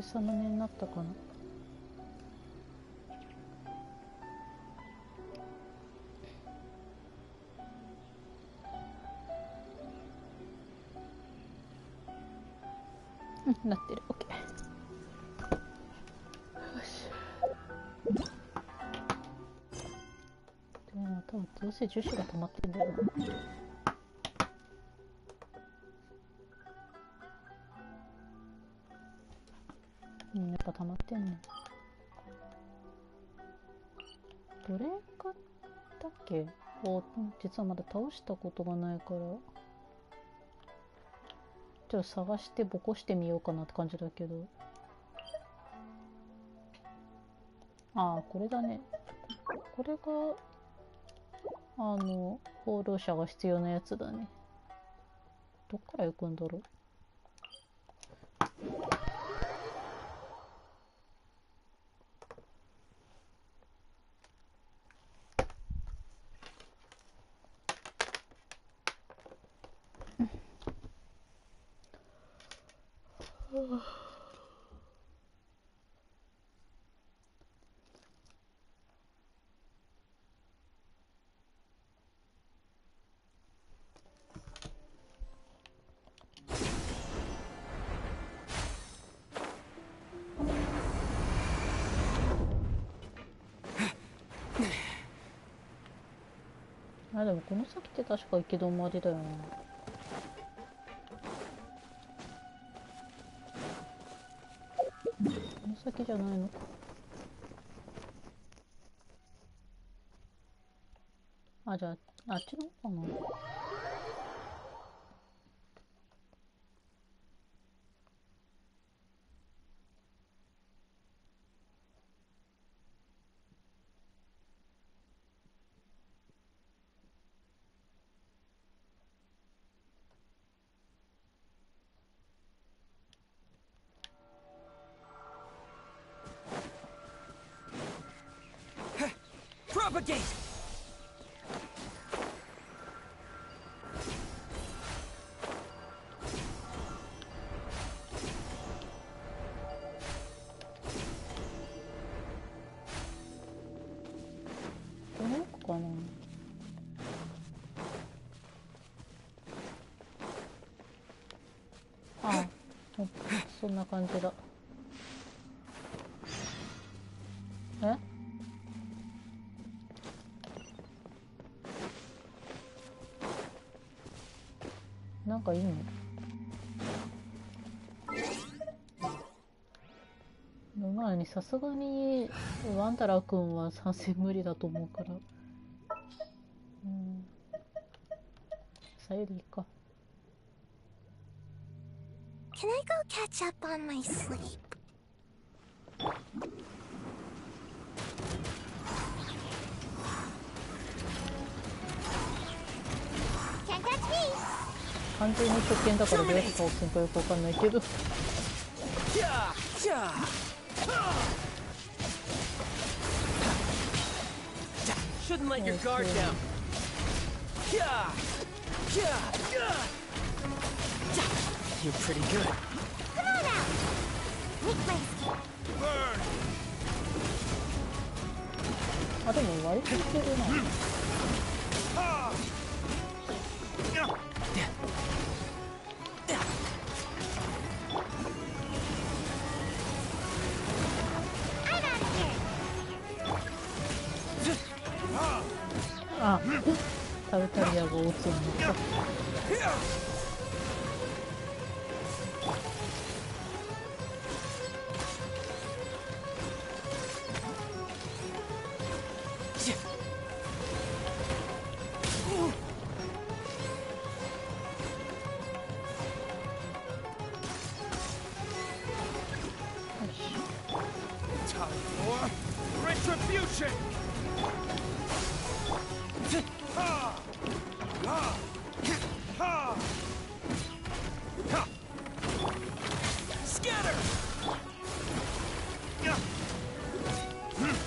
でサムネになったかな。うん、なってる。オッケー。よし。でも多分どうせ樹脂が溜まってんだよな。やっぱ溜まってんね。どれ買ったっけ？実はまだ倒したことがないから、ちょっと探してボコしてみようかなって感じだけど。ああ、これだね。これが放浪者が必要なやつだね。どっから行くんだろう。あ、でもこの先って確か行き止まりだよな。この先じゃないのか。あ、じゃあ、あっちの方かな。Propagate! この奥かな。あ、そんな感じだ。え？なんかいいの？の前にさすがにワンダラ君は参戦無理だと思うから、さゆりいいか。Can I go catch up on my sleep? Can't catch me! 完全に初見だからどうやって倒すのかよくわかんないけど。Shouldn't let your guard down. You're pretty good. Come on out! Make my escape. Burn! あ、でも割といけるな。あ、タルタリアが落ちるのか。Time for retribution! Scatter! Burn!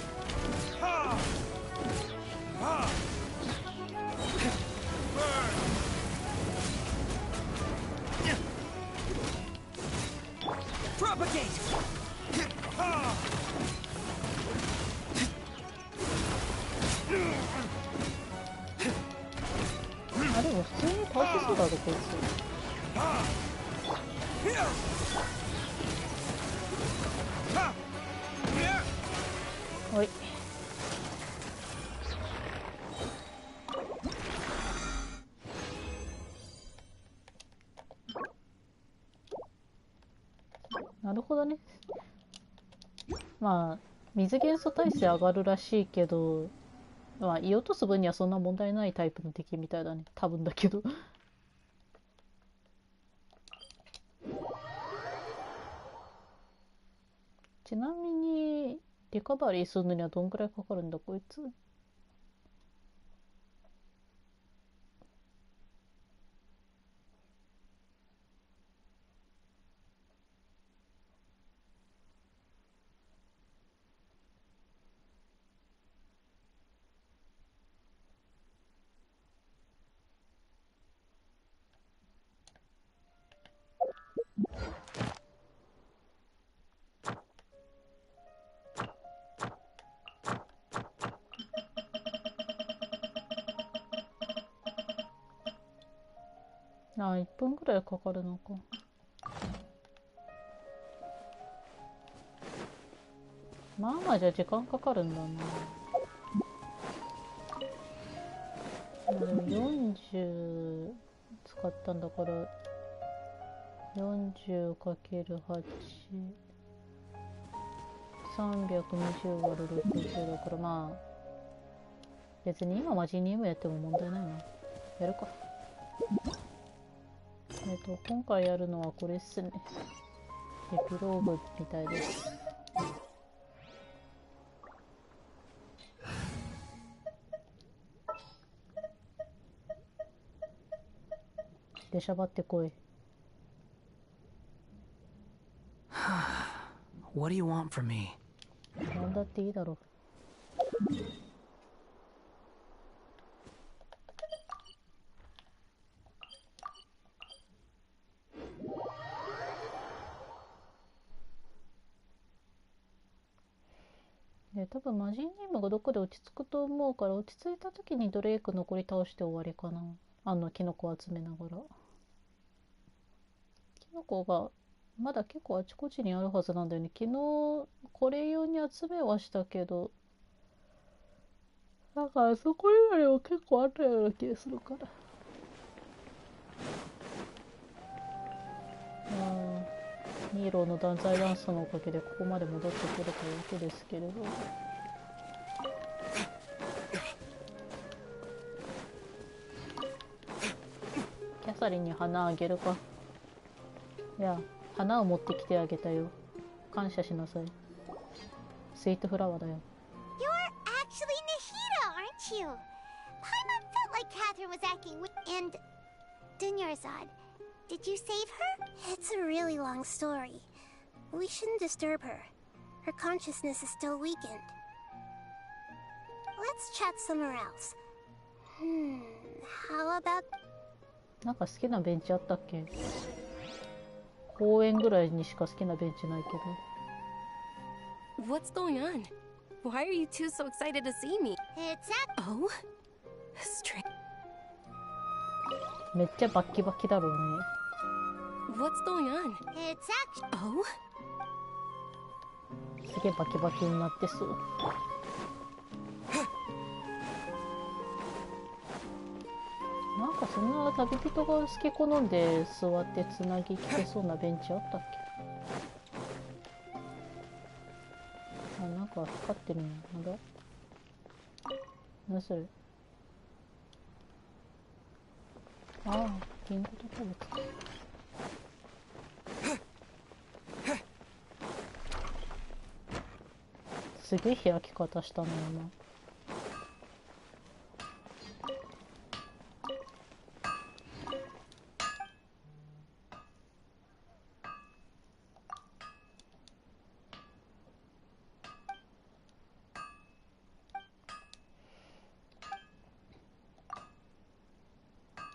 Propagate! こいつ。はい。なるほどね。まあ水元素耐性上がるらしいけど、まあ射落とす分にはそんな問題ないタイプの敵みたいだね、多分だけど。ちなみにリカバリーするのにはどんくらいかかるんだこいつ。ああ、1分ぐらいかかるのか。まあまあじゃあ時間かかるんだな。まあでも40使ったんだから 40×8 320÷60 だから、まあ別に今マジ任務やっても問題ないな。やるか。今回やるのはこれっすね。エピローグみたいです。出しゃばってこい。What do you want from me? なんだっていいだろう。多分魔人任務がどこで落ち着くと思うから、落ち着いた時にドレイク残り倒して終わりかな。キノコ集めながら。キノコがまだ結構あちこちにあるはずなんだよね。昨日これ用に集めはしたけど、なんかあそこ以外は結構あったような気がするから。ニーローの断罪ダンスのおかげでここまで戻ってくれたわけですけれど、キャサリンに花あげるか。いや、花を持ってきてあげたよ。感謝しなさい。スイートフラワーだよ。 You're actually Nahida, aren't you? Paimon felt like Catherine was acting with... And... Dunyarzad, did you save her? It's a really long story. We shouldn't disturb her. Her consciousness is still weakened. Let's chat somewhere else. How about... なんか好きなベンチあったっけ？公園ぐらいにしか好きなベンチないけど。 What's going on? Why are you two so excited to see me? It's Oh? Strange. めっちゃバッキバキだろうね。 What's going on? It's actually... Oh? すげえバキバキになってそう。なんかそんな旅人が好き好んで座ってつなぎきてそうなベンチあったっけ？なんか光ってるのなんだ？何それ？ああ、リンゴとキャベツか。すげえ開き方したのよな。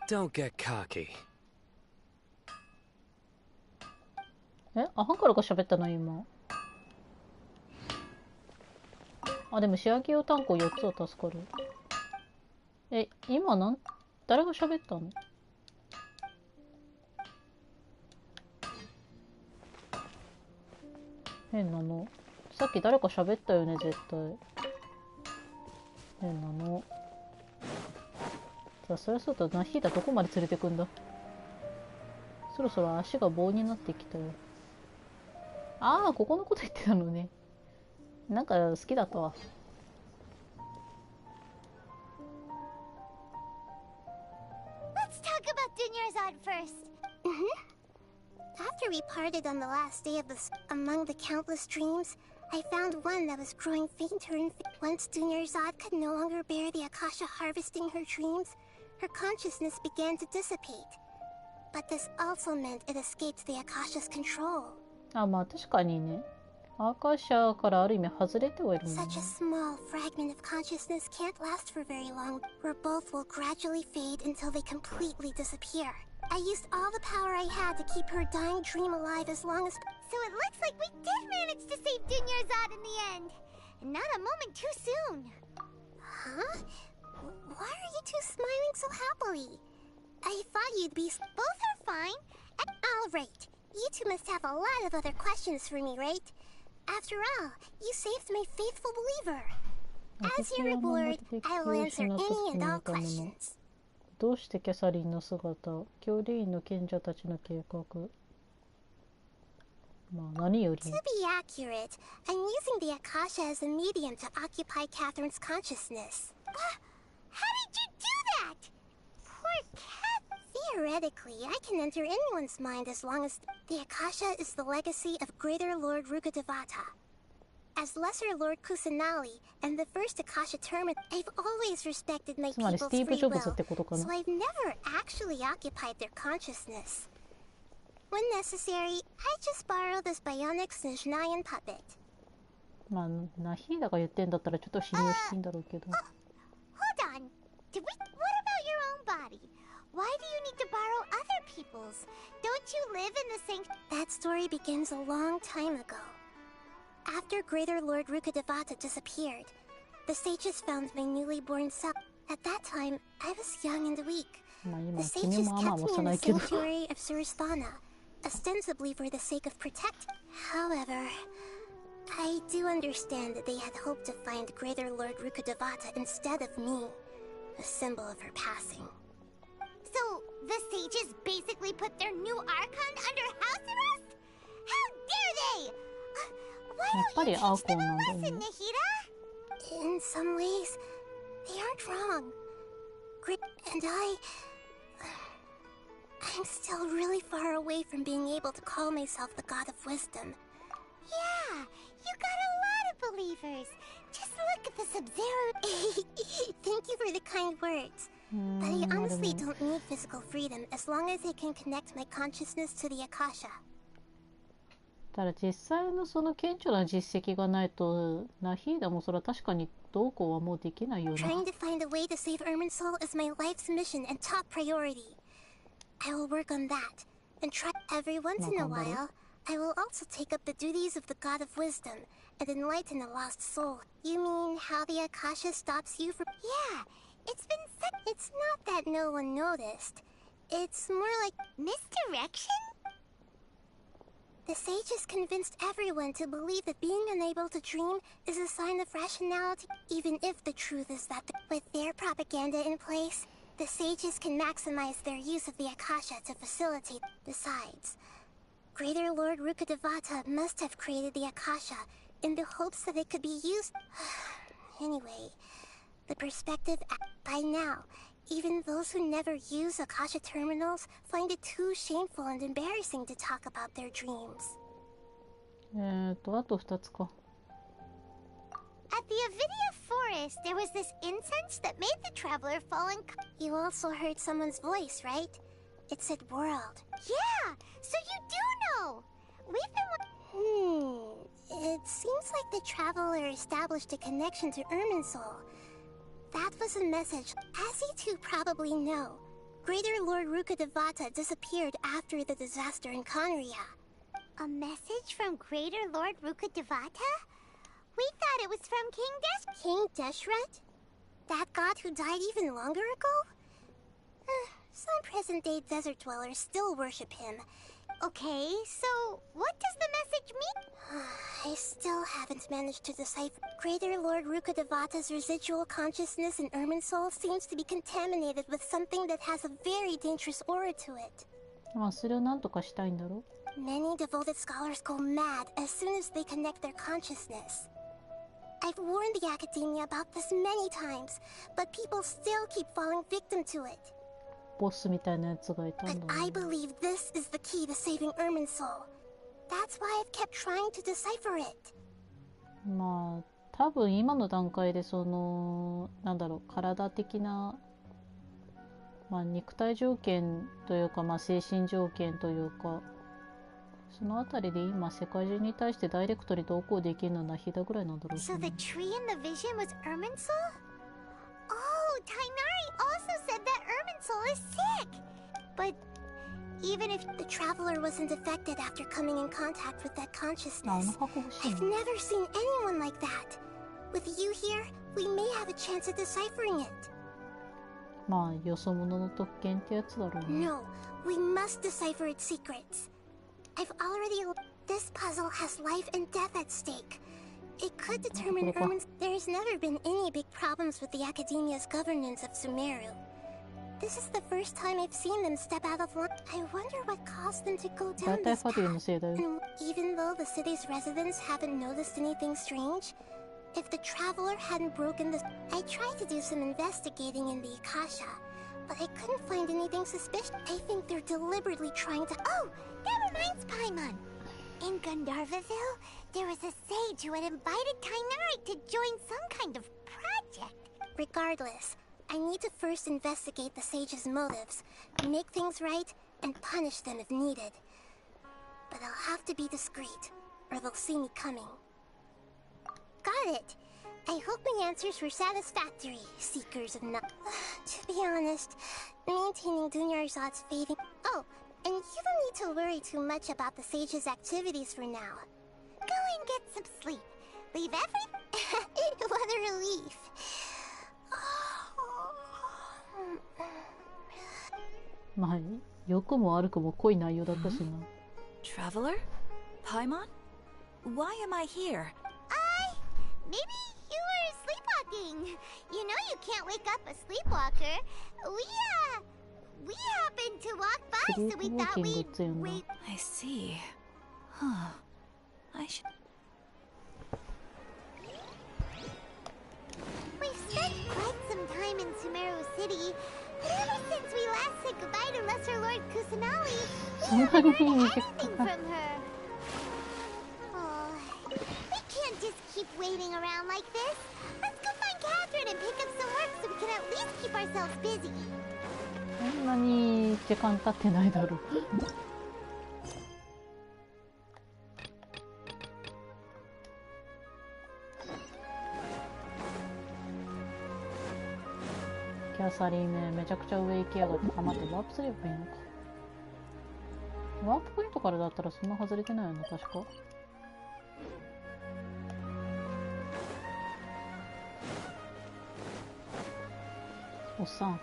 Don't get cocky. ハンカルが喋ったの今。でも仕上げ用単語4つは助かる。今誰が喋ったの？変なの。さっき誰か喋ったよね、絶対。変なの。さあ、そりゃそうだ。ナヒーダどこまで連れてくんだ。そろそろ足が棒になってきたよ。ああ、ここのこと言ってたのね。なんか好きだったわ。Let's talk about Dunyarzad first. After we parted on the last day of among the countless dreams, I found one that was growing fainter and once Dunyarzad could no longer bear the Akasha harvesting her dreams, her consciousness began to dissipate. But this also meant it escaped the Akasha's control. あ、まあ確かにね。アーカーシャからある意味外れてはいるもんね。Such a small fragment of consciousness can't last for very long, where both will gradually fade until they completely disappear. I used all the power I had to keep her dying dream alive as long as... So it looks like we did manage to save Dunyarzad in the end. And not a moment too soon. Huh? Why are you two smiling so happily? I thought you'd be... Both are fine. All right. You two must have a lot of other questions for me, right? After all, you saved my faithful believer. As your reward, I will answer any and all questions. どうしてキャサリンの姿、教理員の賢者たちの計画。まあ何より。To be accurate, I'm using the Akasha as a medium to occupy Catherine's consciousness. How did you do that? Poor cat. Theoretically, I can enter anyone's mind as long as the Akasha is the legacy of Greater Lord Rukkhadevata. As Lesser Lord Kusanali and the first Akasha Termit, I've always respected my people's free will, so I've never actually occupied their consciousness. When necessary, I just borrow this bionic Snezhnayan puppet. まあ、ナヒーダが言ってんだったらちょっと信用していいんだろうけど。Hold on. What about your own body? Why do you need to borrow other people's? Don't you live in the same... That story begins a long time ago. After Greater Lord Rukkhadevata disappeared, the sages found my newly born self. At that time, I was young and weak. The sages kept me in the sanctuary of Surasthana, ostensibly for the sake of protect. However, I do understand that they had hoped to find Greater Lord Rukkhadevata instead of me, a symbol of her passing. So, the sages basically put their new Archon under house arrest? How dare they! Why don't you teach them a lesson, Nahida? In some ways, they aren't wrong. And I'm still really far away from being able to call myself the God of Wisdom. Yeah, you got a lot of believers. Just look at the Sub-Zero. Thank you for the kind words. But I honestly don't need physical freedom as long as I can connect my consciousness to the Akasha. ただ実際のその顕著な実績がないとナヒーダもそれは確かにどうこうはもうできないよな。Trying to find a way to save Irminsul is my life's mission and top priority. I will work on that and try every once in a while. I will also take up the duties of the God of Wisdom and enlighten a lost soul. You mean how the Akasha stops you from... Yeah, it's been said. It's not that no one noticed. It's more like misdirection? The sages convinced everyone to believe that being unable to dream is a sign of rationality, even if the truth is that with their propaganda in place, the sages can maximize their use of the Akasha to facilitate. Besides, Greater Lord Rukkhadevata must have created the Akasha in the hopes that it could be used. Anyway, the perspective by now, even those who never use Akasha terminals find it too shameful and embarrassing to talk about their dreams. あと2つか。At the Avidia forest, there was this incense that made the traveler fall in... You also heard someone's voice, right? It said world. Yeah, so you do know! We've been... It seems like the traveler established a connection to Irminsul. That was a message. As you two probably know, Greater Lord Rukkhadevata disappeared after the disaster in Conria. A message from Greater Lord Rukkhadevata? We thought it was from King Deshret? That god who died even longer ago? Some present-day desert dwellers still worship him. Okay, so what does the message mean? I still haven't managed to decipher. Greater Lord Rukadevata's residual consciousness in Irminsul seems to be contaminated with something that has a very dangerous aura to it. まあそれをなんとかしたいんだろ。 Many devoted scholars go mad as soon as they connect their consciousness. I've warned the academia about this many times, but people still keep falling victim to it. ボスみたいなやつがいたん But だ I ね。 believe this is the key to saving Irminsul. That's why I've kept trying to decipher it. まあ多分今の段階でそのなんだろう体的な、まあ、肉体条件というか、まあ、精神条件というかそのあたりで今世界中に対してダイレクトに同行できるのはナヒダぐらいなんだろう So ね。 the tree in the vision was Irminsul? Oh, Tainari also said that Irminsul is sick. But even if the traveler wasn't affected after coming in contact with that あの consciousness, 箱欲しい I've な。 never seen anyone like that. With you here, we may have a chance at deciphering it. まあよそ者の特権ってやつだろうね。 No, we must decipher its secrets. I've already... This puzzle has life and death at stake. It could determine Irmin's... There's never been any big problems with the Academia's governance of Sumeru. This is the first time I've seen them step out of line. I wonder what caused them to go 大 down 体 this ファデューの path. せいだよ。 And even though the city's residents haven't noticed anything strange, if the traveler hadn't broken this... I tried to do some investigating in the Akasha, but I couldn't find anything suspicious. I think they're deliberately trying to... Oh, that reminds Paimon. In Gandharvaville, there was a sage who had invited Tainari to join some kind of project. Regardless, I need to first investigate the sage's motives, make things right, and punish them if needed. But I'll have to be discreet, or they'll see me coming. Got it. I hope my answers were satisfactory, seekers of no... To be honest, maintaining Dunyarzad's fading... Oh, and you don't need to worry too much about the sage's activities for now. Go and get some sleep. Leave every... What a relief. まあ良くも悪くも濃い内容だったしな。 Traveler? Paimon? Why am I here? Maybe you were sleepwalking. You know you can't wake up a sleepwalker. We happened to walk by, so we thought スリープウォーキング we'd っていうんだ。 wait. I see. Huh. I should... We've spent quite some time in Sumeru City, but ever since we last said goodbye to Lesser Lord Kusanali, we haven't heard anything from her. Oh, we can't just keep waiting around like this. Let's go find Catherine and pick up some work so we can at least keep ourselves busy. そんなに時間経ってないだろう。キャサリーね、めちゃくちゃ上行きやがって。あ、待って、ワープすればいいのか。ワープポイントからだったらそんな外れてないよな、確か。おっさん。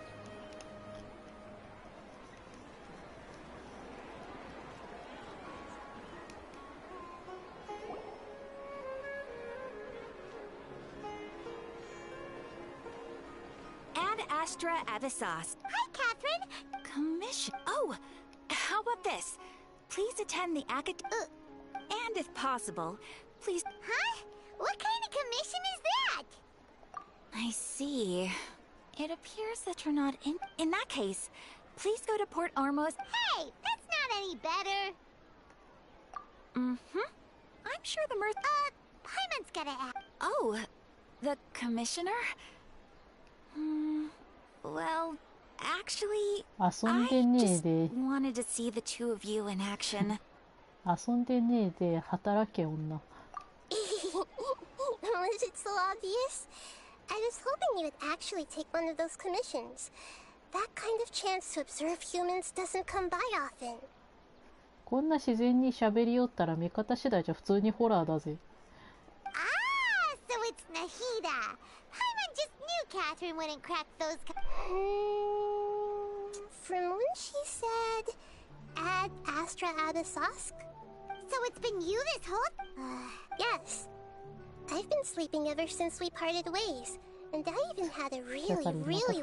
Ad Astra Avisas. Hi, Catherine. Commission. Oh, how about this? Please attend the acad... and if possible, please... Huh? What kind of commission is that? I see. It appears that you're not in... In that case, please go to Port Armos... Hey, that's not any better. Mm-hmm. I'm sure the Mirth... Paimon's gotta ask. Oh, the commissioner? Well, actually, 遊ん I でねえ just で、 wanted to see the two of you in action. 遊んでねえで、働け女。Was it so obvious? I was hoping you would actually take one of those commissions. That kind of chance to observe humans doesn't come by often. こんな自然に喋りよったら見方次第じゃ普通にホラーだぜ。Ah, so it's Nahida. Paimon just knew Catherine wouldn't crack those... From when she said Astra Adasask? So it's been you this whole... yes. I've been sleeping ever since we parted ways. And I even had a really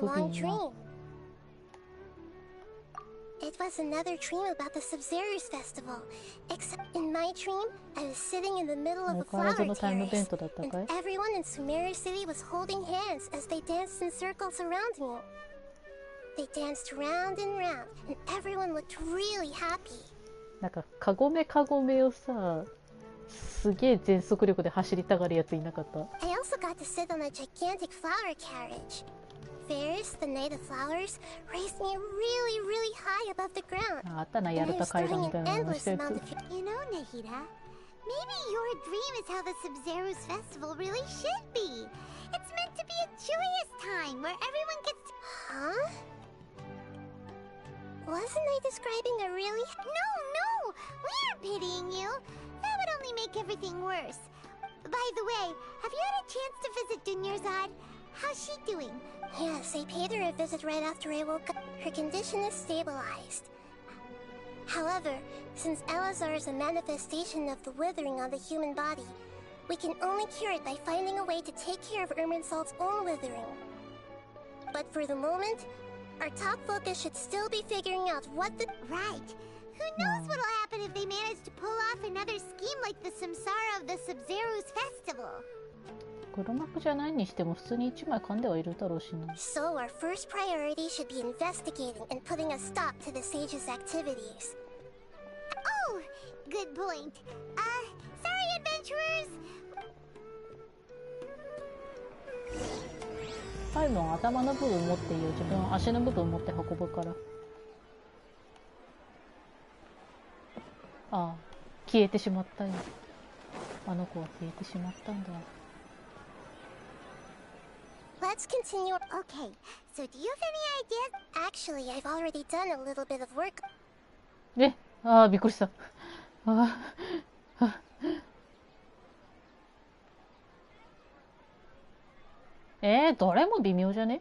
long dream. It was another dream about the Sub-Zero's festival. Except in my dream, I was sitting in the middle of a flower terrace, and everyone in Sumeru City was holding hands as they danced in circles around me. They danced round and round, and everyone looked really happy. なんかカゴメをさ、すげえ全速力で走りたがるやついなかった？ I also got to sit on a gigantic flower carriage. Fairs, the night of flowers, raised me really high above the ground. あったな、やるた階段みたいなのしてるやつ。You know, Nahida, maybe your dream is how the Sub-Zero's festival really should be. It's meant to be a joyous time where everyone gets to... Huh? Wasn't I describing a really... No! We aren't pitying you. That would only make everything worse. By the way, have you had a chance to visit Dunyarzad? How's she doing? Yes, I paid her a visit right after I woke up. Her condition is stabilized. However, since Elazar is a manifestation of the withering on the human body, we can only cure it by finding a way to take care of Irminsol's own withering. But for the moment, our top focus should still be figuring out what the... Right. Who knows what'll happen if they manage to pull off another scheme like the Samsara of the Sub-Zero's festival. 黒幕じゃないにしても普通に1枚噛んではいるだろうしな。So our first priority should be investigating and putting a stop to the sage's activities. Oh, good point. Sorry, adventurers. パイロン頭の部分持っていいよ。自分は足の部分持って運ぶから。ああ、消えてしまったよ。あの子は消えてしまったんだ。Let's continue. Okay, so do you have any ideas? Actually, I've already done a little bit of work. ああ、びっくりした。ああ。どれも微妙じゃね？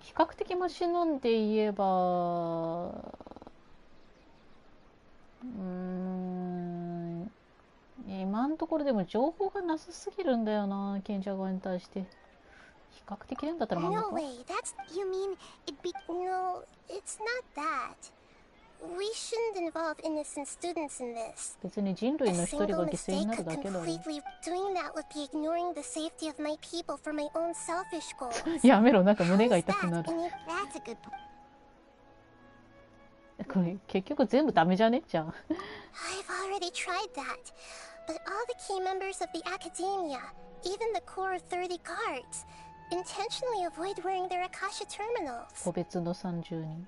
比較的マシなんで言えば、今のところでも情報がなさすぎるんだよな、賢者側に対して。比較的なんだったら漫画か。No way, that's... You mean it'd be... No, it's not that. We shouldn't involve innocent students in this. 別に人類の一人が犠牲になるだけだろ。Doing that would be ignoring the safety of my people for my own selfish goals. やめろ、なんか胸が痛くなる。That's a good point. これ結局全部ダメじゃね？じゃあ。I've already tried that, but all the key members of the academia, even the core of 30 guards, intentionally avoid wearing their Akasha terminals. 個別の30人。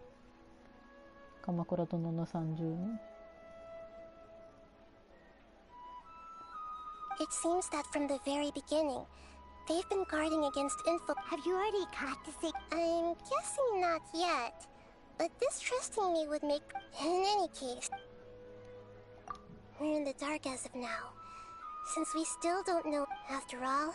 鎌倉殿の30人。It seems that from the very beginning, they've been guarding against info. Have you already caught the thing? I'm guessing not yet, but distrusting me would make... In any case, we're in the dark as of now, since we still don't know. After all,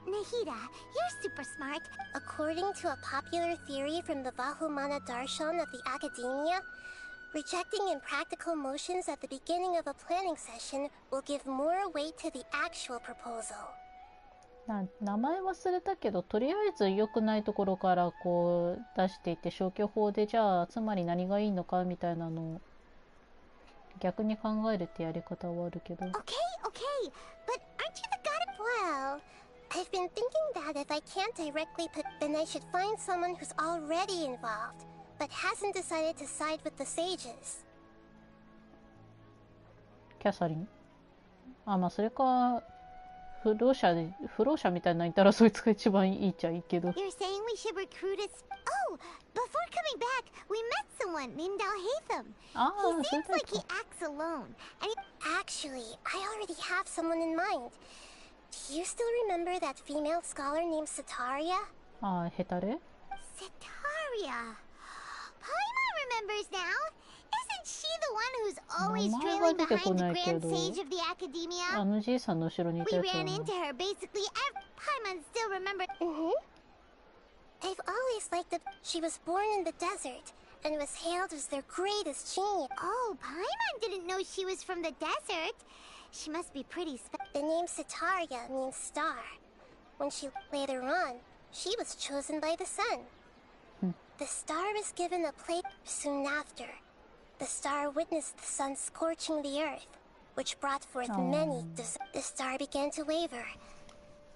Nahida, you're super smart. According to a popular theory from the Vahumana Darshan of the Academia, rejecting impractical motions at the beginning of a planning session will give more weight to the actual proposal. 名前忘れたけど、とりあえず良くないところからこう出していって消去法でじゃあつまり何がいいのかみたいなのを逆に考えるってやり方はあるけど。Okay, but aren't you the god? Well, I've been thinking that if I can't directly put, then I should find someone who's already involved, but hasn't decided to side with the sages. キャサリン。あ、まあそれか。不老者みたいなのいたらそいつが一番いいっちゃいいけど。 You're saying we should recruit a... Oh, before coming back, we met someone named Alhaitham. He seems like he acts alone. Actually, I already have someone in mind. Do you still remember that female scholar named Setaria? ああ、ヘタレ？ Setaria. Paimon remembers now. Isn't she the one who's always trailing behind the grand sage of the academia? あのじいさんの後ろにいた We やつは ran into her basically. Paimon still remembers. I've always liked that she was born in the desert and was hailed as their greatest genius. Oh, Paimon didn't know she was from the desert. She must be pretty The name Sitaria means star. When she later on, she was chosen by the sun. The star was given a plate soon after. The star witnessed the sun scorching the earth, which brought forth many. The star began to waver.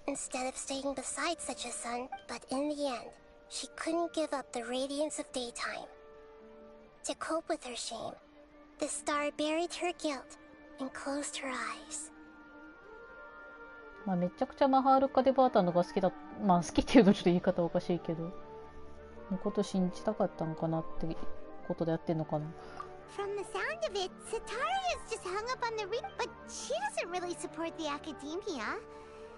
Instead of staying beside such a sun, but in the end, she couldn't give up the radiance of daytime. To cope with her shame, the star buried her guilt and closed her eyes. まあめちゃくちゃマハールカデバータのが好きだ。まあ好きっていうのちょっと言い方おかしいけど、のこと信じたかったのかなってことでやってんのかな。From the sound of it, Sitaria's just hung up on the reef, but she doesn't really support the academia.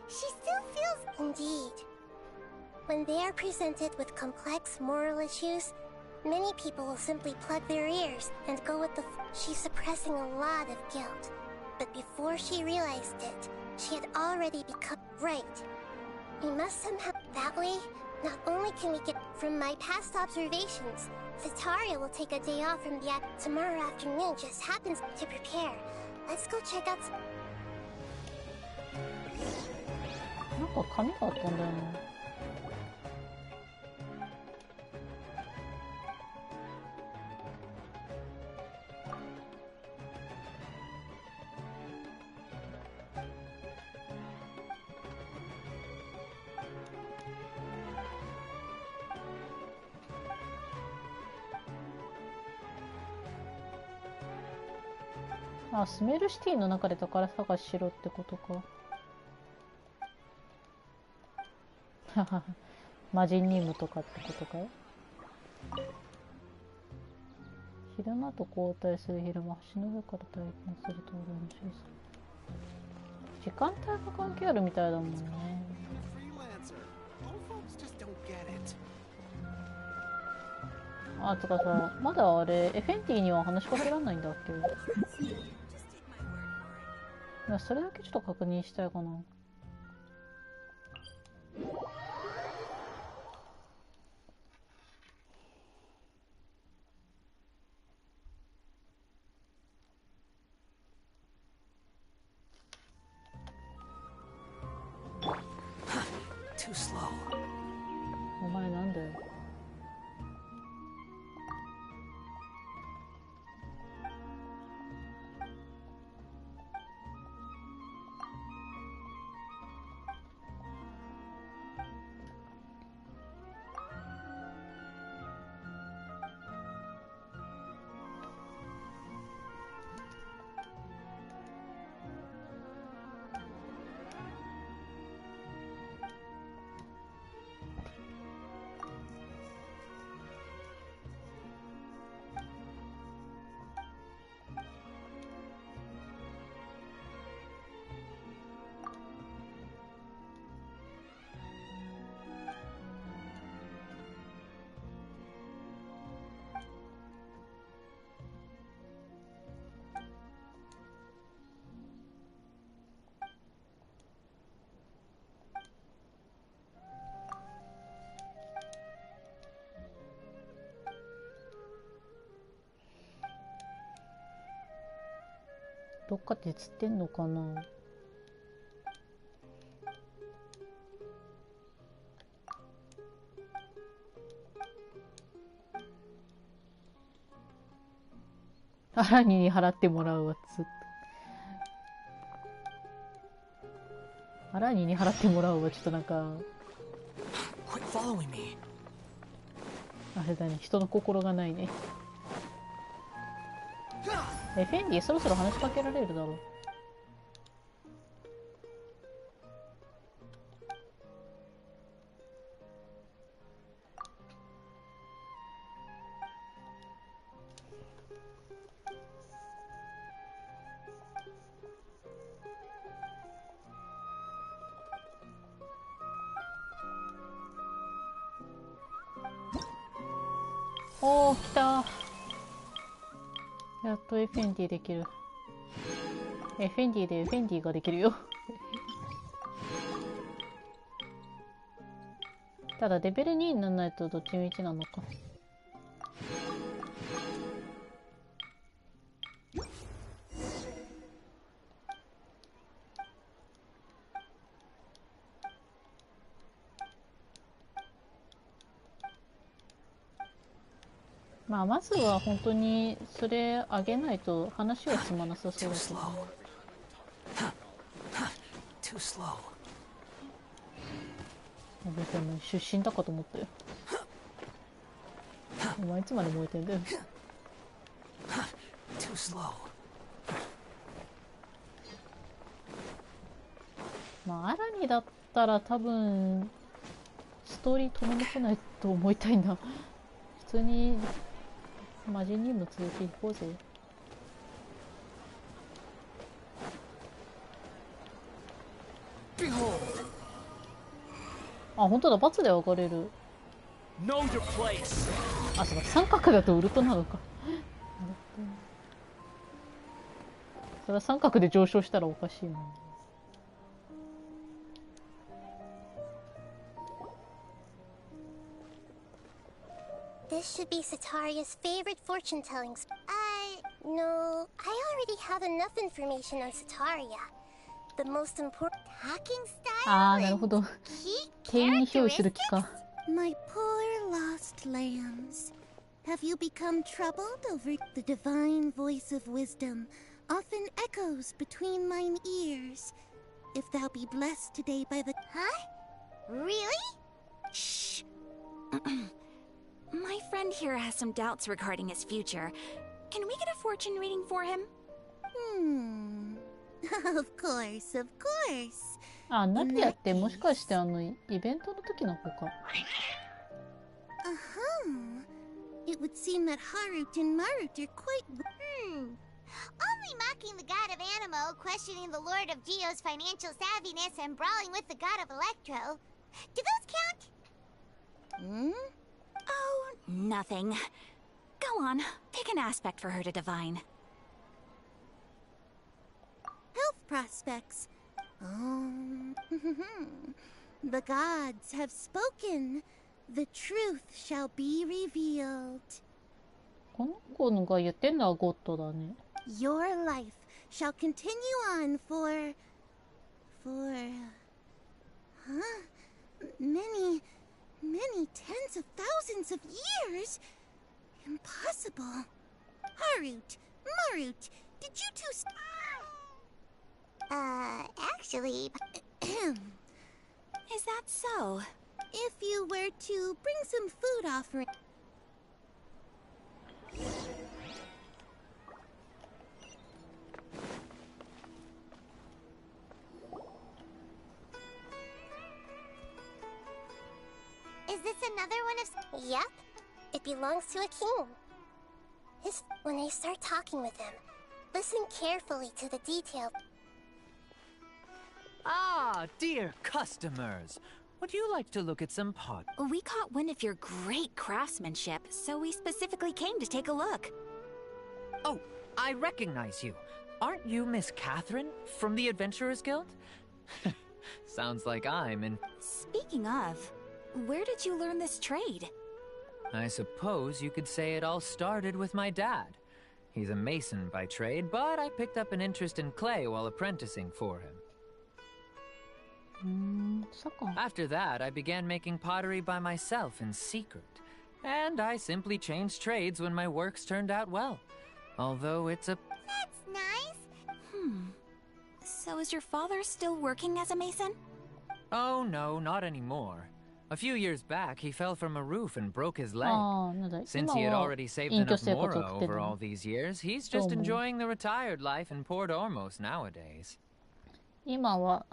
She still feels... Indeed. When they are presented with complex moral issues, many people will simply plug their ears and go with the... She's suppressing a lot of guilt. But before she realized it, she had already become... Right. We must somehow... That way, not only can we get... From my past observations, Sitaria will take a day off from the act... Tomorrow afternoon just happens to prepare. Let's go check out... なんか紙があったんだよな。あ、スメルシティの中で宝探ししろってことか。魔神任務とかってことかい。昼間と交代する昼間、橋の上から体験すると練習する。時間帯が関係あるみたいだもんね。あ、つかさ、まだあれ、エフェンティには話しかけられないんだっけ。いや、それだけちょっと確認したいかな。Too slow. お前なんだよ。どっかで釣ってんのかな。アラニに払ってもらうわ。アラニに払ってもらうわ。ちょっとなんかあれだね、人の心がないね。フェンディそろそろ話しかけられるだろう。おー、来た。やっとエフェンディできる。エフェンディでエフェンディができるよ。ただレベル2にならないとどっちみちなのか。まあまずは本当にそれ上げないと話は進まなさそうだけどね。Too slow. 別に出身だかと思ったよ。お前いつまで燃えてんだよ。Too slow. まあアラニだったら多分ストーリー止めに来ないと思いたいな。普通に魔人任務続き行こうぜ。あ、本当だ、罰で分かれる。あ、そうか、三角だとウルトなのか。それは三角で上昇したらおかしいな。This should be Sataria's favorite fortune-telling. No, I already have enough information on Sataria. The most important hacking style ああ、なるほど。 and key 権威表示する気 characteristics. か。 My poor lost lambs. Have you become troubled over the divine voice of wisdom? Often echoes between mine ears. If thou be blessed today by the... Huh? Really? Shh. My friend here has some doubts regarding his future. Can we get a fortune reading for him? Of course, of course. あ、ナディアってもしかしてイベントの時の子か。It would seem that Harut and Marut are quite... Only mocking the god of Animo, questioning the lord of Geo's financial savviness, and brawling with the god of Electro. Do those count? Oh, nothing. Go on, pick an aspect for her to divine. Health prospects. The gods have spoken. The truth shall be revealed. この子のが言ってんのはゴッドだね。Your life shall continue on for... Many tens of thousands of years? Impossible. Harut, Marut, did you two... actually... Is that so? If you were to bring some food offering... Is this another one of... Yep. It belongs to a king. When I start talking with him, listen carefully to the detail. Ah, dear customers. Would you like to look at some pot? We caught wind of your great craftsmanship, so we specifically came to take a look. Oh, I recognize you. Aren't you Miss Catherine from the Adventurers Guild? Sounds like I'm in... Speaking of, where did you learn this trade? I suppose you could say it all started with my dad. He's a mason by trade, but I picked up an interest in clay while apprenticing for him. After that, I began making pottery by myself in secret. And I simply changed trades when my works turned out well. Although it's a... That's nice. So is your father still working as a mason? Oh no, not anymore. A few years back, he fell from a roof and broke his leg. Since he had already saved enough mora over all these years, he's just enjoying the retired life in Port Ormos nowadays. 今は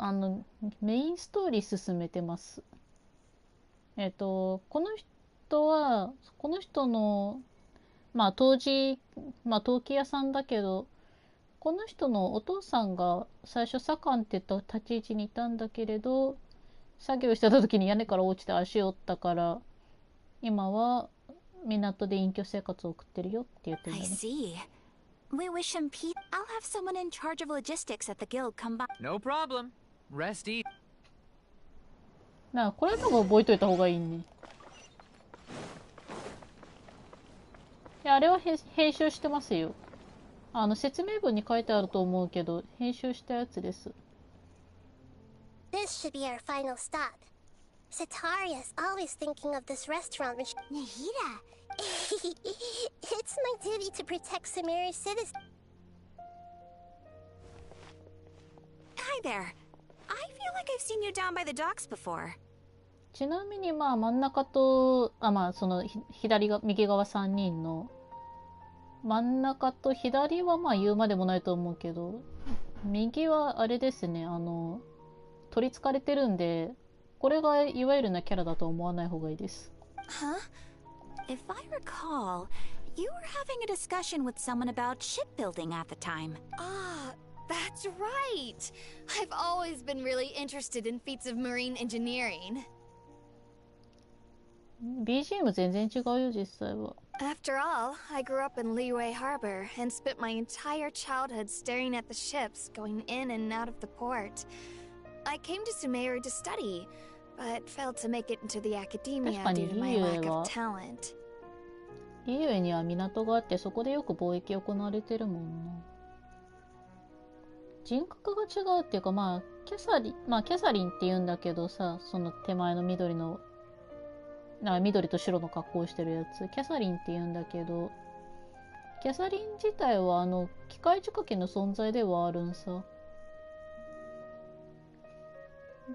メインストーリー進めてます。この人の陶器屋さんだけど、この人のお父さんが最初左官って言った立ち位置にいたんだけれど、作業してた時に屋根から落ちて足を折ったから、今は港で隠居生活を送ってるよって言ってるんだね。I see. We wish him peace. I'll have someone in charge of logistics at the guild come by. No problem. Rest easy. これ多分覚えといた方がいいね。いや、あれは編集してますよ。説明文に書いてあると思うけど、編集したやつです。This should be our final stop. Sataria's always thinking of this restaurant. Nahida, it's my duty to protect Samira's citizens. Hi there. I feel like I've seen you down by the docks before. ちなみに真ん中と、その右側3人の、真ん中と左は言うまでもないと思うけど、右はあれですね、取り憑かれてるんで、これがいわゆるなキャラだと思わない方がいいです。Huh? If I recall, you were having a discussion with someone about shipbuilding at the time. Ah, that's right. I've always been really interested in feats of marine engineering. BGM 全然違うよ、実際は。After all, I grew up in Liyue Harbor and spent my entire childhood staring at the ships going in and out of the port. I came to Sumeru to study, but failed to make it into the academia due to my lack of talent. リユエには港があって、そこでよく貿易行われてるもんな。人格が違うっていうか、キャサリンって言うんだけどさ、その手前の緑と白の格好をしてるやつ、キャサリンって言うんだけど、キャサリン自体は機械仕掛けの存在ではあるんさ。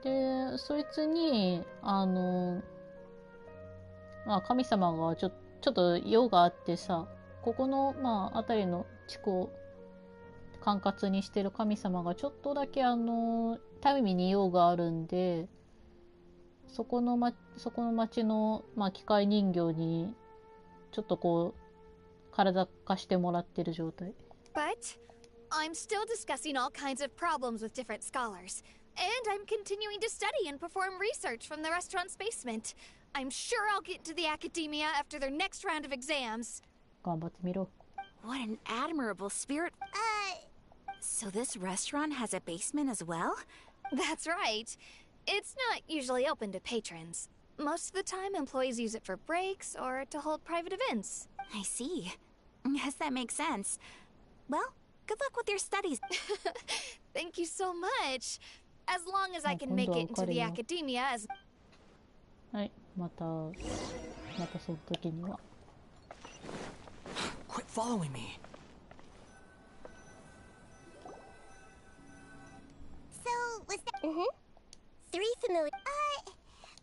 で、そいつに、神様がちょっと用があってさ、ここの、辺りの地区を管轄にしてる神様がちょっとだけ民に用があるんで、そこの町の、機械人形に、ちょっとこう、体化してもらってる状態。But, I'm still discussing all kinds of problems with different scholars. And I'm continuing to study and perform research from the restaurant's basement. I'm sure I'll get to the academia after their next round of exams. 頑張ってみろ。What an admirable spirit. So this restaurant has a basement as well? That's right. It's not usually open to patrons. Most of the time, employees use it for breaks or to hold private events. I see. Guess that makes sense. Well, good luck with your studies. Thank you so much. As long as I can make it into the academia as... はい、またその時には。Quit following me. So, was that... Three familiar...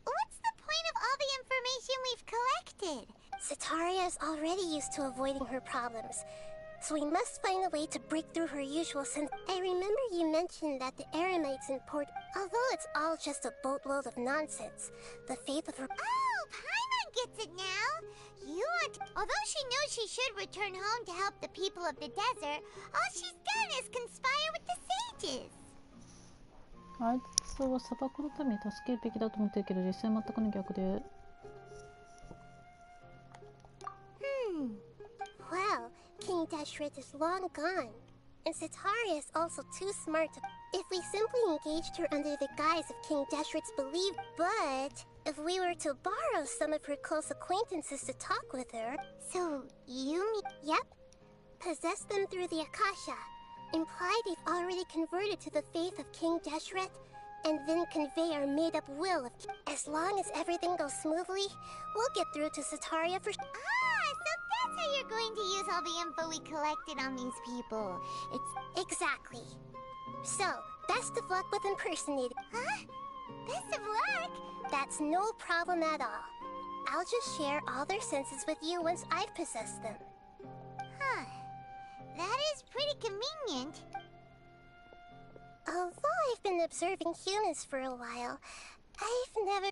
what's the point of all the information we've collected? Sataria is already used to avoiding her problems, so we must find a way to break through her usual sense. I remember you mentioned that the Eremites in port, although it's all just a boatload of nonsense, the faith of her... Oh, Paimon gets it now! You want... Although she knows she should return home to help the people of the desert, all she's done is conspire with the sages. あいつは砂漠のために助けるべきだと思ってるけど、実際全くの逆で。Well, King Deshret is long gone, and Sataria is also too smart to... If we simply engaged her under the guise of King Deshret's belief, but if we were to borrow some of her close acquaintances to talk with her... So, you mean... Yep. Possess them through the Akasha. Imply they've already converted to the faith of King Deshret, and then convey our made-up will of... As long as everything goes smoothly, we'll get through to Sataria for... So that's how you're going to use all the info we collected on these people. It's... Exactly. So, best of luck with impersonating... Huh? Best of luck? That's no problem at all. I'll just share all their senses with you once I've possessed them. Huh. That is pretty convenient. Although I've been observing humans for a while, I've never...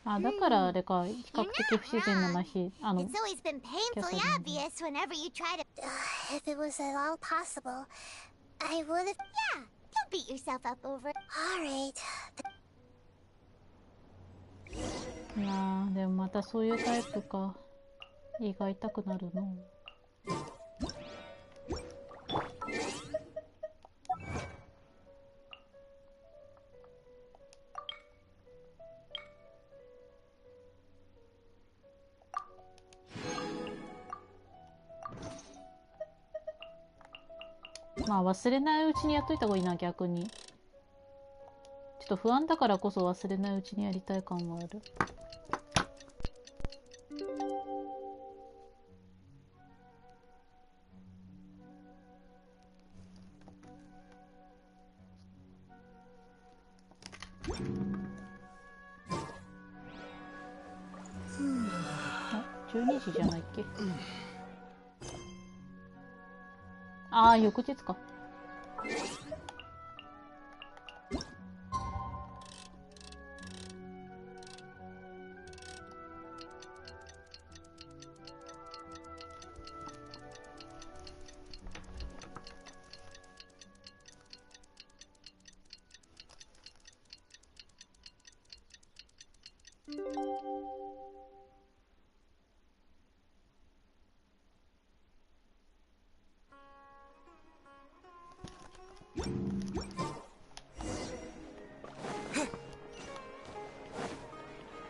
だからあれか、比較的不自然な麻痺。It's always been painfully obvious whenever you try to... if it was at all possible, I would have... Yeah, don't beat yourself up over it. Alright. いやー、でもまたそういうタイプか。胃が痛くなるの。まあ忘れないうちにやっといた方がいいな、逆に。ちょっと不安だからこそ忘れないうちにやりたい感はある。12時じゃないっけ。ああ、翌日か。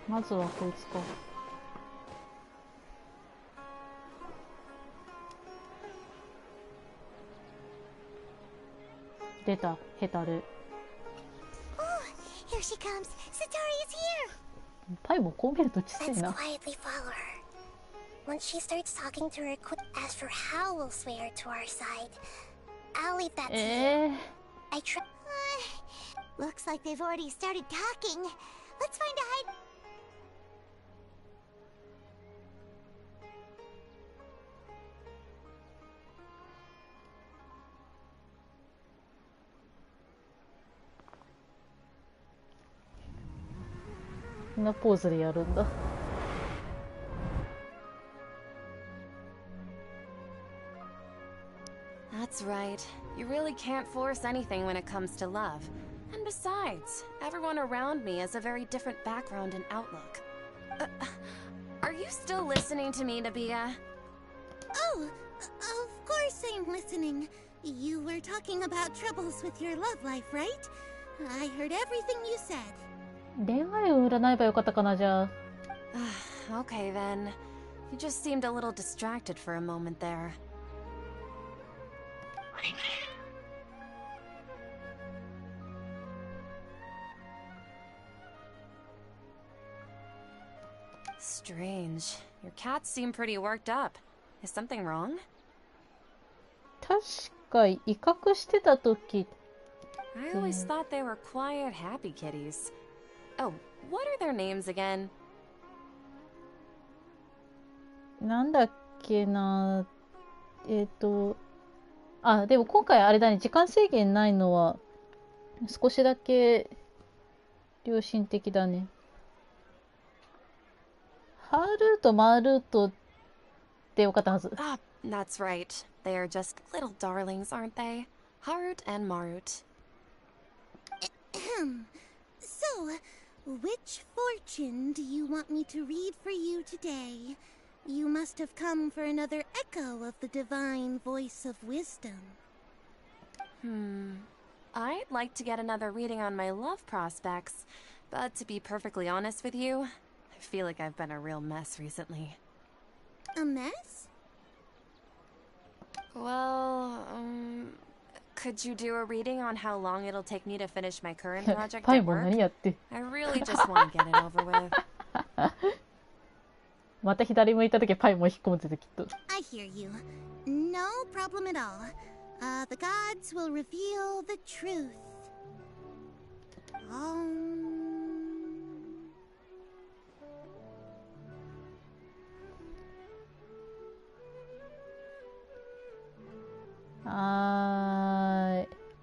まずはこいつか。出た、ヘタル。Here she comes. Satori is here. パイもこう見ると小さい Let's な。 quietly follow her. Once she starts talking to her, as for how we'll sway her to our side, I'll leave that to you. I try. Looks like they've already started talking. Let's find a hide. こんなポーズでやるんだ。That's right. You really can't force anything when it comes to love. And besides, everyone around me has a very different background and outlook. Are you still listening to me, Nabia? Oh, of course I'm listening. You were talking about troubles with your love life, right? I heard everything you said. 恋愛を占えばよかったかな、じゃあ。Okay then. You just seemed a little distracted for a moment there. Strange. Your cats seem pretty worked up. Is something wrong? 確か威嚇してた時。I always thought they were quiet, happy kitties. Oh, what are their names again? なんだっけな。あ、でも今回あれだね、時間制限ないのは少しだけ良心的だね。ハールート、マールートでよかったはず。Ah, that's right. They are just little darlings, aren't they? Harut and Marut. So, which fortune do you want me to read for you today? You must have come for another echo of the divine voice of wisdom. I'd like to get another reading on my love prospects, but to be perfectly honest with you, I feel like I've been a real mess recently. A mess? Well, could you do a reading on how long it'll take me to finish my current project パイ at も work? 何やって。I really just want to get it over with. また左向いた時パイも引っ込むってきっと。I hear you. No problem at all. The gods will reveal the truth.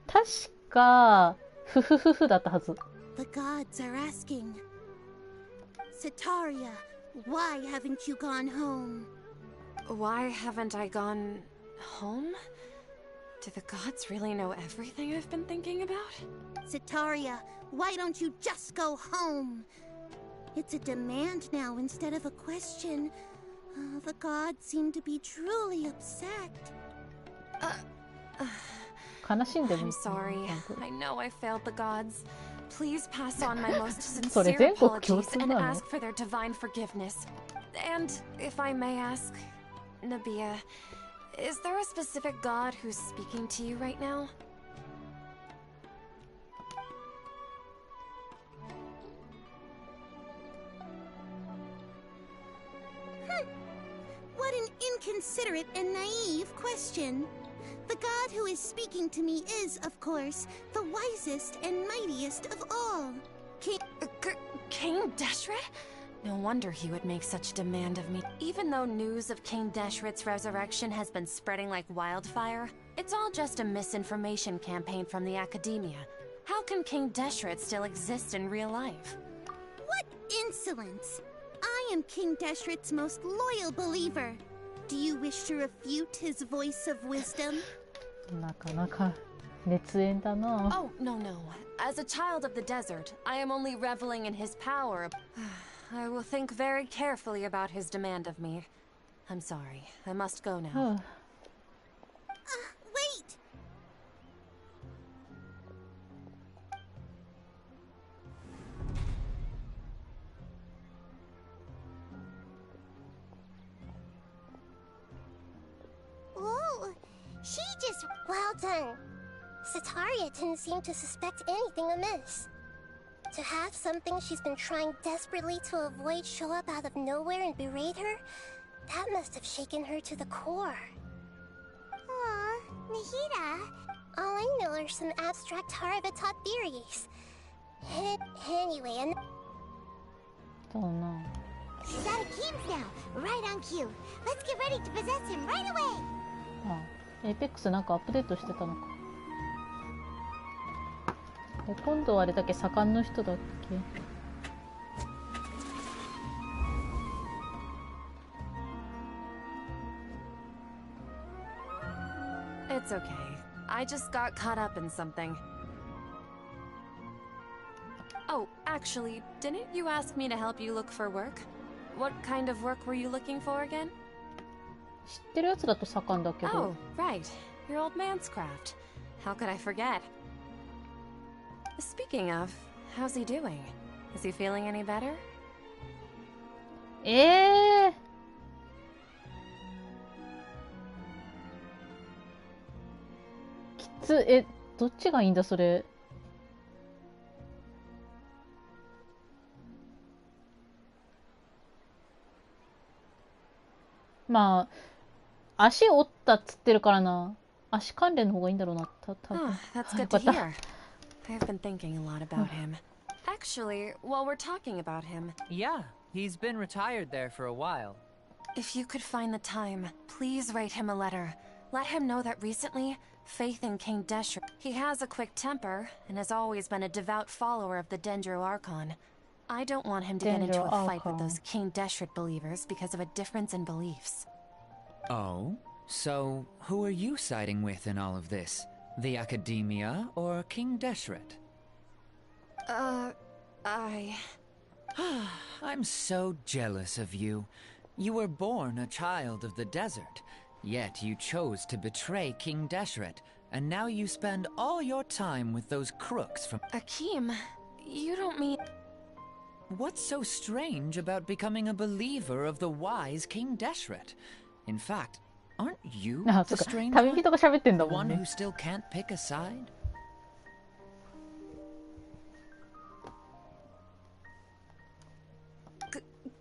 確かフフフフだったはず。 The gods are asking, Sataria, why haven't you gone home? Why haven't I gone home? Do the gods really know everything I've been thinking about? Sataria, why don't you just go home? It's a demand now instead of a question. The gods seem to be truly upset. 悲しんでる。 I'm sorry. I know I failed the gods. Please pass on my most それ sincere 全国共 apologies 通 and なの？ ask for their divine forgiveness. And if I may ask, Nabia, Is there a specific god who's speaking to you right now? What an inconsiderate and naive question. The god who is speaking to me is, of course, the wisest and mightiest of all. King Deshret? No wonder he would make such demand of me. Even though news of King Deshret's resurrection has been spreading like wildfire, it's all just a misinformation campaign from the academia. How can King Deshret still exist in real life? What insolence! I am King Deshret's most loyal believer. Do you wish to refute his voice of wisdom? なかなか熱演だな。 Oh, no. As a child of the desert, I am only reveling in his power. I will think very carefully about his demand of me. I'm sorry. I must go now. Wait! Whoa! She just... Well done. Sataria didn't seem to suspect anything amiss. To have something she's been trying desperately to avoid show up out of nowhere and berate her, that must have shaken her to the core. Aw, Nahida. All I know are some abstract Harva-taught theories. Anyway, and... Don't know. She's out of games now. Right on cue. Let's get ready to possess him right away. あ、エイペックスなんかアップデートしてたのか。今度はあれだけ盛んの人だっけ。 It's okay. I just got caught up in something. Oh, actually, didn't you ask me to help you look for work? What kind of work were you looking for again? 知ってるやつだと盛んだけど。 Oh, right. Your old man's craft. How could I forget? Speaking of, how's he doing? Is he feeling any better? きつ、どっちがいいんだそれ。まあ、足折ったっつってるからな。足関連の方がいいんだろうな。多分。 That's good to hear. I've been thinking a lot about him. Actually, while we're talking about him... Yeah, he's been retired there for a while. If you could find the time, please write him a letter. Let him know that recently, faith in King Deshret. He has a quick temper, and has always been a devout follower of the Dendro Archon. I don't want him to get into a fight with those King Deshret believers because of a difference in beliefs. Oh? So, who are you siding with in all of this? The Academia or King Deshret? I'm so jealous of you. You were born a child of the desert, yet you chose to betray King Deshret, and now you spend all your time with those crooks from— Akeem, you don't mean— What's so strange about becoming a believer of the wise King Deshret? In fact, aren't you the strange one? The one who still can't pick a side?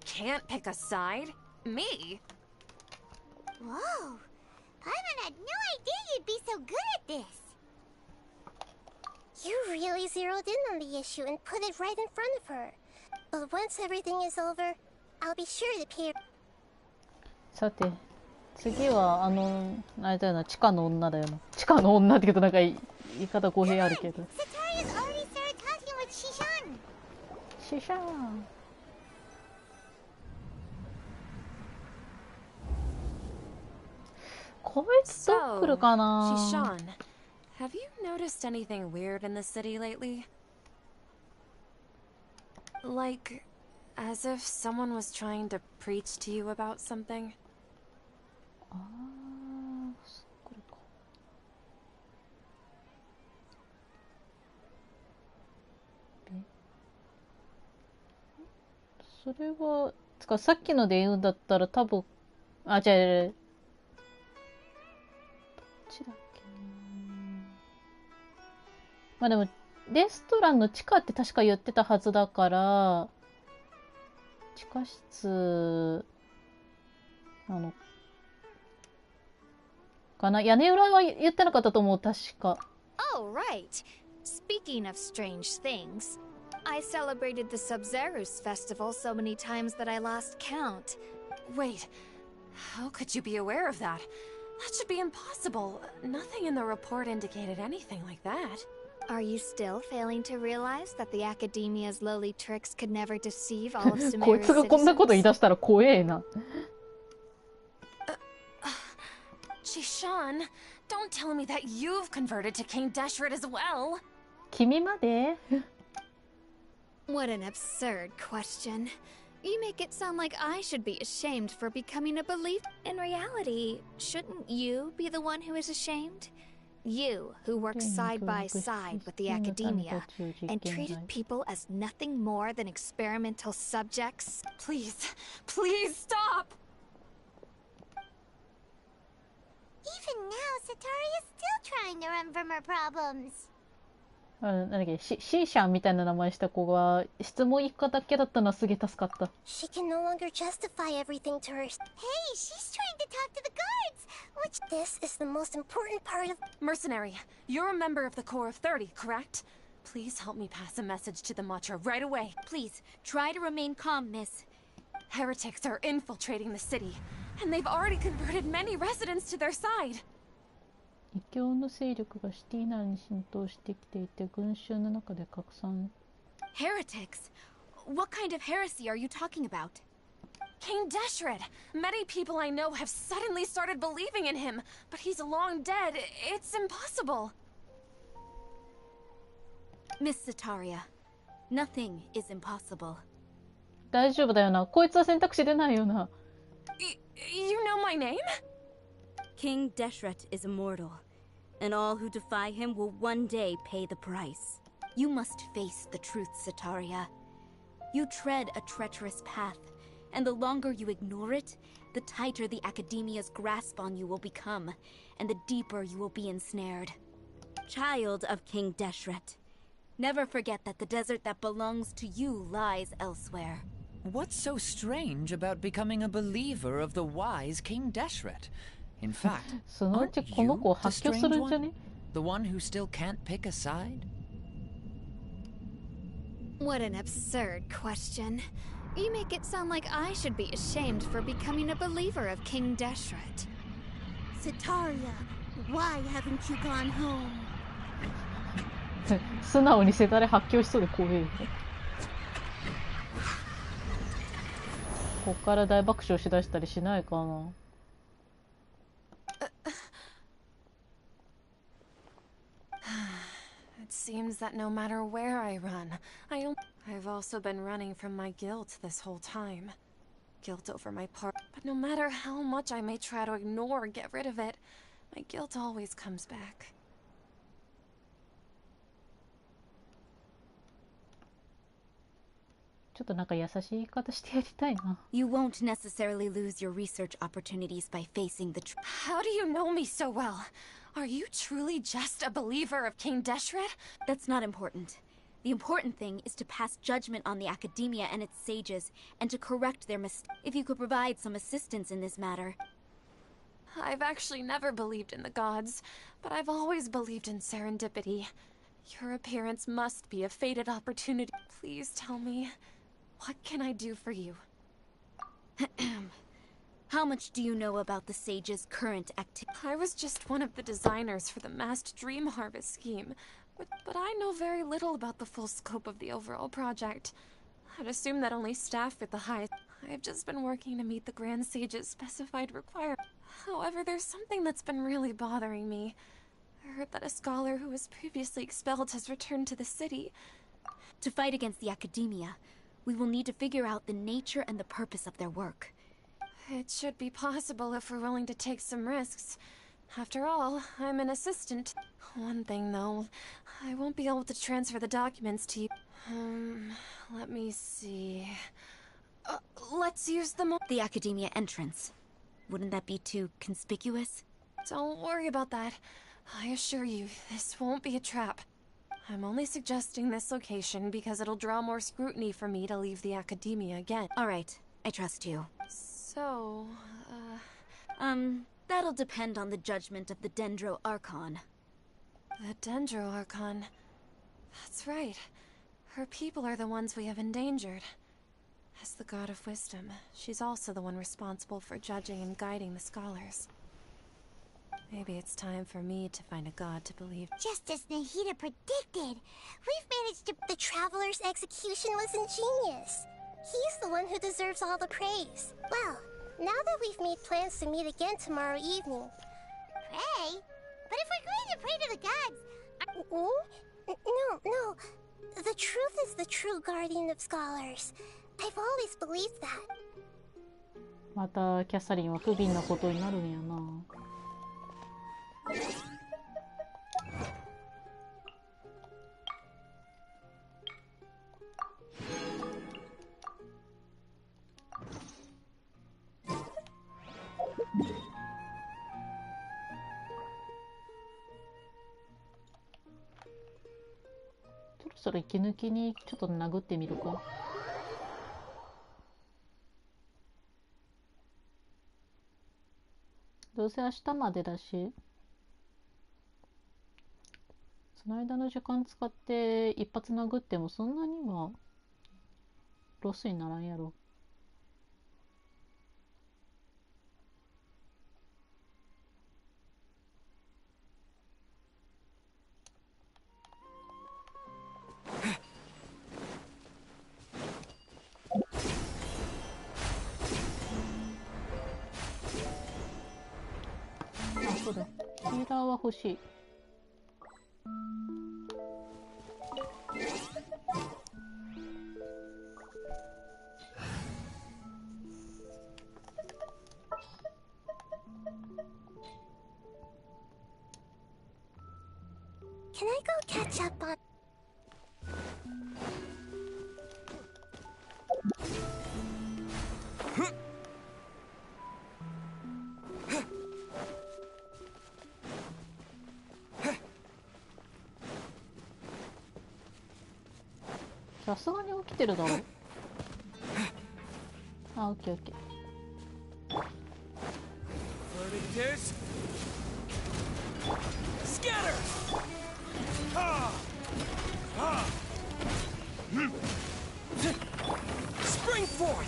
Can't pick a side? Me? Whoa! Paimon had no idea you'd be so good at this. You really zeroed in on the issue and put it right in front of her. But once everything is over, I'll be sure to pay her. さて、次はあれだよな、地下の女だよな。地下の女って言うとなんか言い方語弊あるけど。Sataria's already started talking with Shishan. シシャーン。こいつどう来るかな。 Shishan, have you noticed anything weird in the city lately? Like, as if someone was trying to preach to you about something? ああ、これか。それは、つかさっきので言うんだったら多分、あ、じゃあ、ちだっけな。まあでもレストランの地下って確か言ってたはずだから、地下室なのかな。屋根裏は言ってなかったと思う、確か。Oh, right. Speaking of strange things, I celebrated the Sub-Zerus festival so many times that I lost count. Wait, how could you be aware of that? That should be impossible. Nothing in the report indicated anything like that. Are you still failing to realize that the Academia's lowly tricks could never deceive all of Sumeru's こいつがこんなこと言い出したら怖えな。Jishan, don't tell me that you've converted to King Deshret as well. 君まで What an absurd question. You make it sound like I should be ashamed for becoming a believer. In reality, shouldn't you be the one who is ashamed? You, who works side by side with the Academia and treated people as nothing more than experimental subjects. Please, please stop! Even now, Satari is still trying to run from her problems. なんだっけ、シーシャンみたいな名前した子が質問一個だけだったのはすげえ助かった。She can no longer justify everything to her. Hey, she's trying to talk to the guards! Which this is the most important part of... Mercenary, you're a member of the Corps of 30, correct? Please help me pass a message to the Macha right away. Please, try to remain calm, miss. Heretics are infiltrating the city, and they've already converted many residents to their side. 異教の勢力がシティ内に浸透してきていて、群衆の中で拡散。Heretics? What kind of heresy are you talking about? King Deshret! Many people I know have suddenly started believing in him, but he's long dead. It's impossible. Miss Sataria, nothing is impossible. 大丈夫だよな。こいつは選択肢出ないよな。You know my name? King Deshret is immortal, and all who defy him will one day pay the price. You must face the truth, Sataria. You tread a treacherous path, and the longer you ignore it, the tighter the Academia's grasp on you will become, and the deeper you will be ensnared. Child of King Deshret, never forget that the desert that belongs to you lies elsewhere. What's so strange about becoming a believer of the wise King Deshret? In fact, そのうちこの子を発狂するんじゃね? The one who still can't pick a side? What an absurd question. You make it sound like I should be ashamed for becoming a believer of King Deshret. Sataria, why haven't you gone home? 素直にせだれ発狂しそうで怖い。こっから大爆笑しだしたりしないかな。It seems that no matter where I run, I've also been running from my guilt this whole time. Guilt over my part. But no matter how much I may try to ignore or get rid of it, my guilt always comes back. ちょっとなんか優しい言い方してやりたいな。You won't necessarily lose your research opportunities by facing the truth. How do you know me so well? Are you truly just a believer of King Deshret? That's not important. The important thing is to pass judgment on the Academia and its sages, and to correct their mistakes. If you could provide some assistance in this matter. I've actually never believed in the gods, but I've always believed in serendipity. Your appearance must be a fated opportunity. Please tell me, what can I do for you? How much do you know about the sage's current activity? I was just one of the designers for the massed dream harvest scheme, but I know very little about the full scope of the overall project. I'd assume that only staff at the highest. I've just been working to meet the Grand Sage's specified requirements. However, there's something that's been really bothering me. I heard that a scholar who was previously expelled has returned to the city. To fight against the Academia, we will need to figure out the nature and the purpose of their work. It should be possible if we're willing to take some risks. After all, I'm an assistant. One thing though, I won't be able to transfer the documents to you. Let me see. Let's use the The Academia entrance. Wouldn't that be too conspicuous? Don't worry about that. I assure you, this won't be a trap. I'm only suggesting this location because it'll draw more scrutiny for me to leave the academia again. All right, I trust you. So, that'll depend on the judgment of the Dendro Archon. The Dendro Archon. That's right. Her people are the ones we have endangered. As the god of wisdom, she's also the one responsible for judging and guiding the scholars. Maybe it's time for me to find a god to believe. Just as Nahida predicted, we've managed to... The Traveler's execution was ingenious. He's the one who deserves all the praise. Well, now that we've made plans to meet again tomorrow evening... Pray? But if we're going to pray to the gods... No. The truth is the true guardian of scholars. I've always believed that. またキャサリンは不憫なことになるんやな。そろそろ息抜きにちょっと殴ってみるか。どうせ明日までだし、その間の時間使って一発殴ってもそんなにはロスにならんやろ。そうだ、ヒーラーは欲しい。Can I go catch up on...さすがに起きてるだろ。あ、オッケーオッケー。Spring forth!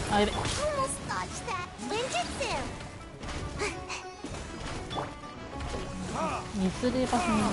あ、やべ。Almost dodged that. Ninjutsu! 水で場所にな。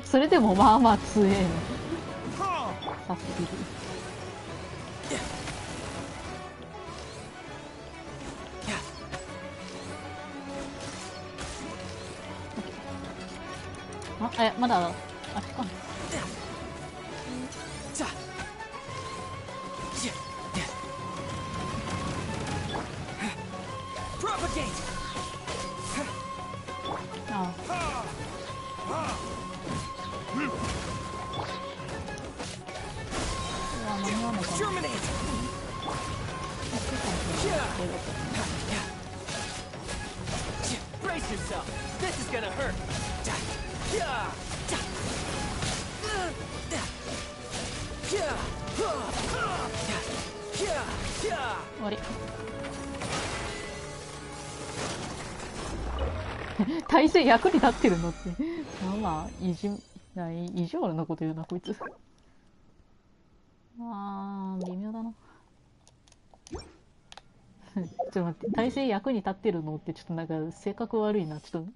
それでもまあまあ強えの。さすぎる。あ、まだあっちかな。けだった。Brace yourself. This is gonna hurt. 終わり。体勢役に立ってるのってまあ意地悪なこと言うなこいつ。微妙だな。ちょっと待って、体勢役に立ってるのってちょっとなんか性格悪いな。ちょっと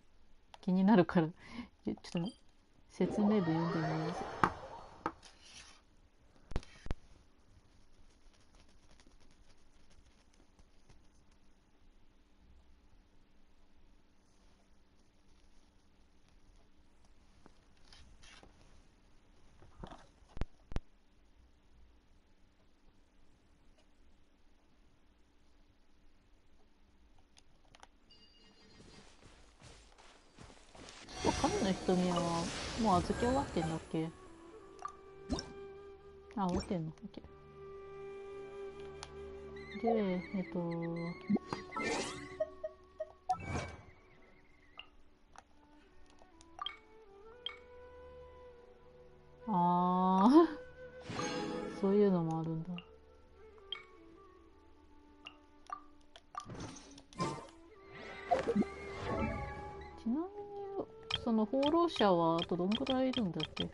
気になるからちょっと説明文読んでみます。神の瞳はもう預け終わってんだっけ？あ、終わってんの。で、そういうのもあるんだ。ちなみにその放浪者はあとどんくらいいるんだっけ？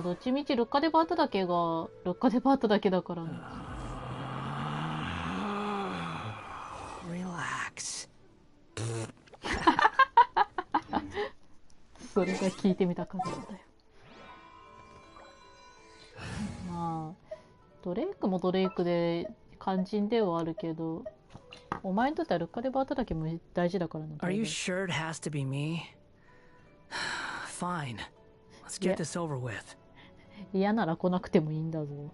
どっちみちルッカデバートだけがルッカデバートだけだからね。Relax. それが聞いてみたかったんだよ。まあドレイクもドレイクで肝心ではあるけど、お前にとってはルッカデバートだけも大事だからね。 Are you sure it has to be me? Fine. Let's get this over with. 嫌なら来なくてもいいんだぞ。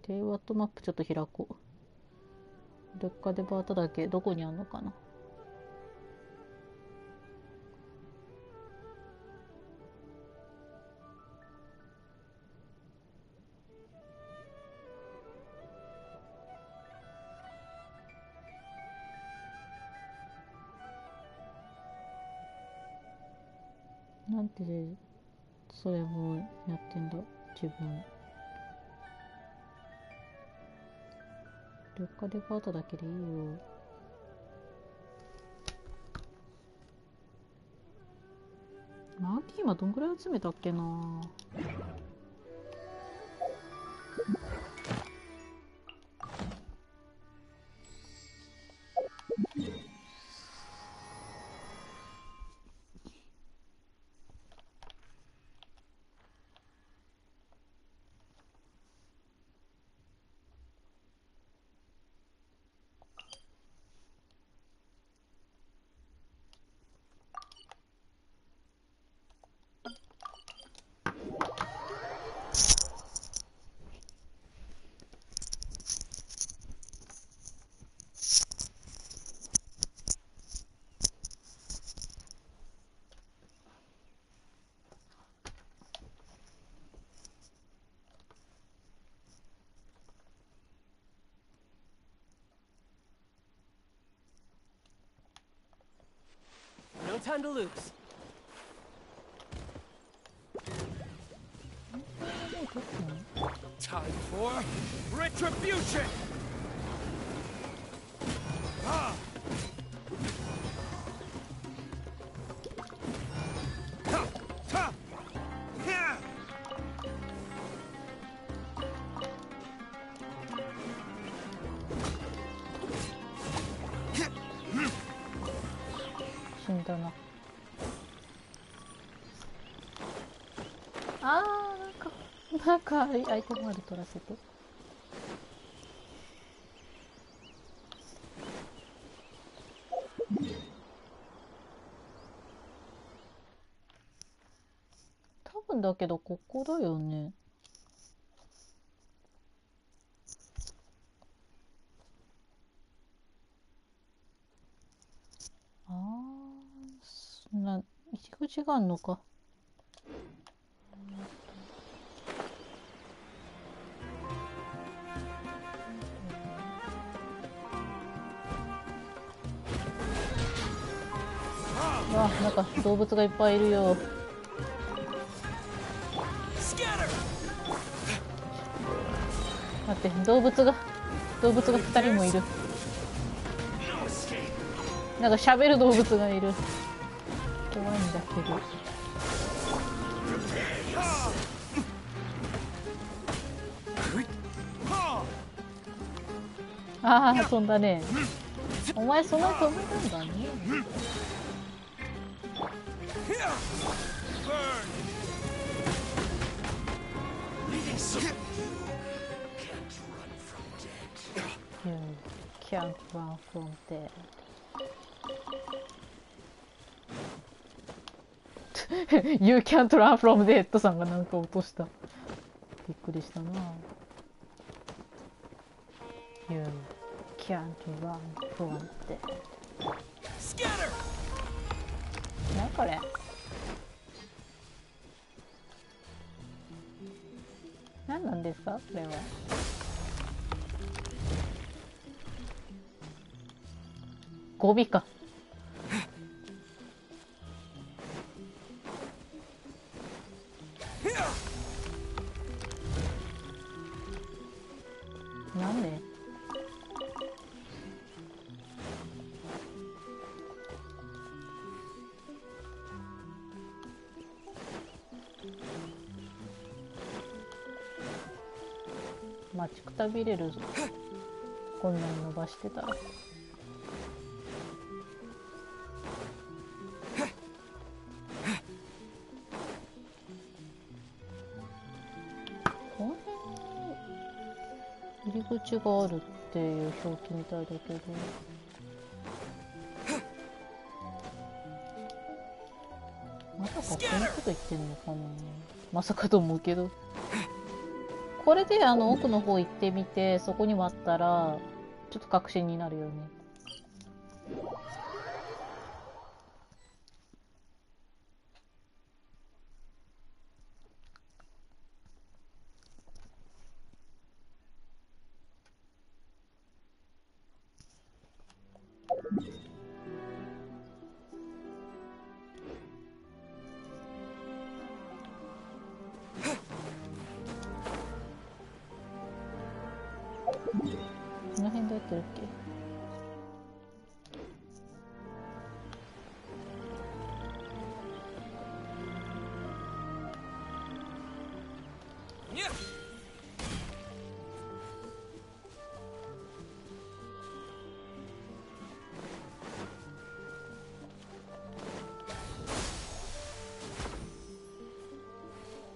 でワットマップちょっと開こう。ルッカデバートだけどこにあんのかな。なんでそれもやってんだ自分。ルッカデバートだけでいいよ。マーキー今どんぐらい集めたっけな。No time to lose. Time for retribution. Yeah. 死んだな。なんかアイテムある取らせて。多分だけどここだよね。入り口があんのか。わ、なんか動物がいっぱいいるよ。待って、動物が2人もいる。なんか喋る動物がいる。怖いんだけど。ああ、飛んだね。お前その飛ぶんだね。You can't run from death. You can't run from death さんがなんか落とした。びっくりしたな。You can't run from death. 何これ。何なんですかこれは。語尾か。なんで？待ちくたびれるぞ。こんなに伸ばしてたら。この辺に入り口があるっていう表記みたいだけど。まさかこういうこと言ってんのかな。まさかと思うけど。これで奥の方行ってみて、そこに割ったらちょっと確信になるよね。この辺どうやってるっけ？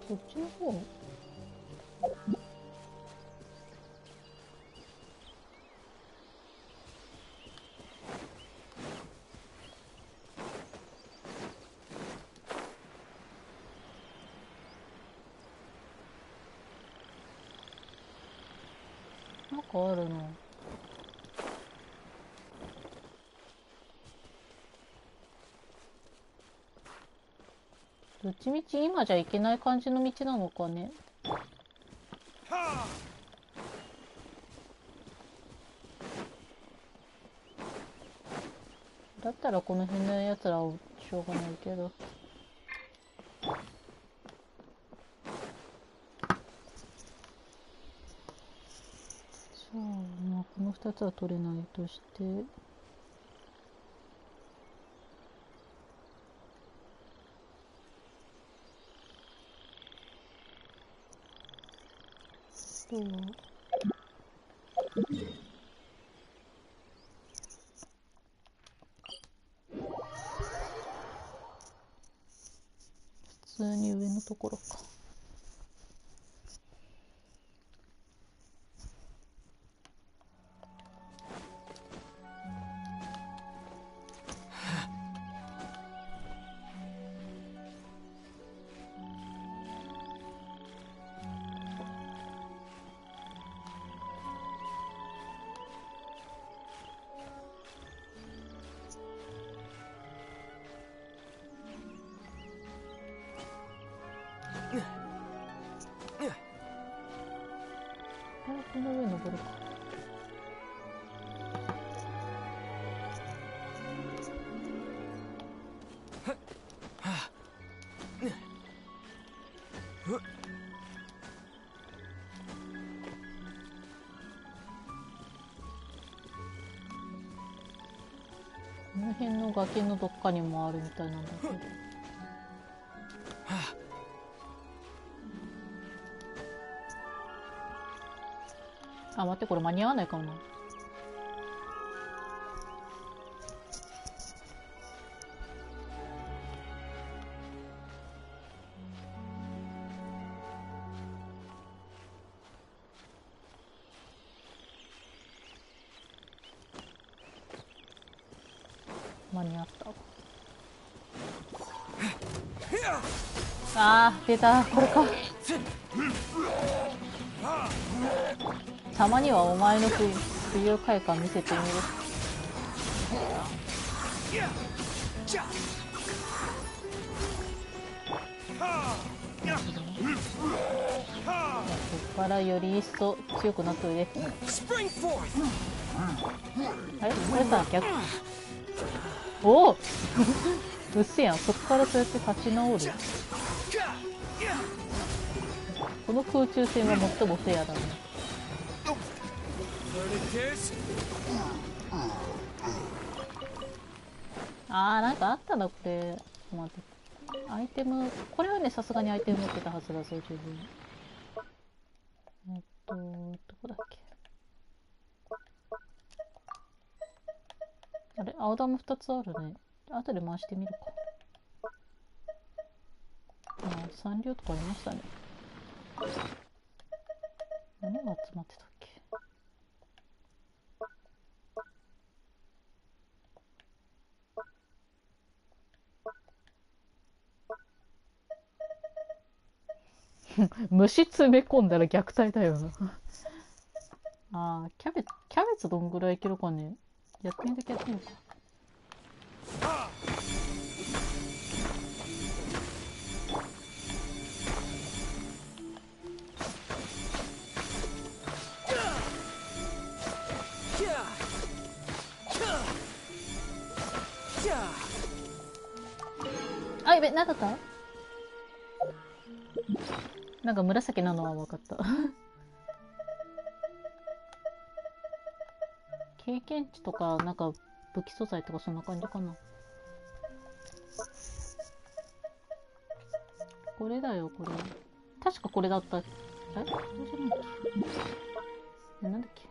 こっちの方？なんかあるな。どっちみち今じゃいけない感じの道なのかね。だったらこの辺のやつらはしょうがないけど。じゃあ、まあ、この2つは取れないとして。そう。普通に上のところか。この上登るか。この辺の崖のどっかにもあるみたいなんだけど。あ、待って、これ間に合わないかもな。間に合った。あー、出た、これか。たまにはお前の浮遊快感見せてみる。ここからより一層強くなっておいで。あれこれさ、逆。おおうっせやん。そこからそうやって立ち直る。この空中戦は最もフェアだね。あー、なんかあったなこれ。待って、アイテム、これはねさすがにアイテム持ってたはずだぞ十分。どこだっけ。あれ、青玉2つあるね。後で回してみるか。あ、3両とかありましたね。何が集まってたっけ。虫詰め込んだら虐待だよな。あー、キャベツどんぐらいいけるかね。やってみるか。あ、やべ、なんだった？なんか紫なのは分かった。経験値とか、なんか武器素材とかそんな感じかな。これだよ、これ。確かこれだった。あれ？これじゃないっけ？なんだっけ？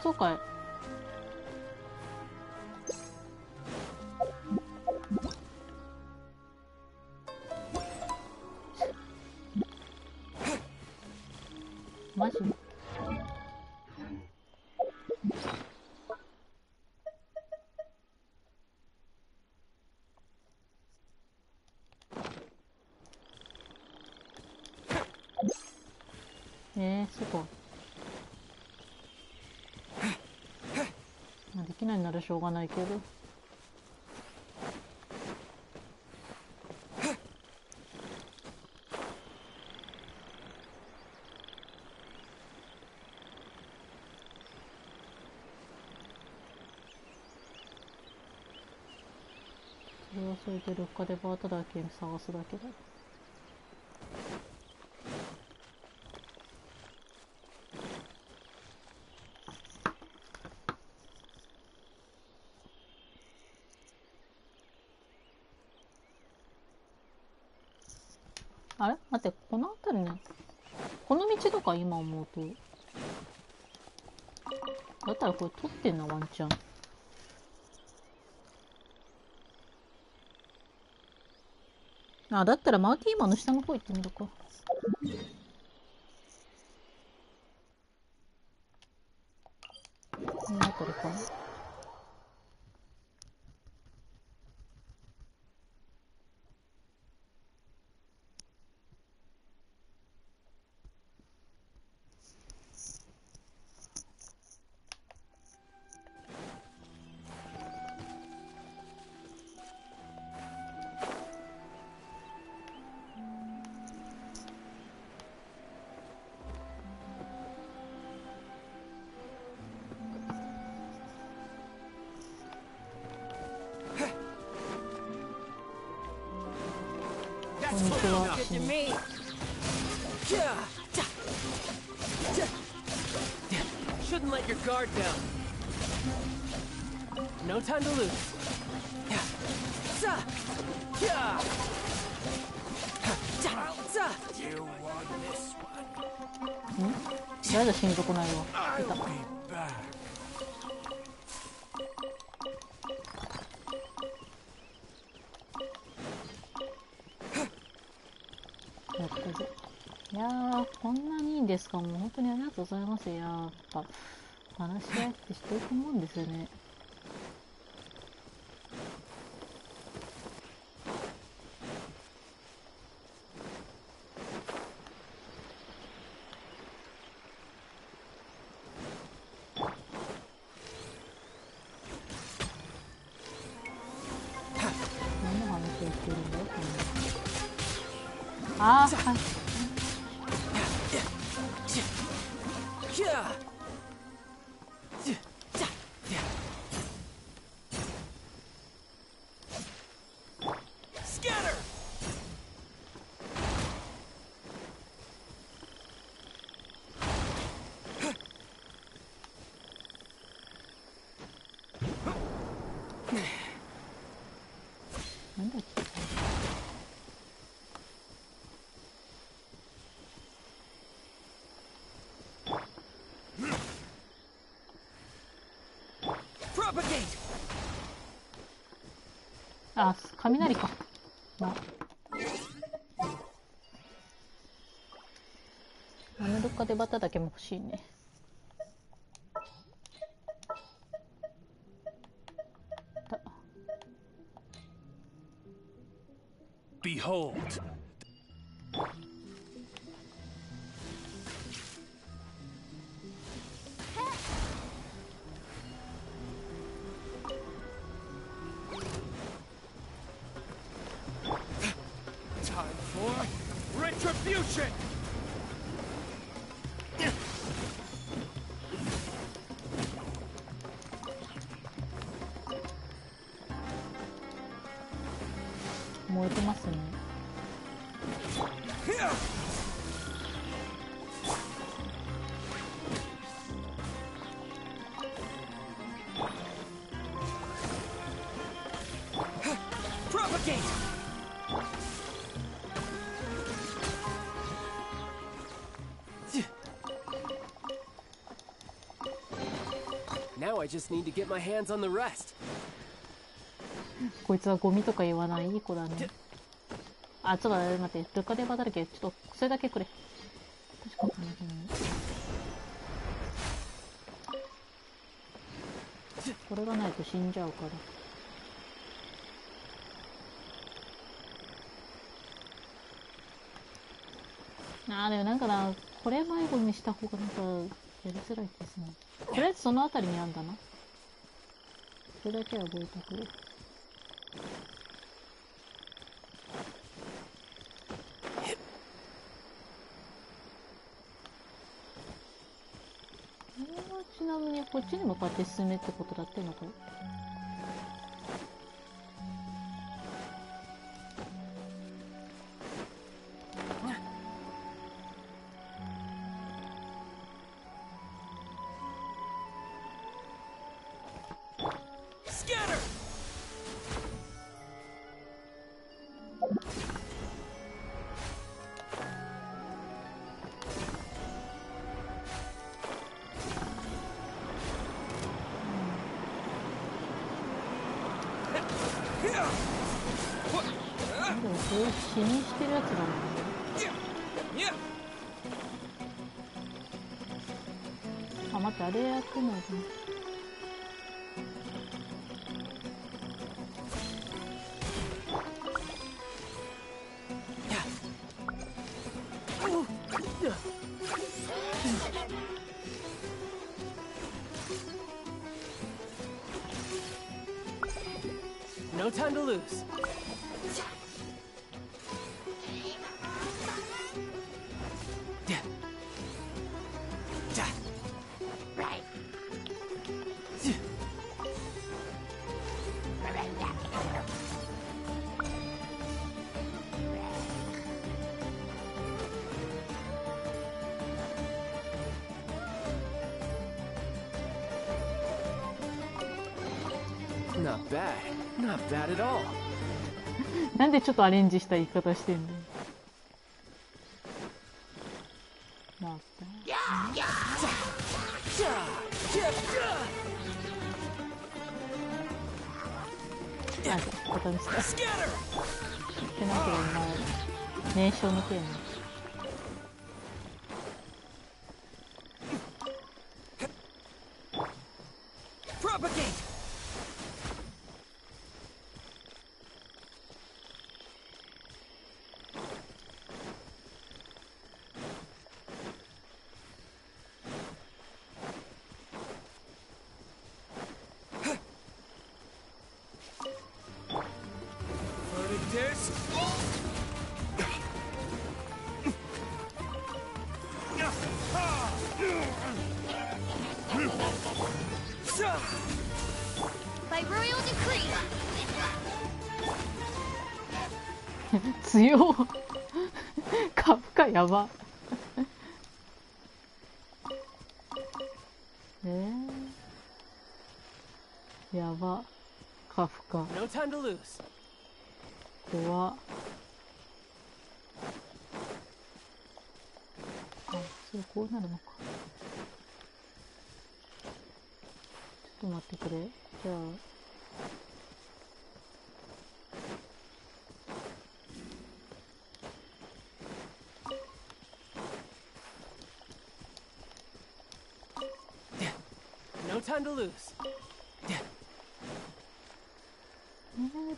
そうかい。マジ？そうか。できないならしょうがないけど。それはそれでルッカでバータだけ探すだけだ。あれ待って、この辺りね。この道とか今思うと。だったらこれ取ってんな、ワンチャン。あ、だったらマウティーマンの下の方行ってみるか。この辺りかな。こんにちは。Shouldn't let your guard down. No time to lose. You want this one? やだ、心底ないわ。出た。やったぜ。いやー、こんなにいいんですか。もう本当にありがとうございます。いやー、やっぱ話し合いってしていくもんですよね。何の話をしてるんだよ、こんな。あー、はい。なんだっけ。あ、雷か。アメリカでバタだけも欲しいね。Behold. Time for retribution. 燃えてますね。Now I just need to get my hands on the rest. こいつはゴミとか言わないいい子だね。あ、ちょっと待って、ルカデバだらけ。ちょっとそれだけくれ。確かに。これがないと死んじゃうから。でもなんかな、これ迷子にした方がなんかやりづらいですね。とりあえずそのあたりにあんだな。それだけは覚えてくれ。ちなみにこっちに向かって進めってことだってのか。でもそれ死にしてるやつだもんね。あ、待って、あれやってないかな。No time to lose. Not bad. Not bad at all. なんでちょっとアレンジした言い方してんの。また。あ、ボタンした。ってなければ年少の件。強っカフカやばやばカフカ怖っ。あ、それこうなるのか。ちょっと待ってくれ。じゃあ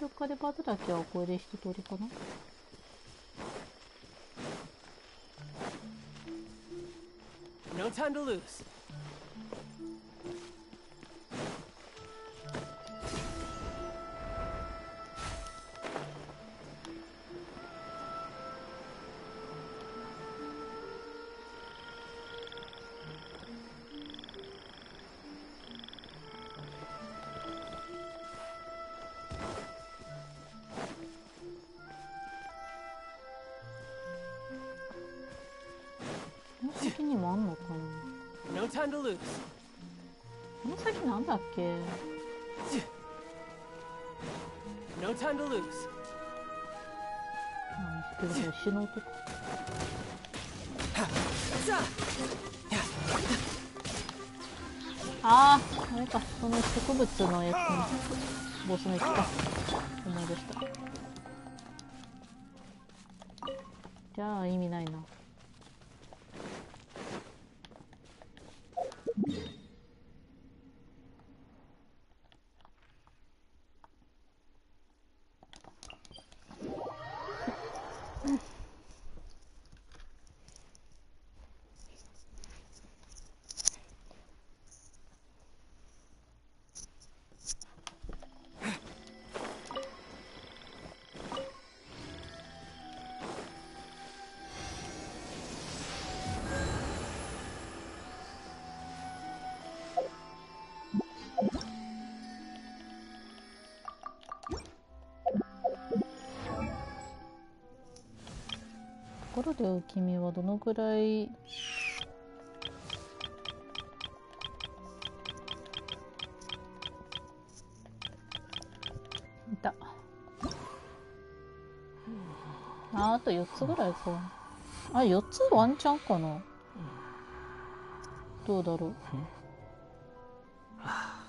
ルカでバズだけはこれで一通りかな。No time to lose. 先にもあんのかな。 No time to lose. この先なんだっけ。 No time to lose. あ、けど石の音か。あー、あれか、その植物のやつのボスのやつか。思い出した。じゃあ意味ないな。ところで君はどのぐらいいた。あと4つぐらいか。あ、4つワンチャンかな。どうだろう。あ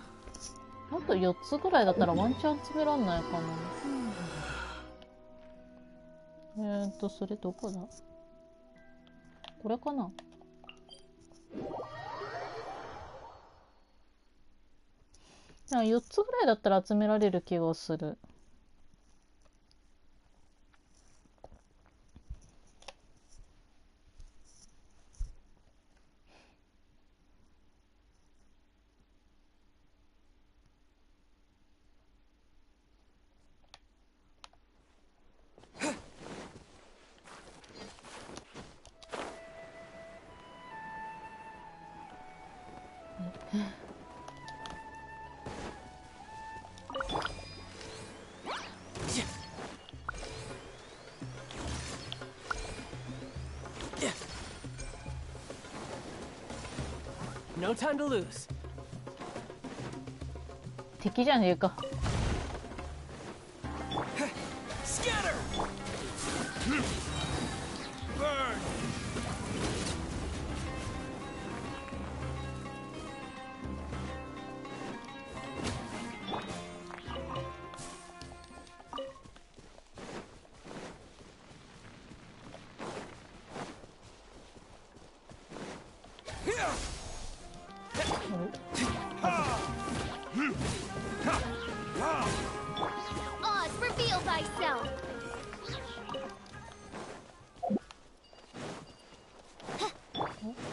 と4つぐらいだったらワンチャン詰めらんないかな。それどこだ？これかな？4つぐらいだったら集められる気がする。No time to lose. 敵じゃねえか。thyself.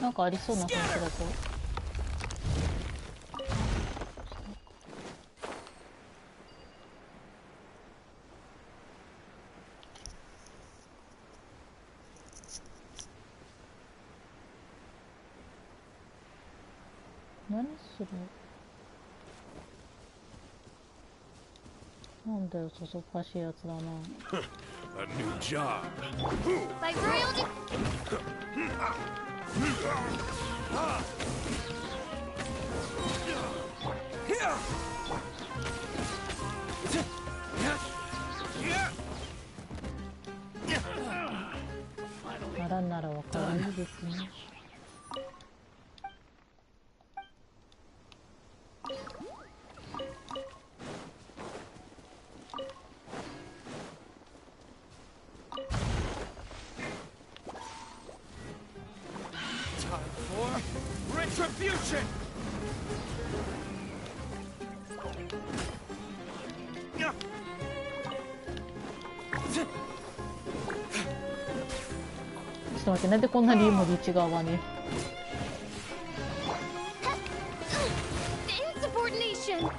なんかありそうな雰囲気だと。何する？なんだよ、そそっかしいやつだな。A new job. By royal de- あらならわかるいですね。Retribution! ちょっと待って、なんでこんなにも内側に。Insubordination.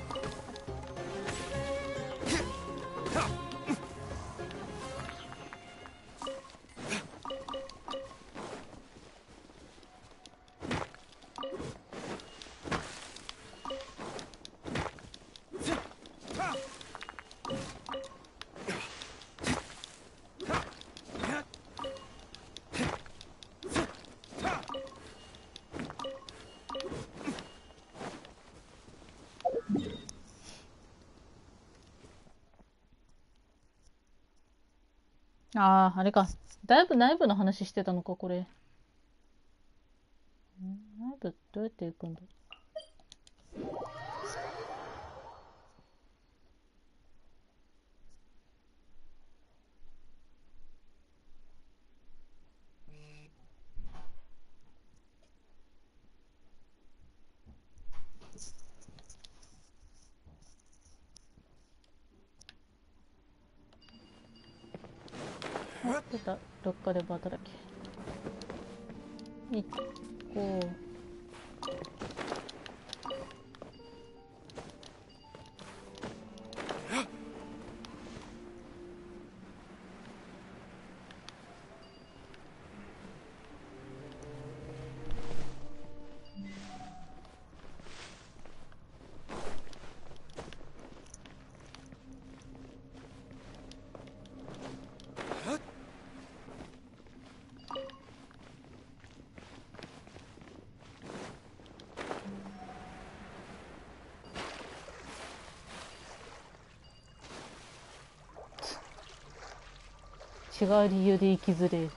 ああ、あれか。だいぶ内部の話してたのか、これ。内部どうやって行くんだ？出た、どっかで働き。行こう。違う理由で生きづれ。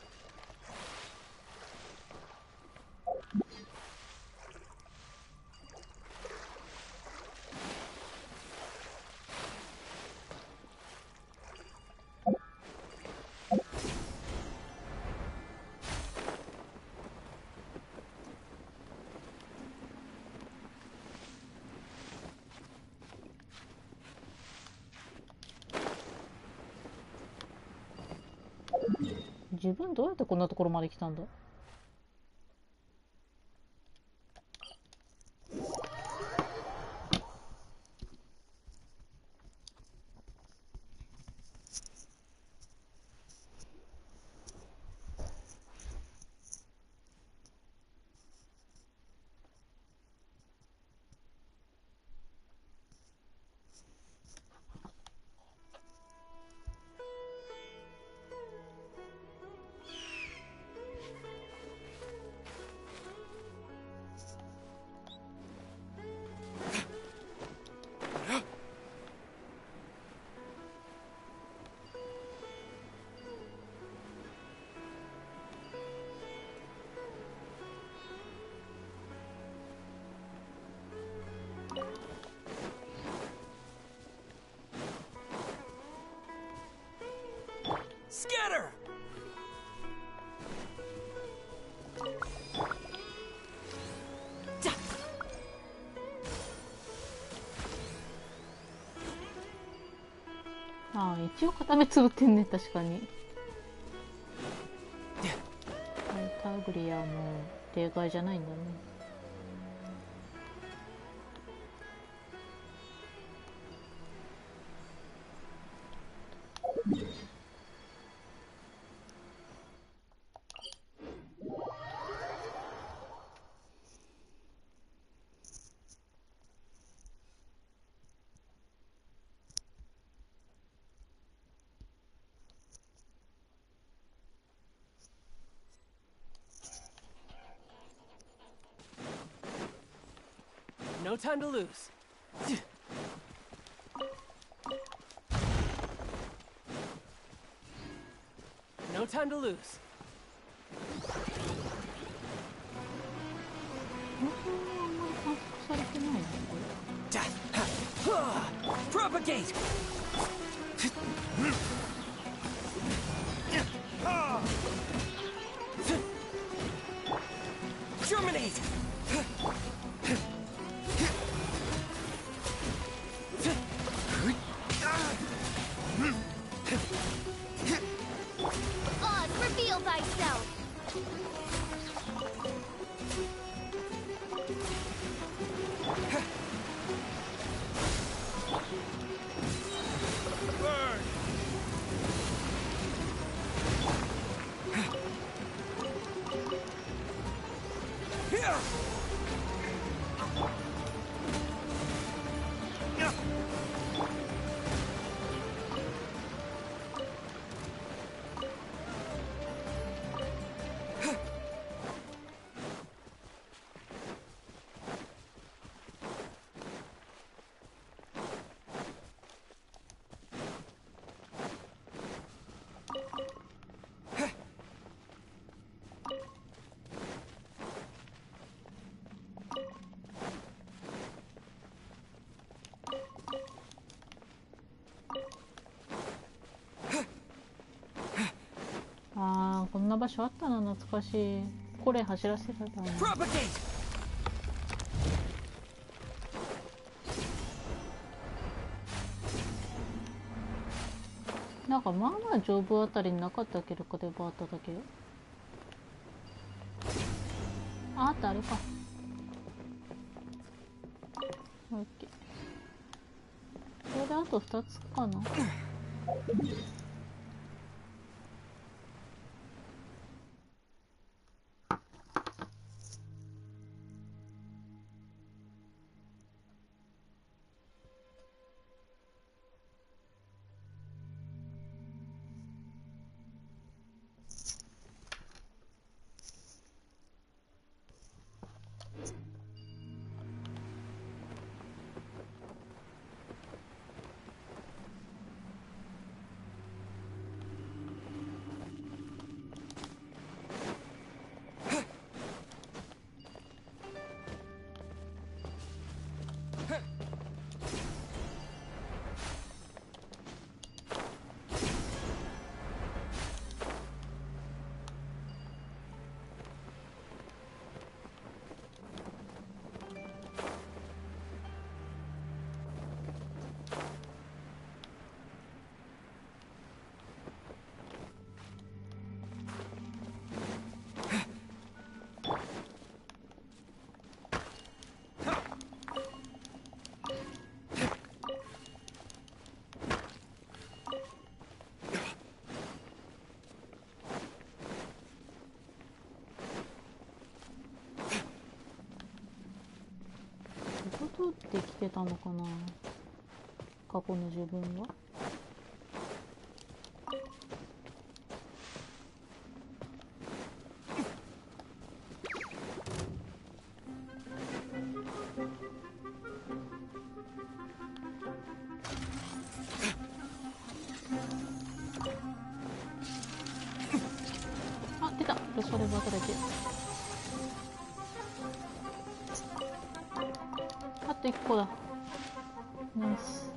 自分どうやってこんなところまで来たんだ？Scatter! ああ、一応片目つぶってんね、確かに。タグリアも例外じゃないんだね。No time to lose. No time to lose. Propagate. Germinate. Oz, reveal thyself! Burn! Here!ああ、こんな場所あったな、懐かしい。これ走らせたらな。なんかまあまあ丈夫あたりになかったっけ、どっかでバーっただけ。あった、あれか。オッケー。これであと2つかな。どう通ってきてたのかな、過去の自分は。あ、出た。そればかれて。あと1個だ。ナイス。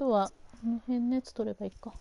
とはこの辺のやつ取ればいいか。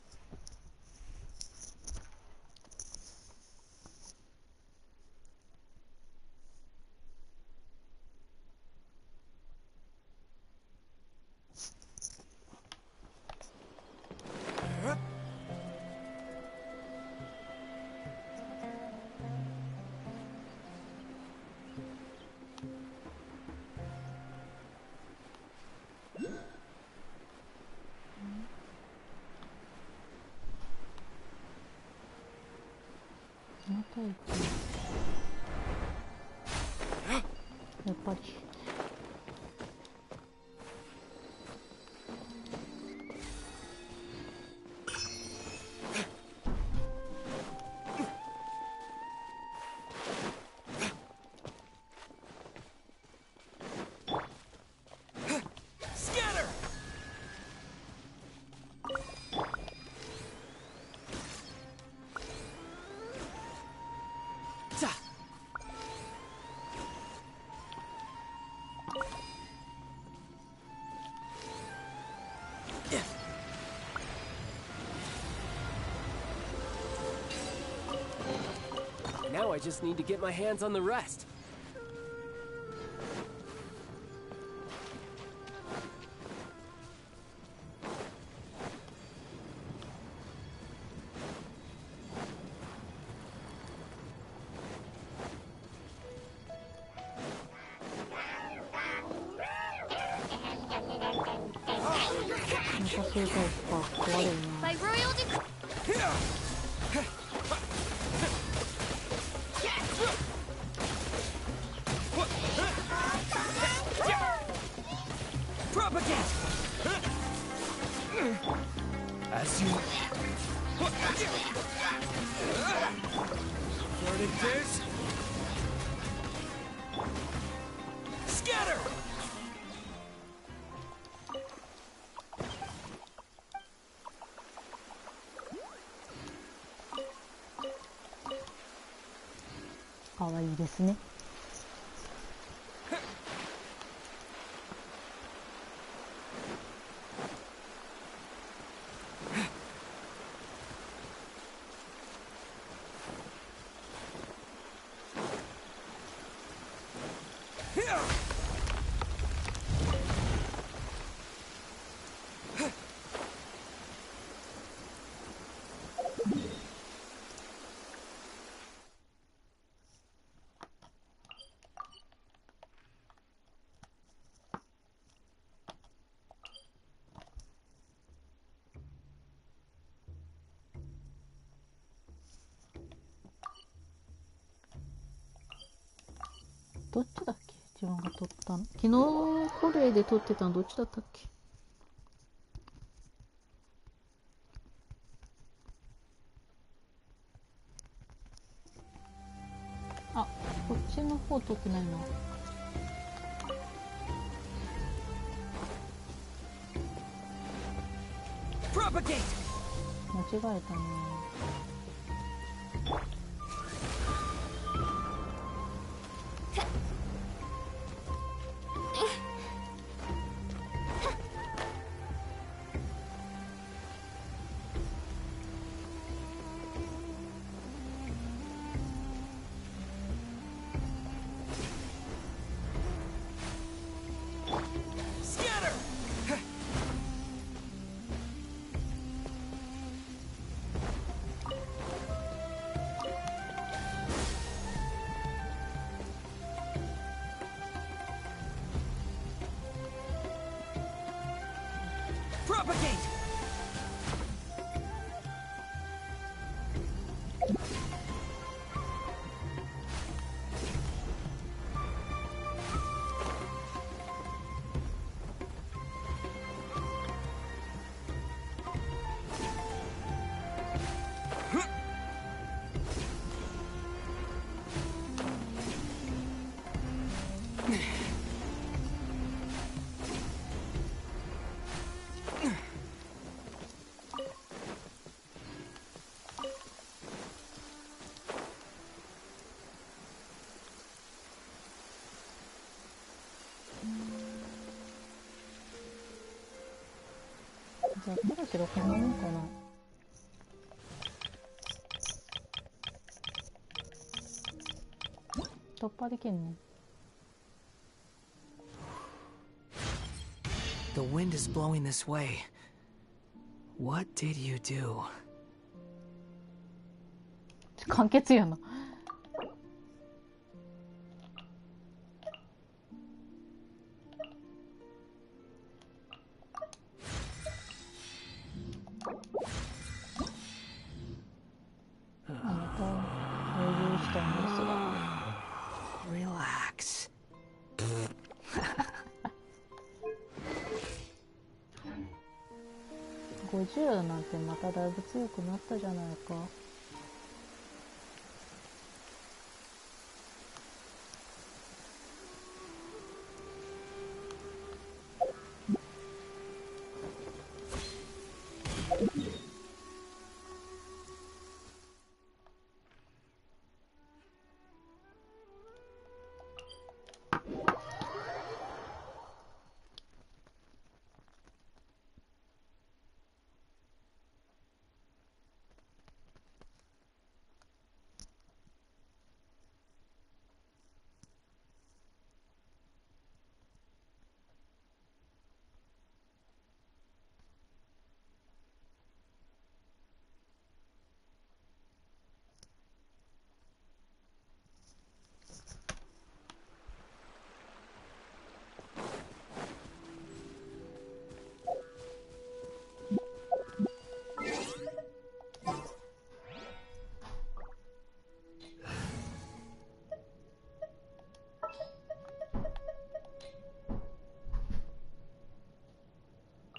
やっぱりNow I just need to get my hands on the rest. By royal decree. Propagate! As you... Burning dish! Scatter!かわいいですね。どっちだっけ自分が撮ったの。昨日これで撮ってたのどっちだったっけ。あ、こっちの方撮ってないな。間違えたね。やっただけどこんなもんかな。突破できんの？ The wind is blowing this way. What did you do? 簡潔やな。Relax. 50なんてまただいぶ強くなったじゃないか。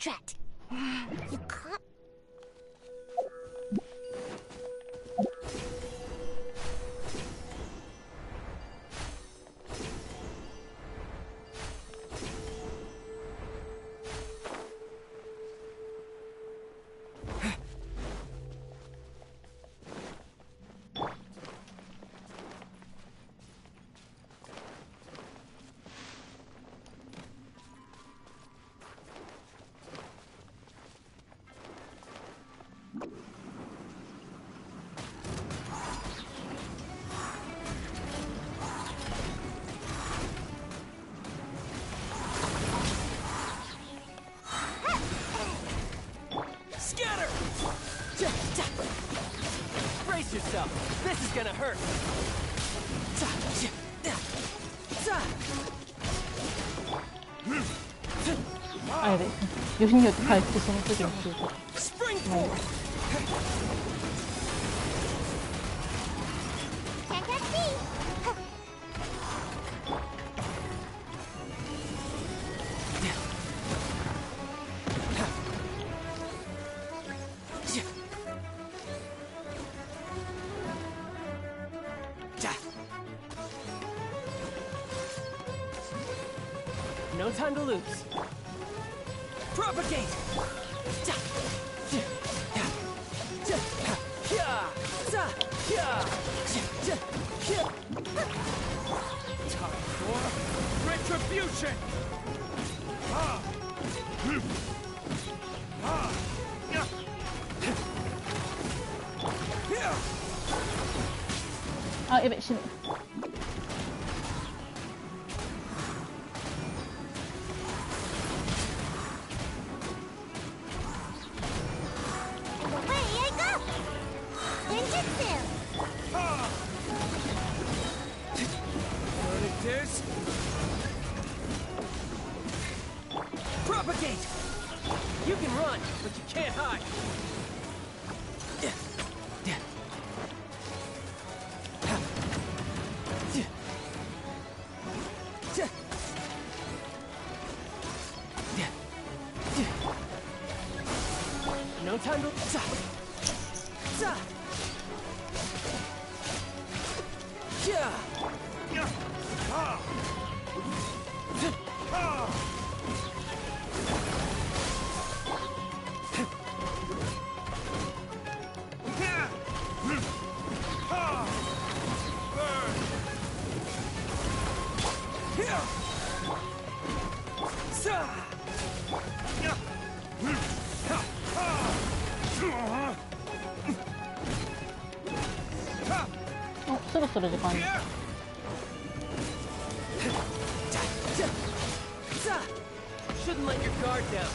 Drat. You can't. Brace yourself. This is gonna hurt. あれでよりによって回復その時の効いた。No time to lose. Propagate! Time for retribution! Ah, やべ、死ぬ。Propagate! You can run, but you can't hide. No time to... そろそろ時間。Shouldn't let your guard down. よ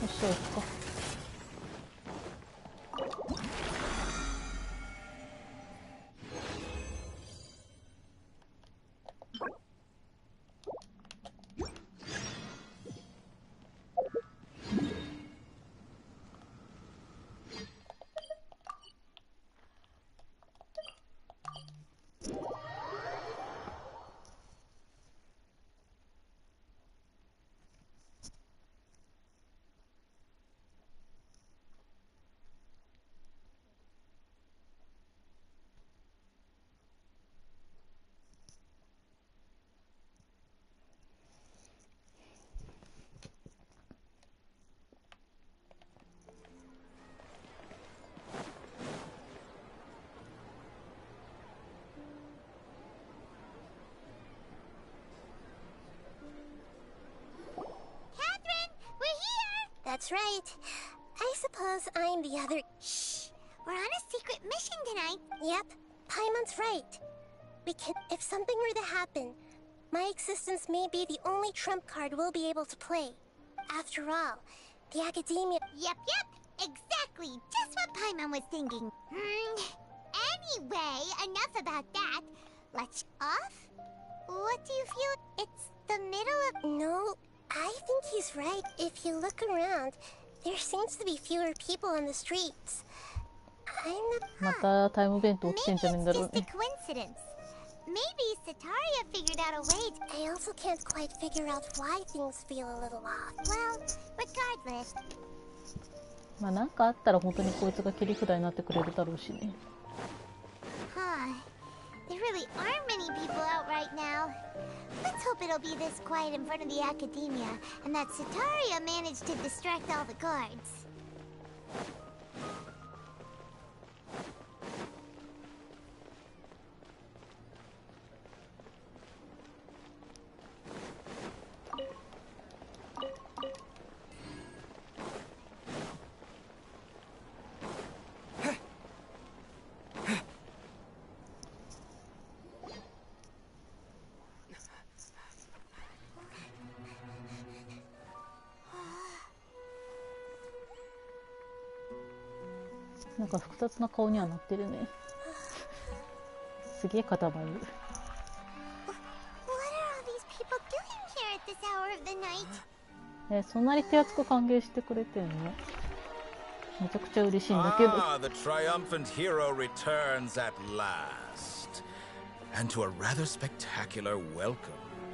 っしゃ、行くか。That's right. I suppose I'm the other... Shh! We're on a secret mission tonight. Yep, Paimon's right. We can... If something were to happen, my existence may be the only trump card we'll be able to play. After all, the academia... Yep, exactly. Just what Paimon was thinking. Anyway, enough about that. Let's off? What do you feel? It's the middle of... No, I think he's right. If you look around, there seems to be fewer people on the streets. I'm not... またタイムベント起きてんじゃねえんだろう Maybe it's just a coincidence. Maybe Sataria figured out a way to... I also can't quite figure out why things feel a little off. Well, regardless. まあなんかあったら本当にこいつが切り札になってくれるだろうしね。Huh. There really aren't many people out right now. Let's hope it'll be this quiet in front of the academia, and that Sataria managed to distract all the guards. What なんか複雑な顔にはなってるね。すげえ固まる。そんなに手厚く歓迎してくれてんの？めちゃくちゃ嬉しいんだけど。Ah, the triumphant hero returns at last, and to a rather spectacular welcome,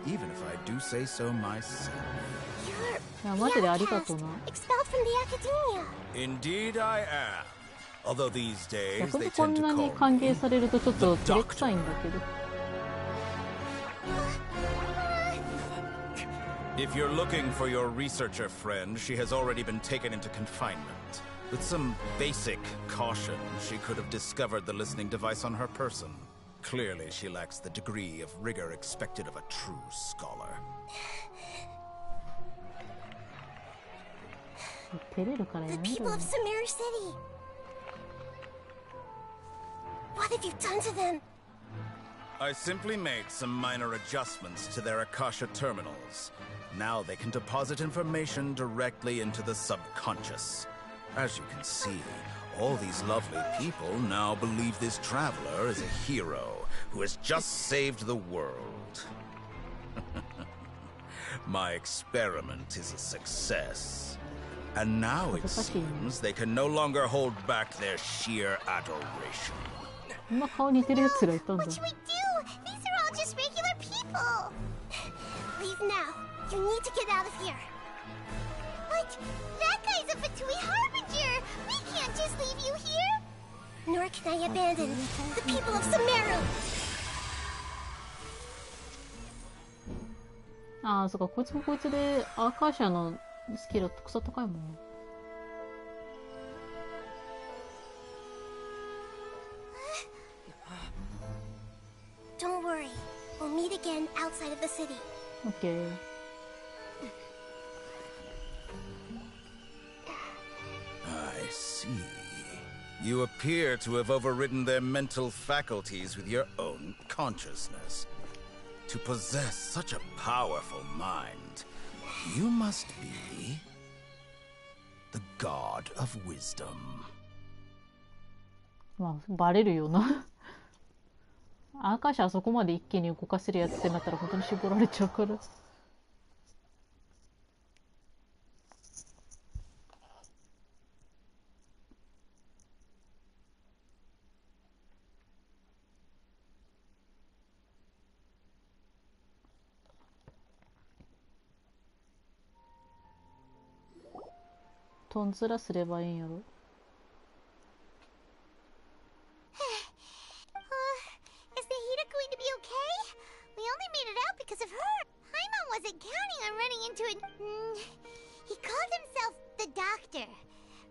even if I do say so myself. いやマジでありがとうな。Expelled from the academia. Indeed, I am. Although these days 逆 they にこ tend ん to なに call 歓 me 迎されるとちょっと照れくさいんだけど。If you're looking for your researcher friend, she has already been taken into confinement. With some basic caution, she could have discovered the listening device on her person. Clearly, she lacks the degree of rigor expected of a true scholar. 照れるからや The めろ people よ of Samir City. What have you done to them? I simply made some minor adjustments to their Akasha terminals. Now they can deposit information directly into the subconscious. As you can see, all these lovely people now believe this traveler is a hero who has just saved the world. My experiment is a success. And now it seems they can no longer hold back their sheer adoration. こんな顔似てるやつがいたんだ。 What should we do? These are all just regular people. Leave now. You need to get out of here. What? That guy's a Fatui Harbinger. We can't just leave you here. Nor can I abandon the people of Sumeru. ああ、そっか、こいつもこいつでアーカーシャのスキルクソ高いもんな。Don't worry. We'll meet again outside of the city. Okay. I see. You appear to have overridden their mental faculties with your own consciousness. To possess such a powerful mind, you must be the god of wisdom. まあ、バレるよな。アーカーシャあそこまで一気に動かせるやつってなったら本当に絞られちゃうから。トンズラすればいいんやろ。Is Nahida going to be okay? We only made it out because of her. Paimon wasn't counting on running into it. He called himself the Doctor.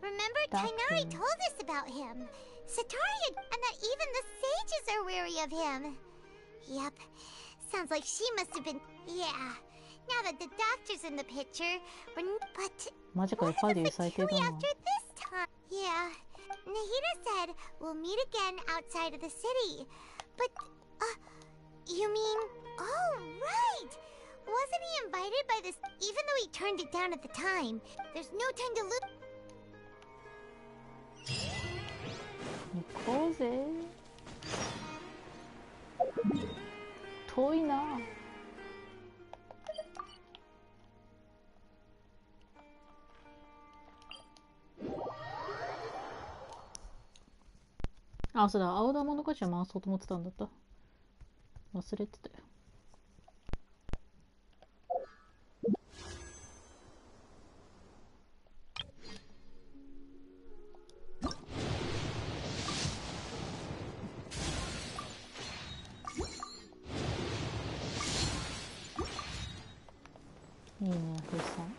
Remember, Tainari told us about him. Sataria, and that even the sages are wary of him. Yep. Sounds like she must have been... Yeah. Now that the Doctor's in the picture, we're... But... マジかよ、パーティー最低だな。After this time... Yeah. Nahida said we'll meet again outside of the city. But, you mean... Oh, right! Wasn't he invited by this... Even though he turned it down at the time, there's no time to look... 行こうぜ。遠いな。あ、そうだ、青玉のガチャ回そうと思ってたんだった。忘れてたよ。いいね、富士山。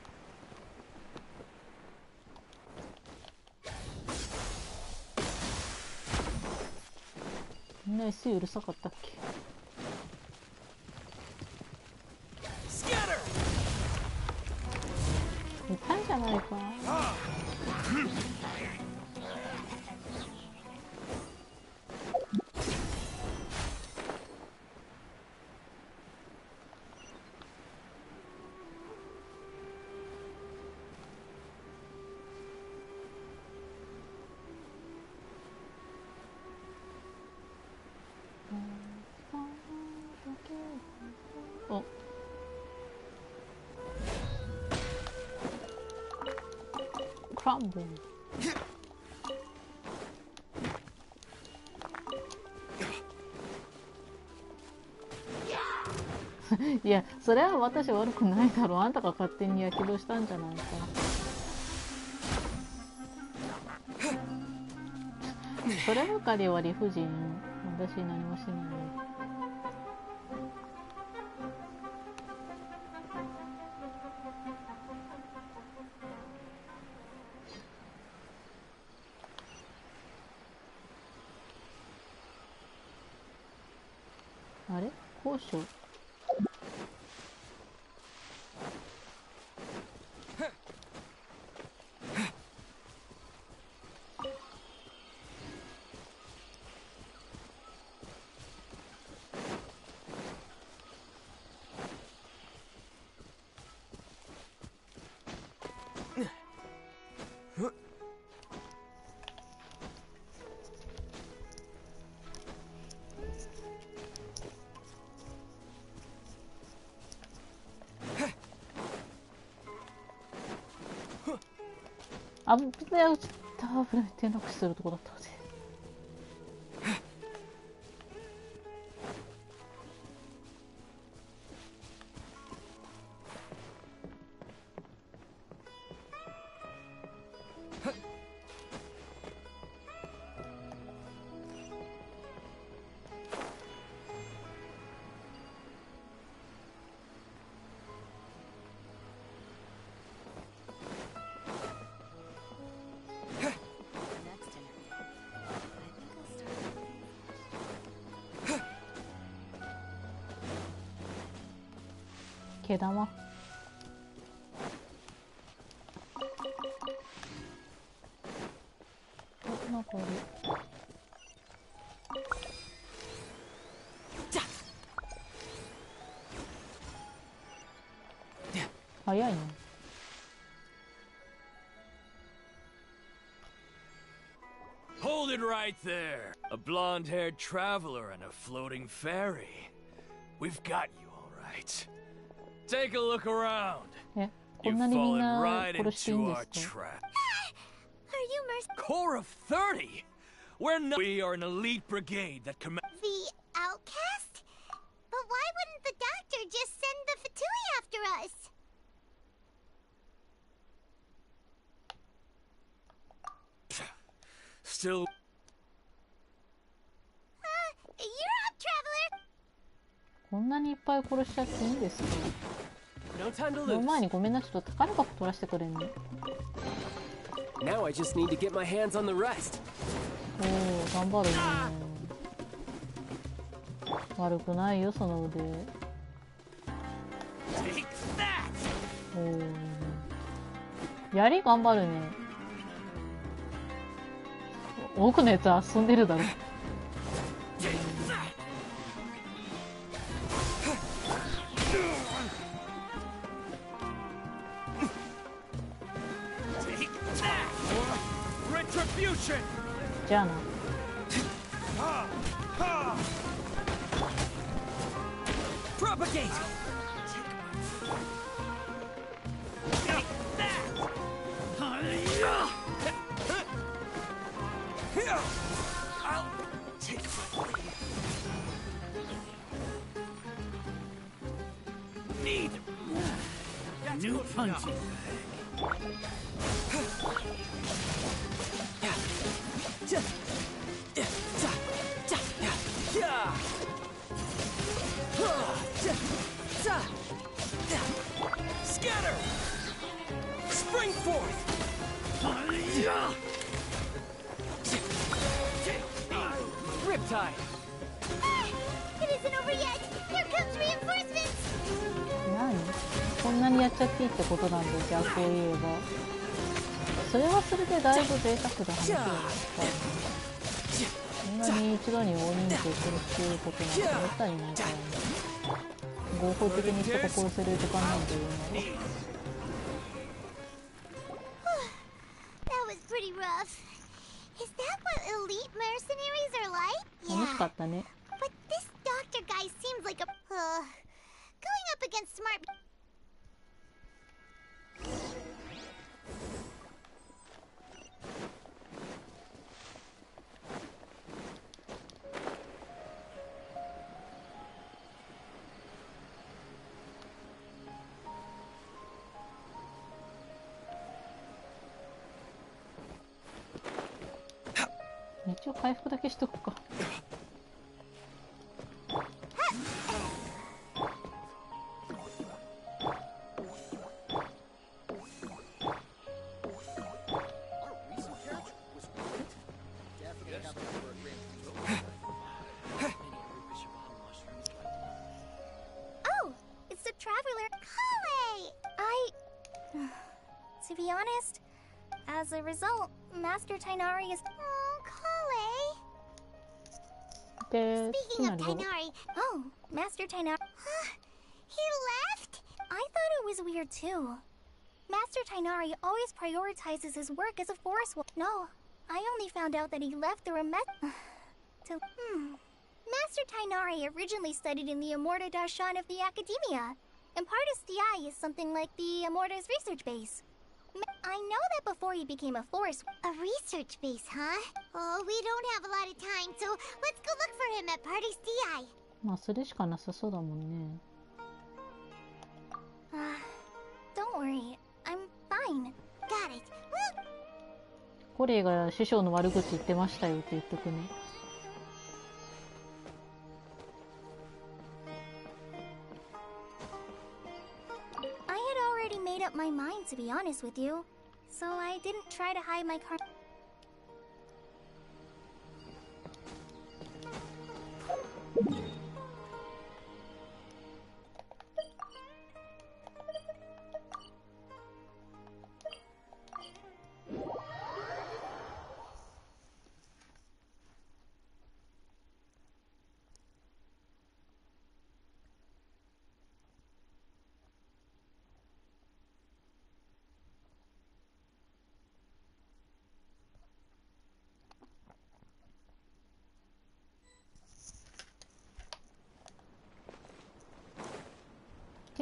みんな SE うるさかったっけ？いたんじゃないか。お。クランブル。いや、それは私悪くないだろう。あんたが勝手にやけどしたんじゃないか。そればかりは理不尽。私何もしない。あれ？交渉。あぶねえ、ちょっと危ない、転落するとこだったぜ。毛玉。お、なんかある。早いね。Hold it right there. A blonde-haired traveler and a floating fairy. We've got you all right. Take a look around. こんなにみんな殺していいんですか？ Are you Core of 30? We are an elite brigade that commands the outcast? But why wouldn't the doctor just send the Fatui after us? Still. You're up, traveler. こんなにいっぱい殺しちゃっていいんですか？ No time to その lose. 前にごめんな、ちょっと宝箱取らせてくれんね。Now I just need to get my hands on the rest. おお、頑張るね。悪くないよ、その腕。おお。槍頑張るね。奥のやつ遊んでるだろ。じゃあな。Propagate. I'll take Need new punching. Scatter. Spring forth. Riptide. It isn't over yet. Here comes reinforcements. 何？こんなにやっちゃっていいってことなんで、逆を言えば。それはそれでだいぶ贅沢な話じゃないですか。こんなに一度に大人数殺すっていうことなんてめったにないからね。合法的に人が殺せる時間なんていうのは。That was pretty rough. Is that what elite mercenaries are like? 楽しかったね。But this doctor guy seems like a going up against smart. 一応回復だけしとくか。Oh, it's the traveler. Kale! To be honest, as a result, Master Tainari is. Speaking of Tainari, Master Tainari. He left? I thought it was weird too. Master Tainari always prioritizes his work as a forest wolf. No, I only found out that he left through a Master Tainari originally studied in the Amorta Darshan of the Academia, and Pardis Di is something like the Amorta's research base. I know that before he became a forest. A research base, huh? Oh, we don't have a lot of time, so let's go look for him at Pardis Di. まあそれしかなさそうだもんね。Don't worry, I'm fine. Got it. コレイが師匠の悪口言ってましたよって言っとくね。I had already made up my mind, to be honest with you, so I didn't try to hide my car.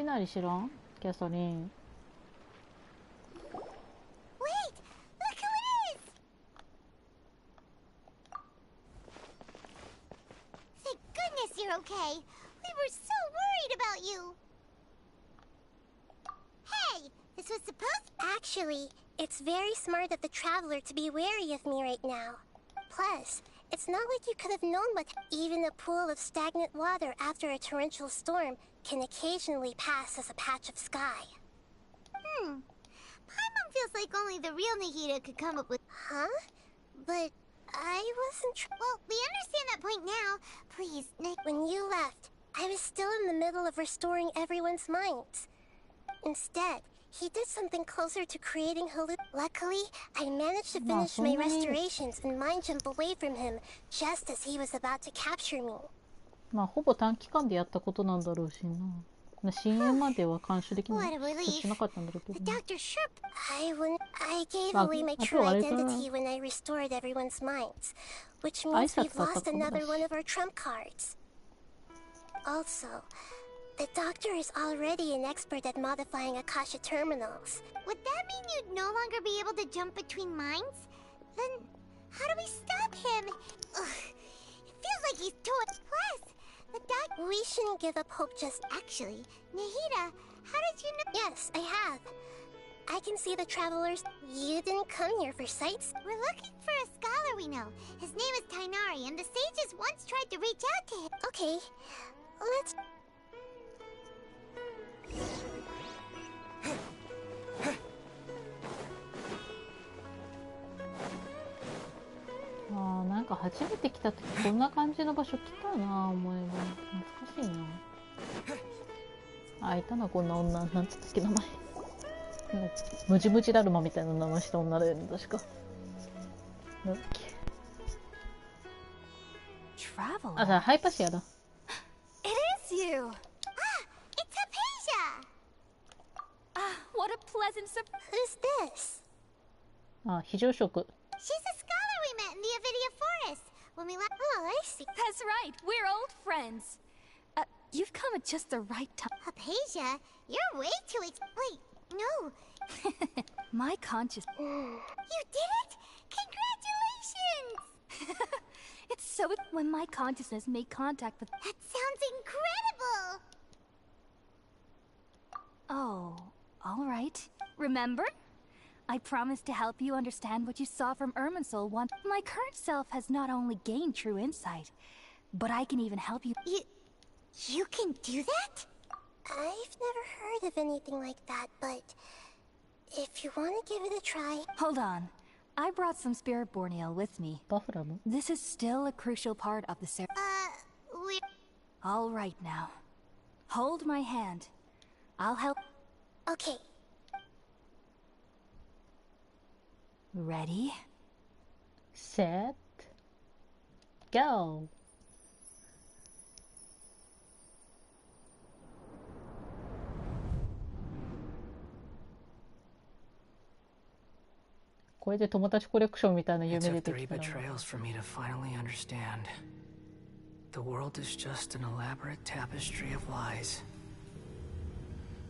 きなり知らんキャサリン。You're okay. We were so worried about you. Hey, this was supposed... Actually, it's very smart of the traveler to be wary of me right now. Plus, it's not like you could have known what... Even a pool of stagnant water after a torrential storm can occasionally pass as a patch of sky. Paimon feels like only the real Nahida could come up with... Huh? But... I wasn't well, we understand that point now. Please, Nick. When you left, I was still in the middle of restoring everyone's minds. Instead, he did something closer to creating Luckily, I managed to finish my restorations and mind jump away from him just as he was about to capture me. まあほぼ短期間でやったことなんだろうしな。深淵までは監視できないしなかったんだろうけど、ね。I gave away my true identity when I restored everyone's minds, which means we've lost another one of our trump cards. Also, the doctor is already an expert at modifying Akasha terminals. Would that mean you'd no longer be able to jump between minds? Then, how do we stop him? Ugh, it feels like he's too... Plus, we shouldn't give up hope just... Actually, Nahida, how did you know... Yes, I have. I can see the travelers... You didn't come here for sights? We're looking for a scholar we know. His name is Tainari, and the sages once tried to reach out to him. Okay, let's...ああ、なんか初めて来た時こんな感じの場所来たな、思えば懐かしいな。あ、いたな、こんな女。なんつったっけ、名前。ムジムジだるまみたいな名前した女だよね、確か。なんだっけ。あ、さ、ハイパシアだ。It is you! Ah, it's Hypatia! Ah, what a pleasant surprise! Who's this? あ、非常食。She's a scholar we met in the Avidia Forest when we left. Oh, I see. That's right. We're old friends. You've come at just the right time. Hypatia, you're way too wait, no. My conscious. You did it! Congratulations! It's so when my consciousness made contact with. That sounds incredible. Oh, all right. Remember? I promised to help you understand what you saw from Irminsul once. My current self has not only gained true insight, but I can even help you. You can do that? I've never heard of anything like that, but if you want to give it a try... Hold on. I brought some Spirit Borneo with me. This is still a crucial part of the ceremony. All right now. Hold my hand. I'll help. Okay. Ready? Set. Go. これで友達コレクションみたいな夢出てきたら。betrayals for me to finally understand. The world is just an elaborate tapestry of lies.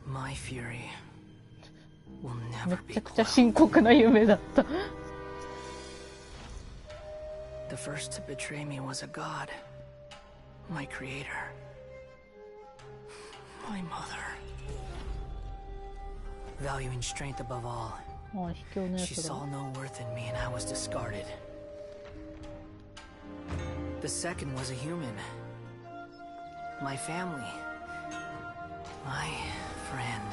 My fury will め never be ちゃくちゃ深刻な夢だった。The first to betray me was a god, my creator, my mother. Valuing strength above all, she saw no worth in me and I was discarded. The second was a human, my family, my friend.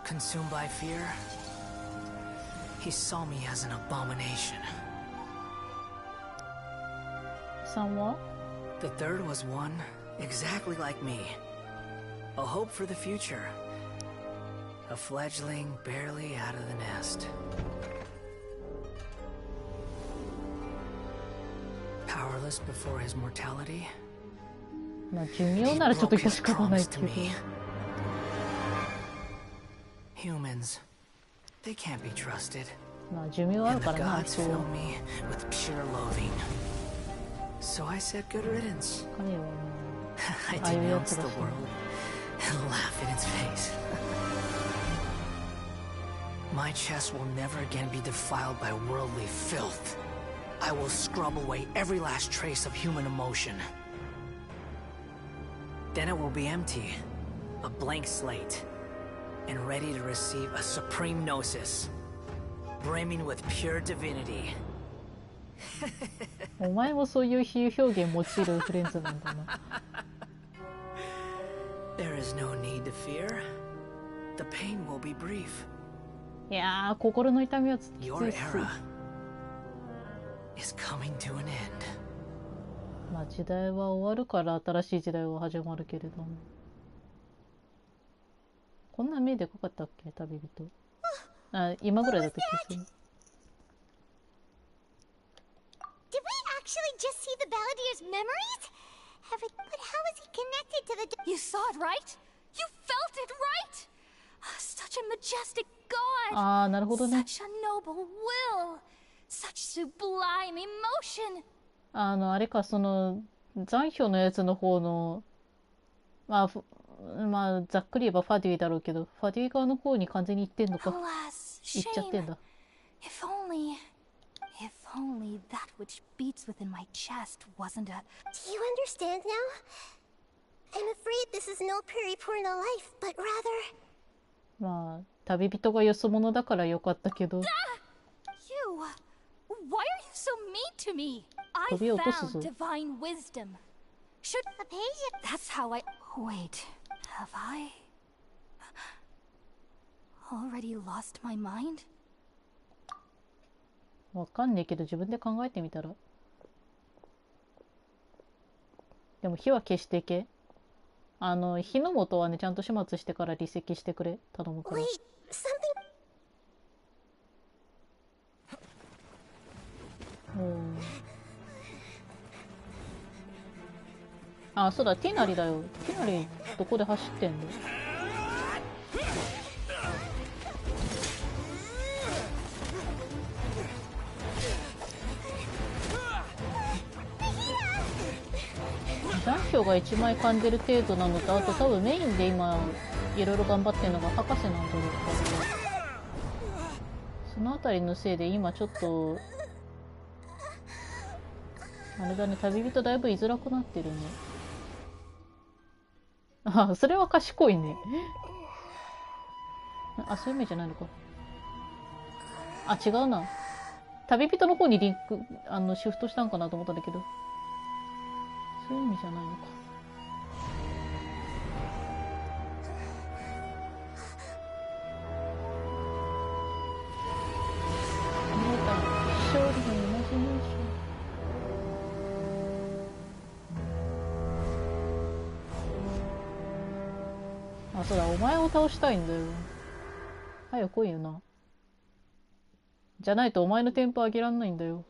Consumed by fear, he saw me as an abomination. Somewhat? The third was one exactly like me. A hope for the future. A fledgling barely out of the nest. Powerless before his mortality. まあ寿命ならちょっと致し方ないけど。Humans, they can't be trusted. まあ寿命あるからな。 And the gods fill me with pure loathing. So I said good riddance. I denounced the world and laugh in its face. My chest will never again be defiled by worldly filth. I will scrub away every last trace of human emotion. Then it will be empty, a blank slate, and ready to receive a supreme gnosis, brimming with pure divinity. お前もそういう比喩表現用いるフレンズなんだな。There is no need to fear. The pain will be brief. いやー、心の痛みはきついっす。 Your era is coming to an end. まあ時代は終わるから新しい時代は始まるけれども。こんな目でかかったっけ、旅人。あ、今ぐらいだった気がする。Did we actually just see the Balladier's memories? But how is he connected to the... You saw it, right? You felt it, right? Such a majestic god! ああ、なるほどね。Such a noble will! Such sublime emotion! あれか、その、残響のやつの方の、まあ、ざっくり言えばファディだろうけど、ファディ側の方に完全に行ってんのか。行っちゃってんだ。If only that which beats within my chest wasn't a... Do you understand now? I'm afraid this is no periporno life, but rather... まあ、旅人がよそ者だからよかったけど。You! Why are you so mean to me? I found divine wisdom. Should... A page? That's how I... Wait, have I... already lost my mind? わかんねえけど自分で考えてみたら。でも火は消していけ。火の元はね、ちゃんと始末してから離席してくれ。頼むから。あ、そうだ、ティナリだよ。ティナリどこで走ってんの？残響が1枚噛んでる程度なのと、あと多分メインで今いろいろ頑張ってるのが博士なんだろうから、そのあたりのせいで今ちょっとあれだね、旅人だいぶ居づらくなってるね。あ、それは賢いね。あ、そういう意味じゃないのか。あ、違うな。旅人の方にリンクシフトしたんかなと思ったんだけど、そういう意味じゃないのか。勝利のイマジネーション。あ、そうだ、お前を倒したいんだよ。早く来いよな。じゃないとお前のテンポ上げらんないんだよ。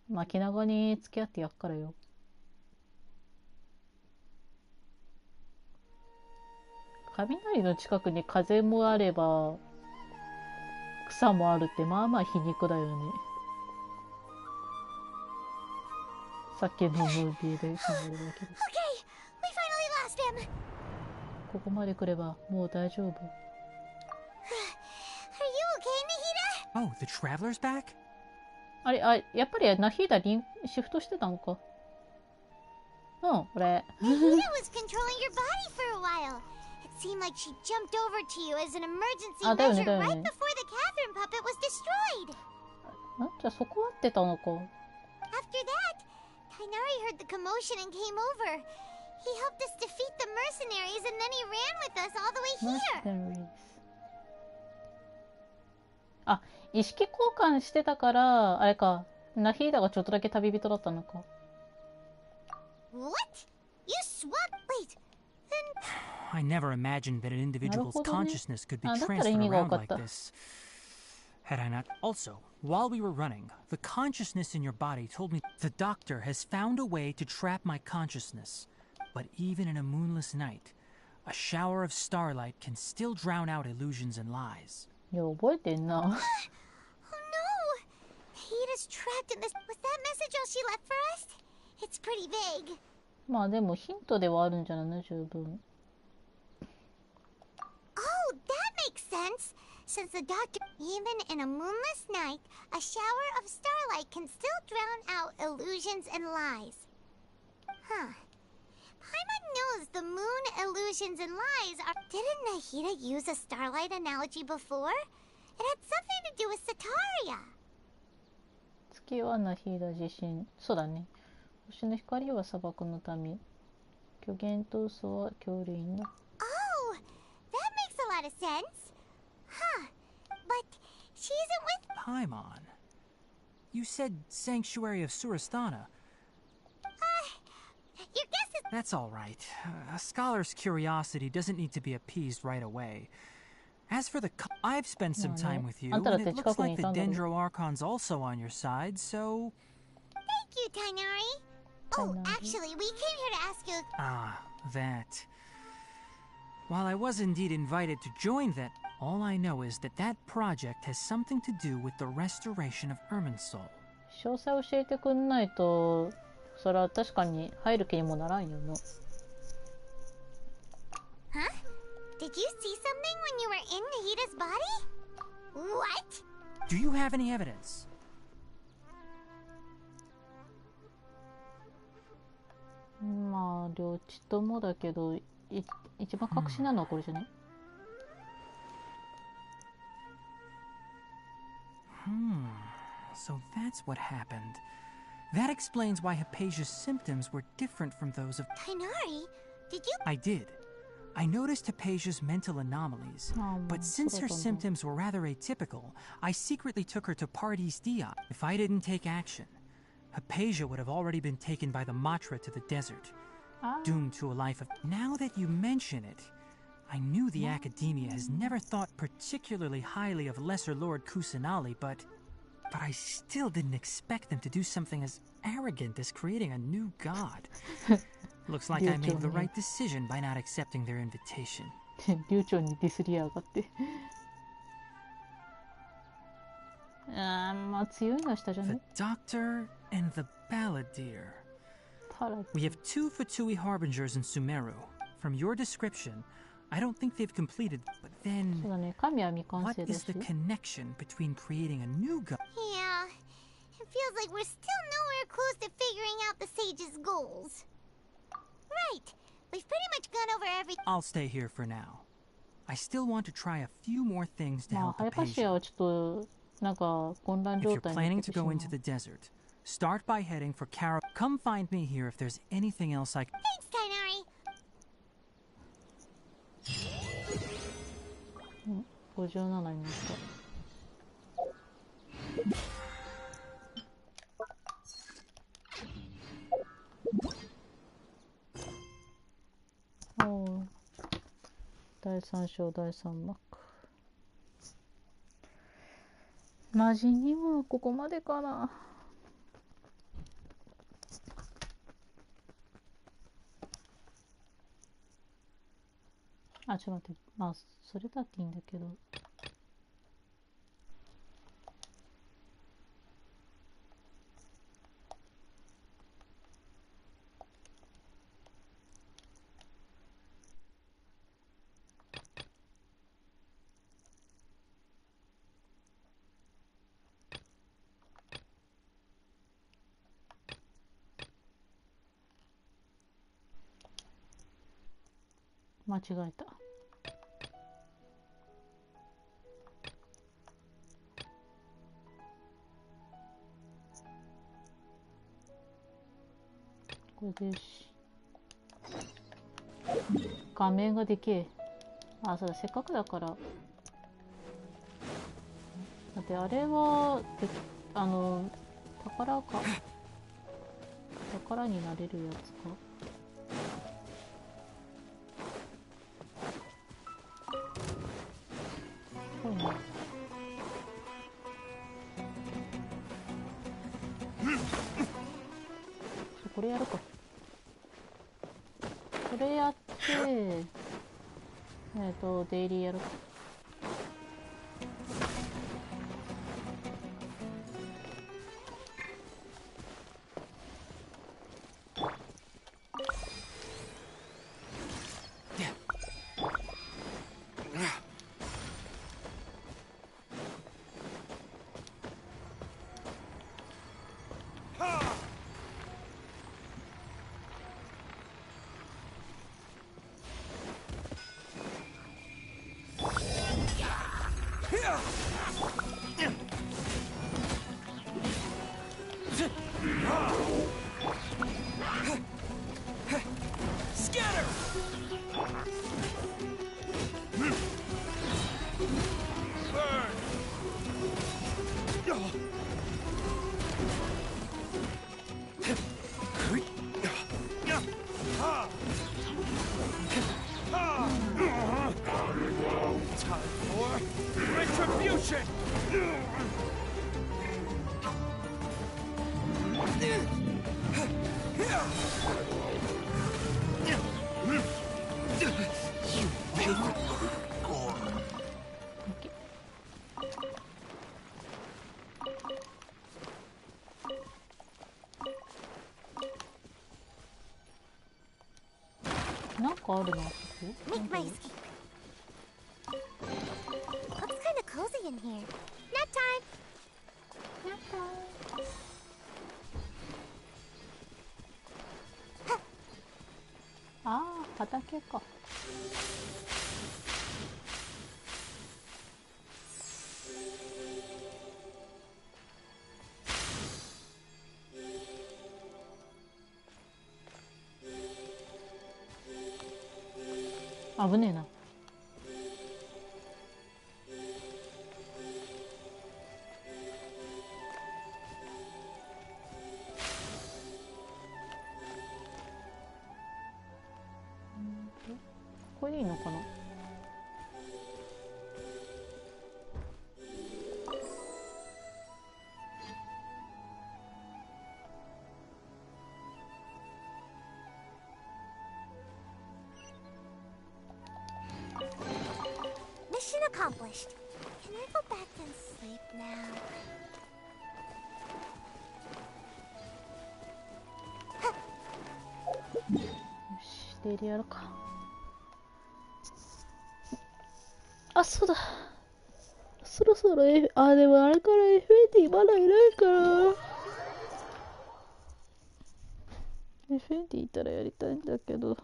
まあ気長に付き合ってやっからよ。雷の近くに風もあれば草もあるってまあまあ皮肉だよね。さっきのムービーで考えるわけです。ここまで来ればもう大丈夫。Oh, the traveler's back? あれ、あ、やっぱりナヒーダシフトしてたのか。うん、これ。Nahida was controlling your body for a while. It seemed like she jumped over to you as an emergency measure right before the Catherine puppet was destroyed. じゃあそこ合ってたのか。After that, Kainari heard the commotion and came over. He helped us defeat the mercenaries and then he ran with us all the way here. あ、意識交換してたから、あれか、ナヒーダがちょっとだけ旅人だったのか。What? You swapped? Wait. I never imagined that an individual's consciousness could be transferred around like this. Had I not... Also, while we were running, the consciousness in your body told me the doctor has found a way to trap my consciousness. But even in a moonless night, a shower of starlight can still drown out illusions and lies. いや、覚えてんな。Oh no! Nahida's trapped in this. Was that message all she left for us? It's pretty vague. まあでもヒントではあるんじゃないの、十分。Oh, that makes sense. Since the doctor, even in a moonless night, a shower of starlight can still drown out illusions and lies. Huh. Paimon knows the moon, illusions, and lies are... Didn't Nahida use a starlight analogy before? It had something to do with Sataria. 月はナヒーダ自身。そうだね。星の光は砂漠の民。虚言と嘘は恐竜の。Oh, that makes a lot of sense. Huh. But she isn't with... Paimon. You said Sanctuary of Surastana. Your guess is... That's all right. A scholar's curiosity doesn't need to be appeased right away. As for the... I've spent some time with you, and it looks like the Dendro Archon's also on your side, so... Thank you, Tainari. Oh, actually, we came here to ask you... Ah, that. While I was indeed invited to join that, all I know is that that project has something to do with the restoration of Irminsul. 詳細教えてくんないと、それは確かに入る気にもならんよな。Huh? Did you see something when you were in Nahida's body? What? Do you have any evidence? まあ、両ちともだけど、一番確信なのはこれじゃね。So that's what happened. That explains why Hypatia's symptoms were different from those of... Tainari, did you... I did. I noticed Hypatia's mental anomalies, but since her symptoms were rather atypical, I secretly took her to Pardes Dia. If I didn't take action, Hypatia would have already been taken by the Matra to the desert, doomed to a life of... Now that you mention it, I knew the Academia has never thought particularly highly of Lesser Lord Kusanali, but I still didn't expect them to do something as arrogant as creating a new god. Looks like I made the right decision by not accepting their invitation. 流暢にディスりやがって。まあ強いのは下じゃね。The Doctor and the Balladeer. We have 2 Fatui Harbingers in Sumeru. From your description, I don't think they've completed, but then... What is the connection between creating a new god? Yeah, it feels like we're still nowhere close to figuring out the sage's goals. Right, we've pretty much gone over everything. I'll stay here for now. I still want to try a few more things to help the patient. If you're planning to go into the desert, start by heading for Kara. Come find me here if there's anything else I can... Thanks, Tainari. 57になった。おー、第3章第3幕。魔人にはここまでかな。あ、ちょっと待って。まあ、それだっていいんだけど。間違えた。これでし。画面がでけえ。あ、そうだ、せっかくだから。だってあれは宝か。宝になれるやつか。これやるか。これやってデイリーやるか。なんかあるな。Make my escape. Looks kind of cozy in here. Nap time. Nap time. ああ、畑か。危ねえな。これでいいのかな。Mission accomplished. Can I go back and sleep now? よし、デイリーやるか。あ、そうだ。そろそろ、でもあれから FND まだいないから。FND いたらやりたいんだけど。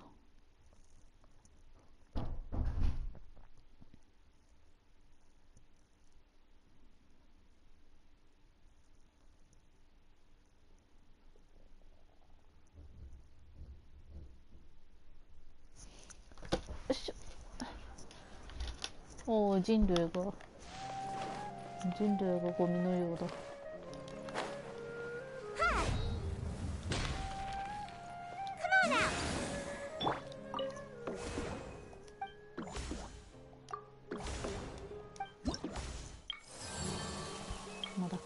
おお、人類がゴミのようだ。まだか。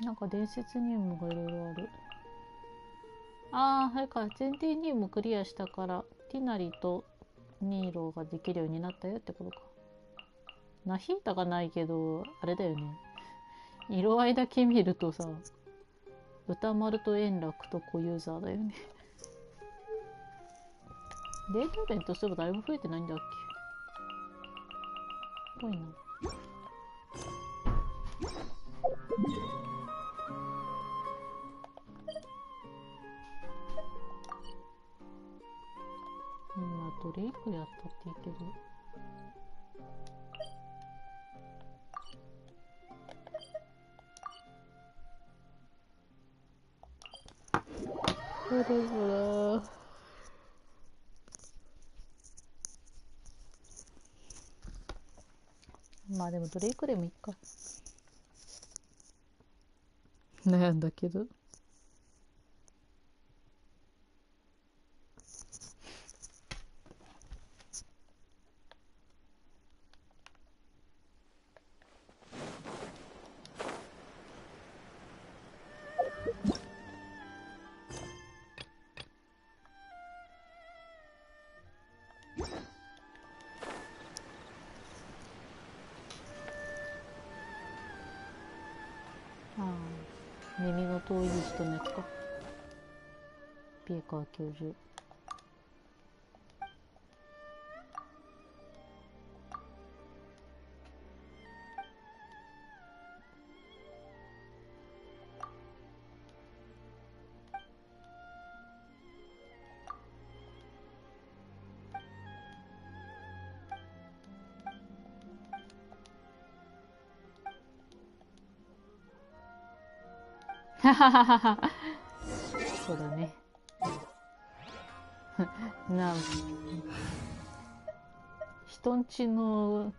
なんか伝説任務がいろいろある。ああ、あれか。前提任務クリアしたから、ティナリとニーロができるようになったよってことか。ナヒータがないけど、あれだよね。色合いだけ見るとさ、歌丸と円楽と小ユーザーだよね。データイベントすれば誰も増えてないんだっけ。ぽいな。ドレイクやったっていいけど。これほら。まあでもドレイクでもいいか。悩んだけど。耳の遠い人のやつか。ピエカー教授。そうだね。人んちの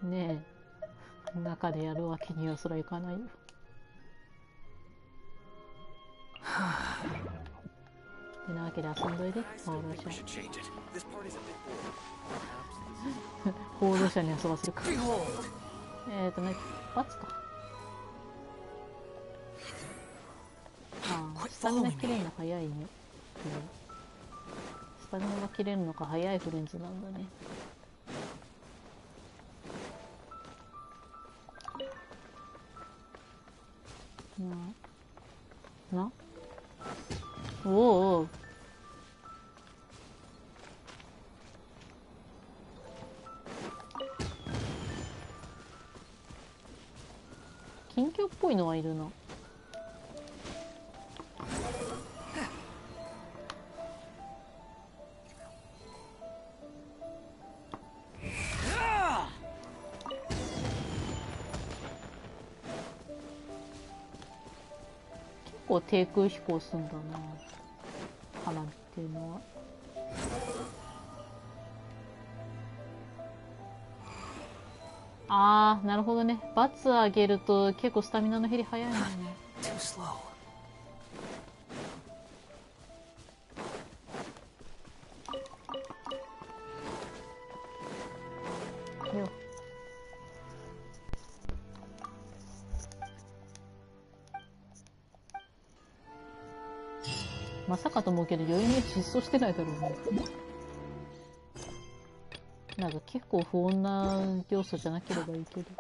ねえ中でやるわけにはそらいかないよ。てなわけで遊んどいで、放浪者。放浪者に遊ばせるか。バツか。ああ、スタミナ切れるの早いね。スタミナが切れるのか早いフレンズなんだね。おお。近況っぽいのはいるな。結構低空飛行すんだな、花火っていうのは。あー、なるほどね。バツ上げると結構スタミナの減り早いのね。よっ。まさかと思うけど余韻に窒素してないだろうね。なんか結構不穏な要素じゃなければいいけど。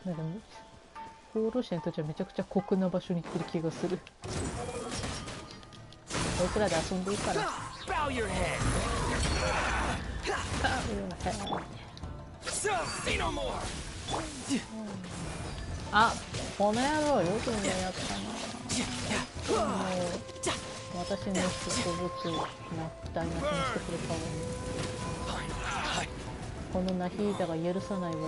なんか放浪者にとってはめちゃくちゃ酷な場所に行ってる気がする。こいつらで遊んでいいから。あ、この野郎よくねやったな。もう私の植物な台無しにしてくれたわね。このナヒーダが許さないわよ。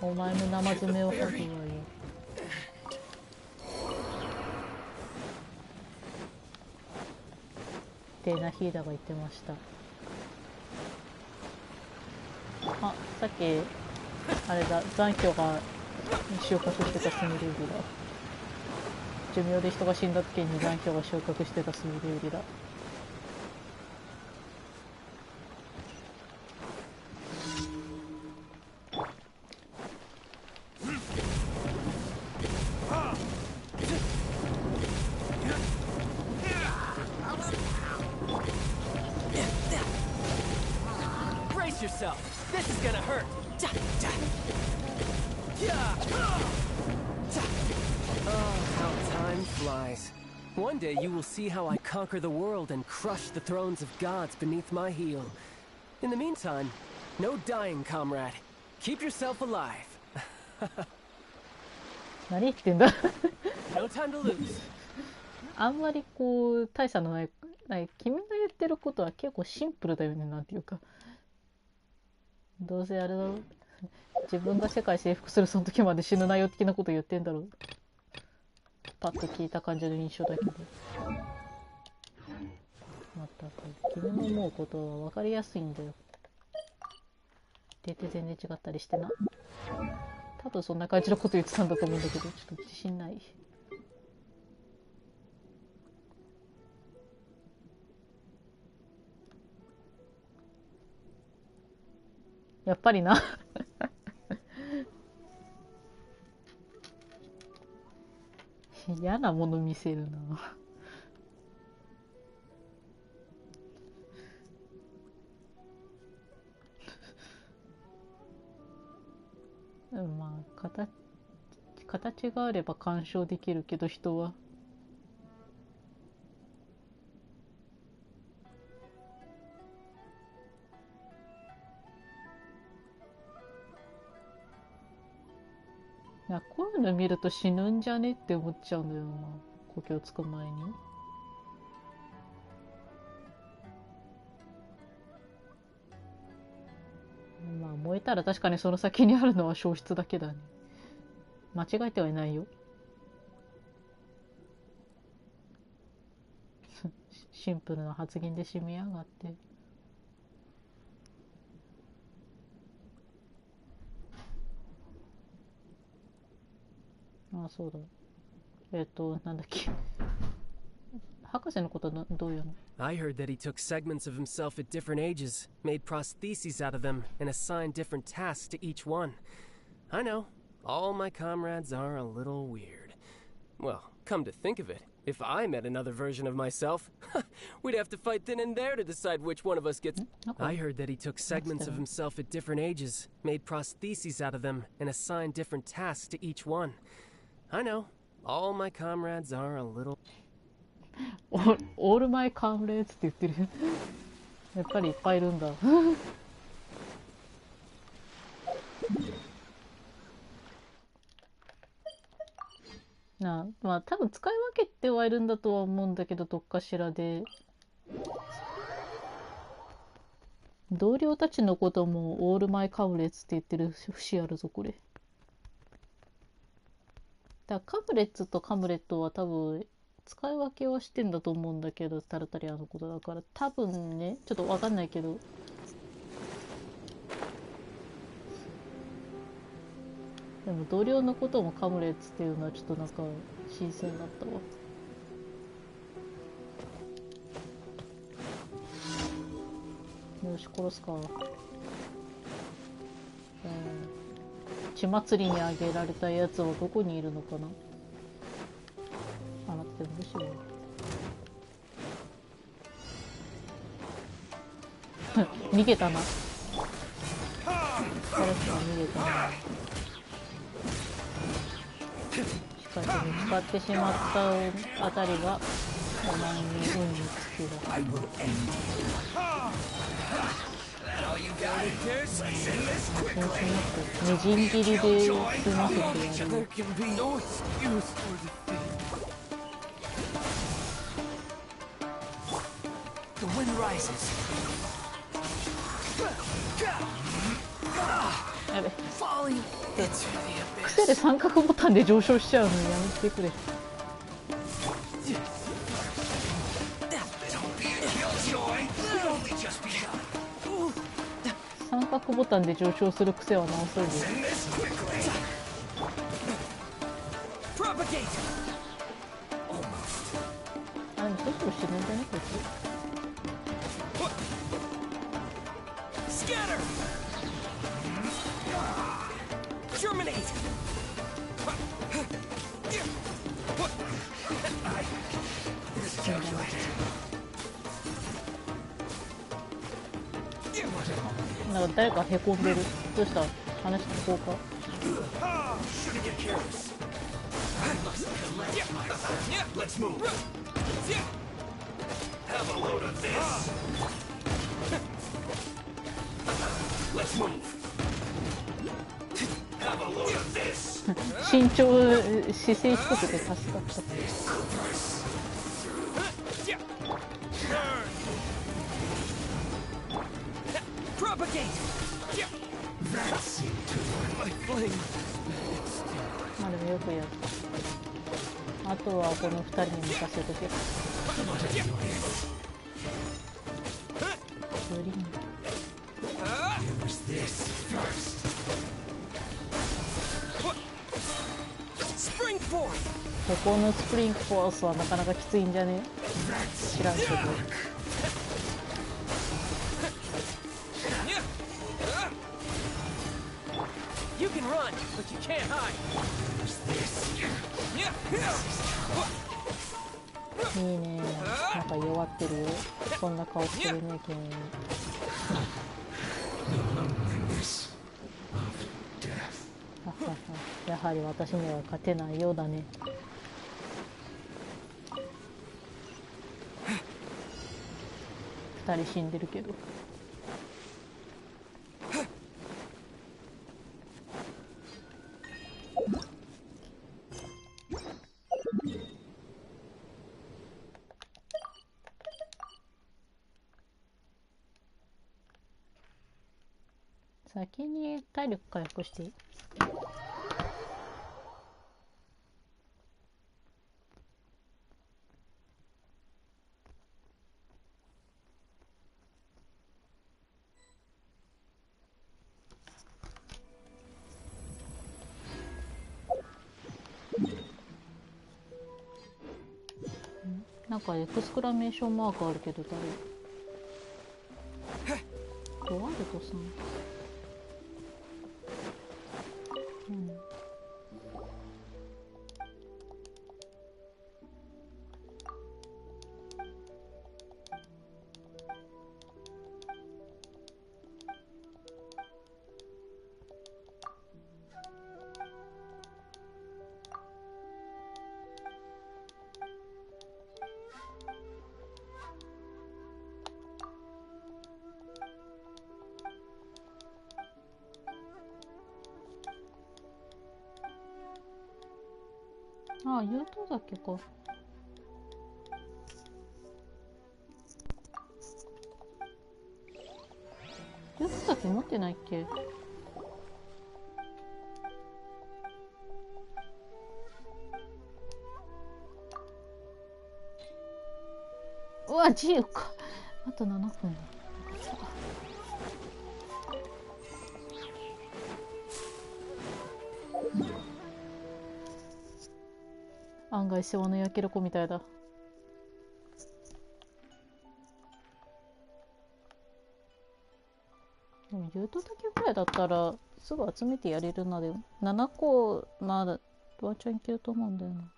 お前も生爪を吐くわよ。ってナヒーダが言ってました。あ、さっきあれだ、残響が収穫してたスミレウリだ。寿命で人が死んだ時に残響が収穫してたスミレウリだ。This is gonna hurt. Oh, how time flies. One day you will see how I conquer the world and crush the thrones of gods beneath my heel. In the meantime, no dying, comrade. Keep yourself alive. 何言ってんだ。 No time to lose. あんまりこう大差のない、君が言ってることは結構シンプルだよね、なんていうか。どうせあれだろう、自分が世界征服するその時まで死ぬなよ的なこと言ってんだろう。パッと聞いた感じの印象だけど。まったく君の思うことは分かりやすいんだよ。出て全然違ったりしてな。多分そんな感じのこと言ってたんだと思うんだけど、ちょっと自信ない。やっぱりな。嫌なもの見せるな。形があれば干渉できるけど人は。いや、こういうの見ると死ぬんじゃねって思っちゃうんだよな、故郷つく前に。まあ燃えたら確かにその先にあるのは消失だけだね。間違えてはいないよ。シンプルな発言で締めやがって。ああ、そうだ。なんだっけ。博士のことどういうの？ I heard that he took segments of himself at different ages, made prostheses out of them, and assigned different tasks to each one. I know, all my comrades are a little weird. Well, come to think of it, if I met another version of myself, we'd have to fight then and there to decide which one of us gets... Okay. I heard that he took segments of himself at different ages, made prostheses out of them, and assigned different tasks to each one. I know, all my comrades are a little... All my comrades って言ってる。やっぱりいっぱいいるんだ。まあ多分使い分けてはいるんだとは思うんだけど、どっかしらで。同僚たちのこともオールマイカムレッツって言ってる節あるぞ、これ。だからカムレッツとカムレットは多分使い分けはしてんだと思うんだけど、タルタリアのことだから多分ね、ちょっとわかんないけど。でも同僚のこともカムレッツっていうのはちょっとなんか新鮮だったわ。よし、殺すか。血祭りにあげられたやつはどこにいるのかな。あ、待って、むしろ逃げたな。彼氏は逃げたな。しかし見つかってしまったあたりがお前に運につきだ。みじん切りで済ませてやる。やべ。癖で三角ボタンで上昇しちゃうのやめてくれ。三角ボタンで上昇する癖は直そうで。あ、でもそろそろ死ぬんじゃねこいつ。なんか誰かへこんでる。どうした？話聞こうか。身長姿勢低くて助かった。まあでもよくやる。あとはこの2人に任せとけ。ここのスプリングフォースはなかなかきついんじゃね？知らんけど。いいね。なんか弱ってるよ。こんな顔してるね、君。やはり私には勝てないようだね。2人死んでるけど。先に体力回復していい？なんかエクスクラメーションマークあるけど誰？ドワルドさん。ああ、言うとだけか。言うとだけ持ってないっけ？うわ、自由か。あと7分だ。案外世話の焼ける子みたいだ。でも言うとだけぐらいだったらすぐ集めてやれるな。で7個まだワンチャンいけると思うんだよな。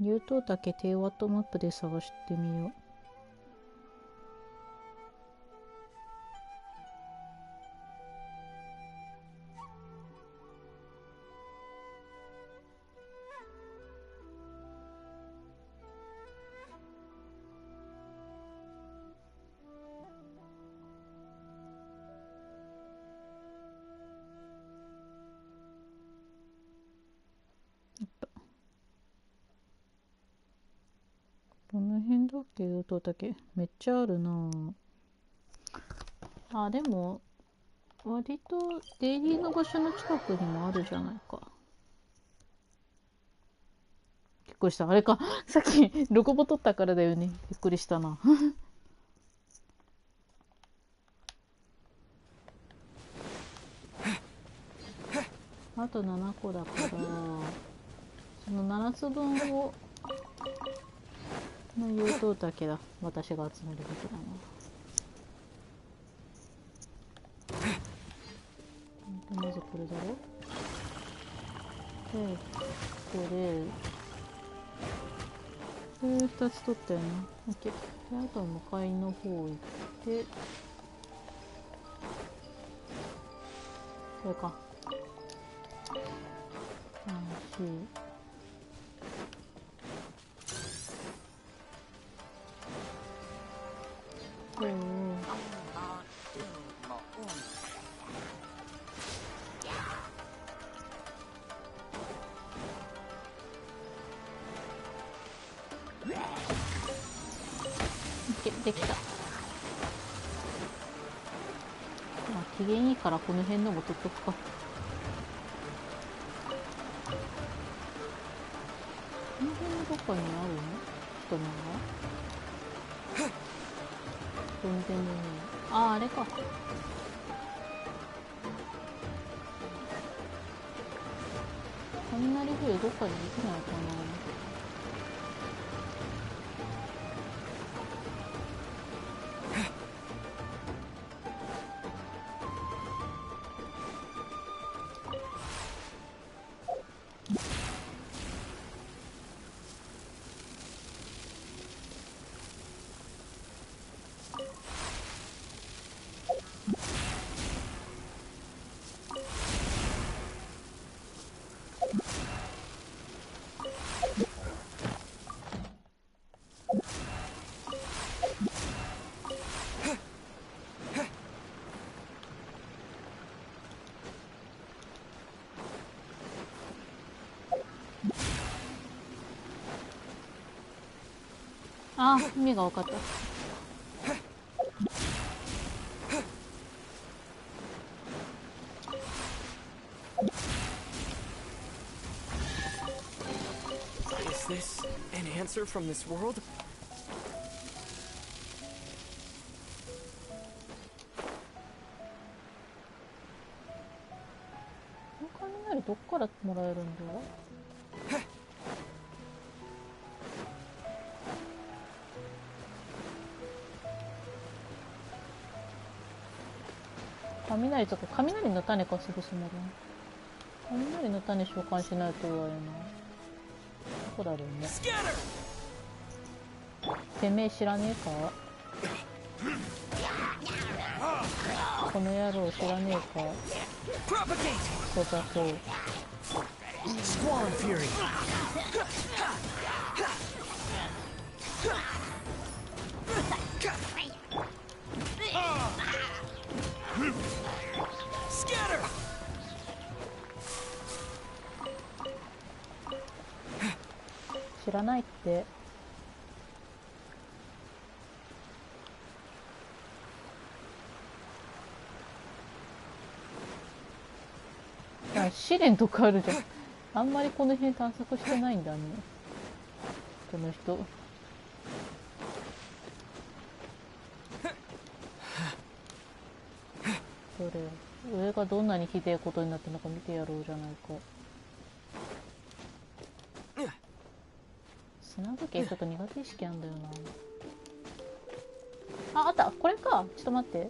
流頭岳低ワットマップで探してみよう。どの辺だっけ、流頭岳。めっちゃあるなあ。でも割とデイリーの場所の近くにもあるじゃないか。びっくりした。あれか、さっきロゴボ取ったからだよね。びっくりしたな。あと7個だからその7つ分をの流頭岳だ。私が集めるべきだな。まずこれだろ。でここで2つ取ったよな。OK。であとは向かいの方行ってこれか。できた。まあ機嫌いいからこの辺のも取っとくか。この辺のどこにあるの？人のが全然ね。あれか。雷笛どっかにできないかな。あ、意味が分かった。Is this an answer from this world? 雷どっからもらえるんだ？雷とか雷の種かすぐしまる。雷の種召喚しないと弱いな。どこだろうね。てめえ知らねえか？この野郎知らねえか？そうだそう。知らないって。よ試練とかあるじゃん。あんまりこの辺探索してないんだね、この人。どれ、上がどんなにひでえことになってるのか見てやろうじゃないか。砂時計ちょっと苦手意識あんだよな。あ、あった、これか。ちょっと待って、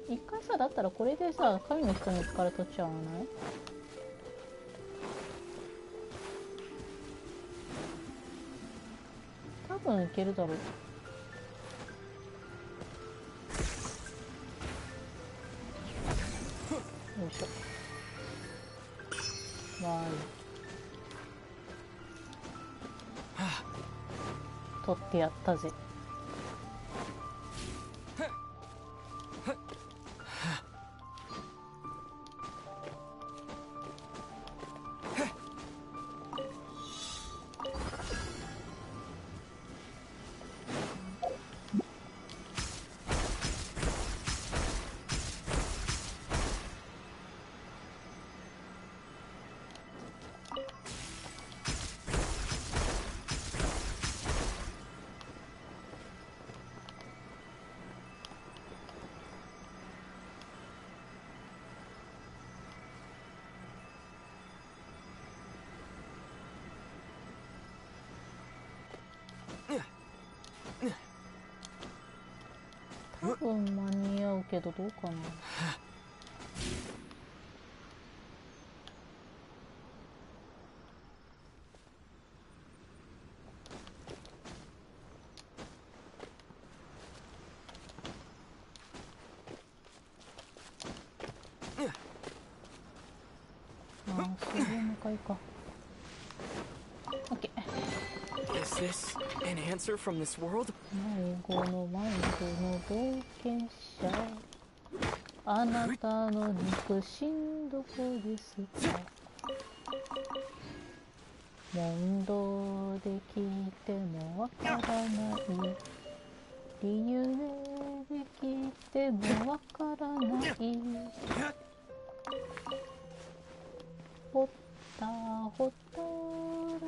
一回さ、だったらこれでさ、神の人の力取っちゃわない？多分いけるだろう。よいしょ。わーい。取ってやったぜ。多分間に合うけどどうかな。ああ、水分向かいか。オッケー。Is this an answer from this world? 迷子の冒険者、あなたの肉親どこですか？問答で聞いてもわからない、理由で聞いてもわからない。ほったほったほっ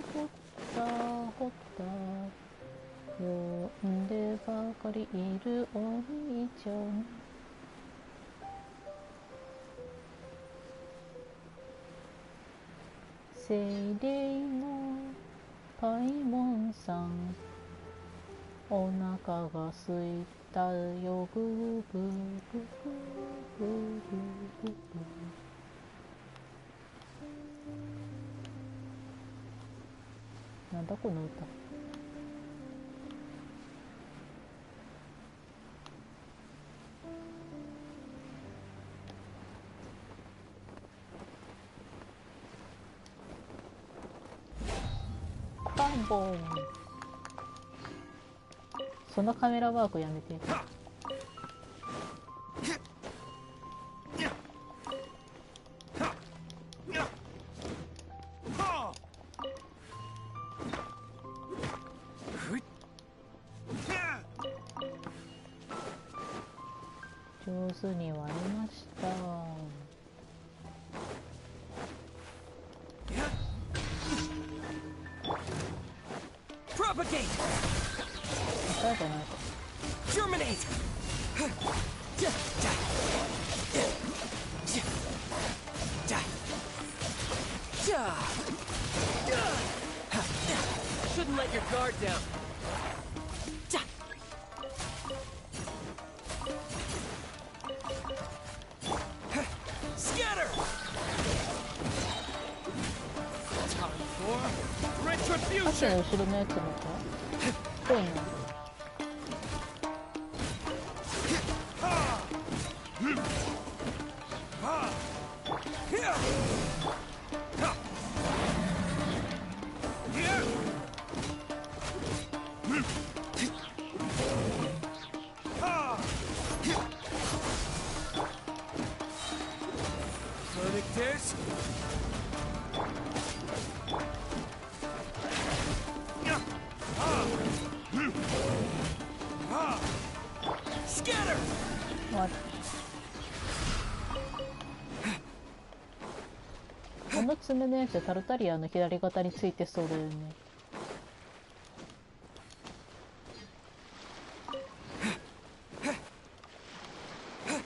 たほった呼んでばかりいるお兄ちゃん。精霊のパイモンさん、お腹が空いたよ、グーグーグーグーグーグーグー。なんだこの歌。バンボーン。そのカメラワークやめて。手に割りました。Propagate. 最後ないか。Germinate. Shouldn't let your guard down. Scatter. Time for retribution. 後ろのやつのか。ぽいな。この爪のやつタルタリアの左肩についてそうだよね。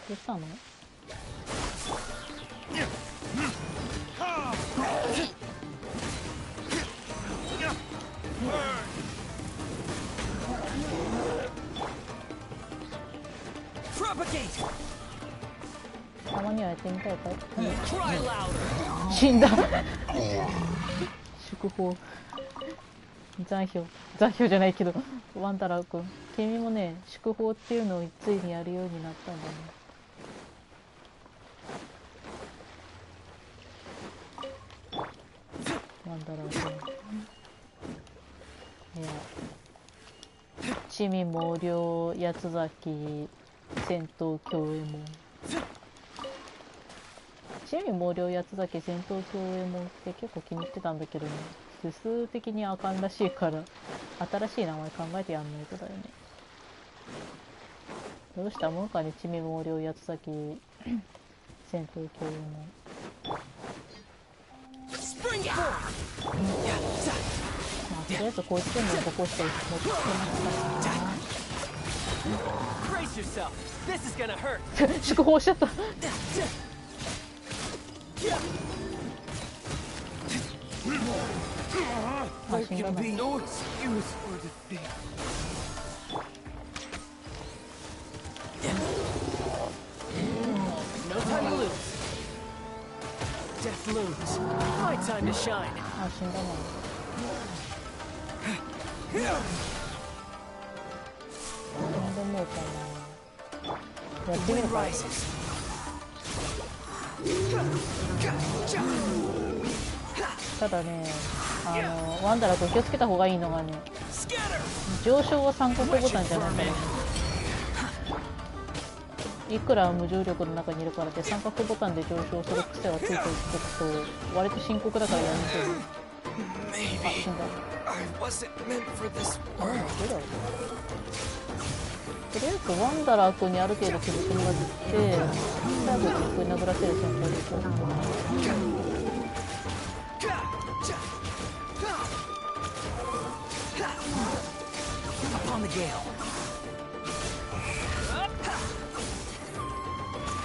どうしたの？たまにはやってみたいかい？死んだ。祝砲。残響じゃないけど、ワンダラー君、君もね、祝砲っていうのをついにやるようになったんだね。ワンダラー君。いや、地味猛量八つ咲き戦闘競泳門。地味猛量八つ咲き戦闘競泳門って結構気に入ってたんだけどね、数数的にあかんらしいから新しい名前考えてやんないとだよね。どうしたもんかね、地味猛量八つ咲き戦闘競泳門。とりあえずこいつでもボコして持ってきてますから。祝砲しちゃった。There can be no excuse for defeat. No time to lose. Death looms. My time to shine. あ、死んだな。なんでもうかな。やってみるか。ただね、ワンダラ君気をつけた方がいいのがね、上昇は三角ボタンじゃないからね。いくら無重力の中にいるからって三角ボタンで上昇する癖がついておくと割と深刻だからやめてる。あ、死んだ。とりあえずワンダラー君にある程度気づきもらって最後に僕に殴らせる戦法ですよ。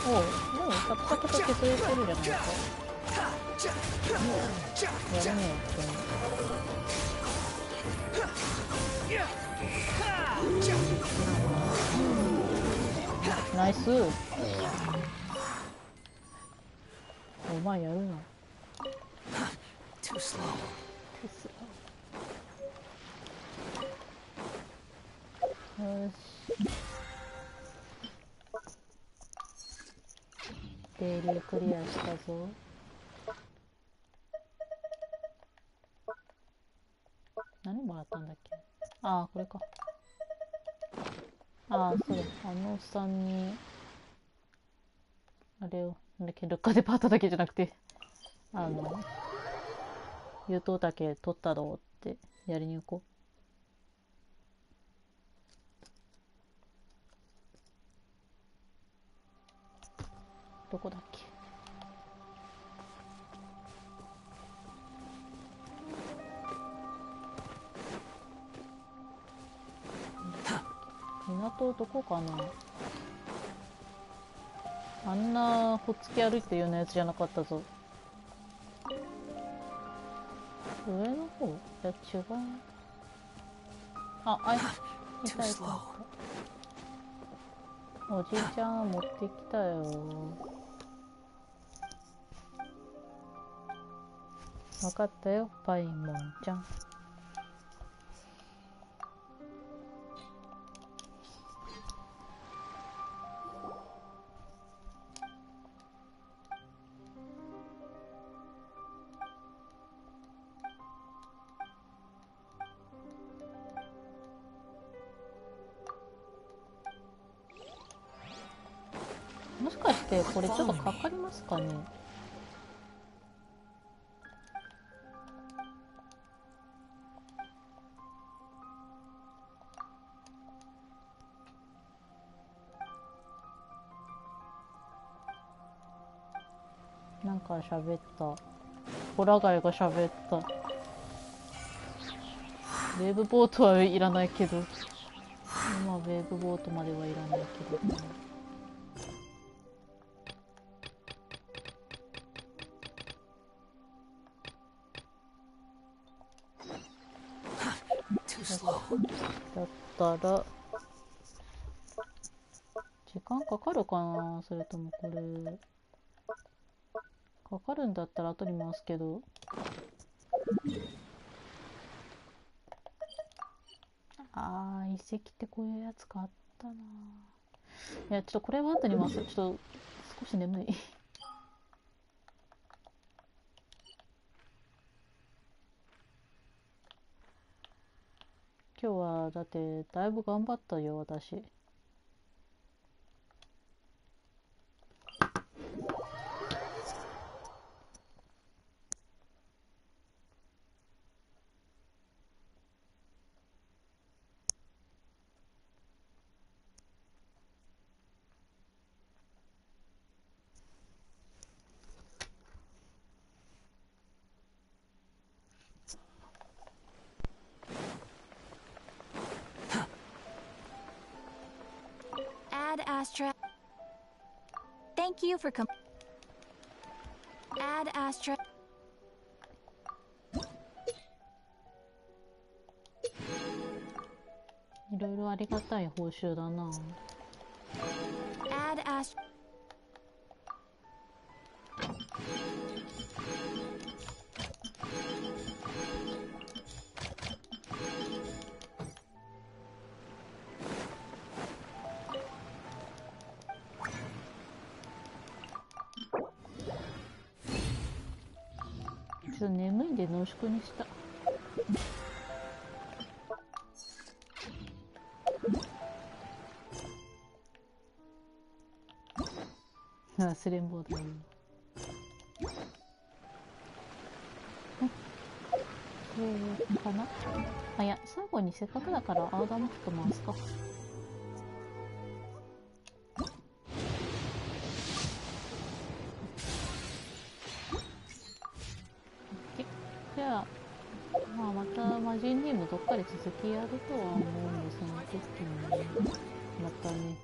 おう、もうサクサクと削れてるじゃないか。やるねナイス。お前やるな。Too slow. よし。デイリークリアしたぞ。何もらったんだっけ？ああ、これか。ああ、そうだ。あのおっさんに、あれを、なんだっけ、ルッカデパートだけじゃなくて、優等竹取ったろうってやりに行こう。どこだっけ。港どこかな。あんなほっつき歩いてるようなやつじゃなかったぞ。上の方？いや違う。あ、いたいた。おじいちゃん持ってきたよ。わかったよ、パイモンちゃん。もしかしてこれちょっとかかりますかね。なんか喋った。ホラガイが喋った。ウェーブボートはいらないけど、今ウェーブボートまではいらないけど、ね。だったら時間かかるかな。それともこれかかるんだったら後に回すけど、あー遺跡ってこういうやつかあったな。いやちょっとこれは後に回す。ちょっと少し眠い今日はだってだいぶ頑張ったよ私。Astra. Thank you for Add Astra. いろいろありがたい報酬だな。Add Astra. ちょっと眠いんで濃縮にした。忘れんぼうだよ。かなあ。いや最後にせっかくだから青玉ちょっと回すか。じゃあ、まあ、また魔人任務どっかで続きやるとは思うんで、その時にまたね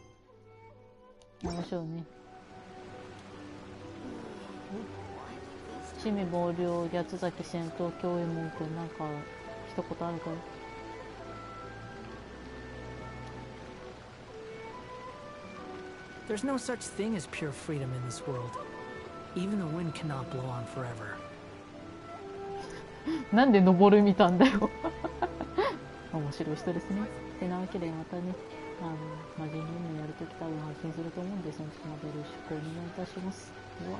やりましょうね。七味暴量八つ崎戦闘脅威文句なんか一言あるかい。There's no such thing as pure freedom in this world. Even the wind cannot blow on forever. なんで登る見たんだよ面白い人ですね。てなわけでまたね、魔人任務やるとき多分配信すると思うんで、その時までよろしくお願いいたします。では。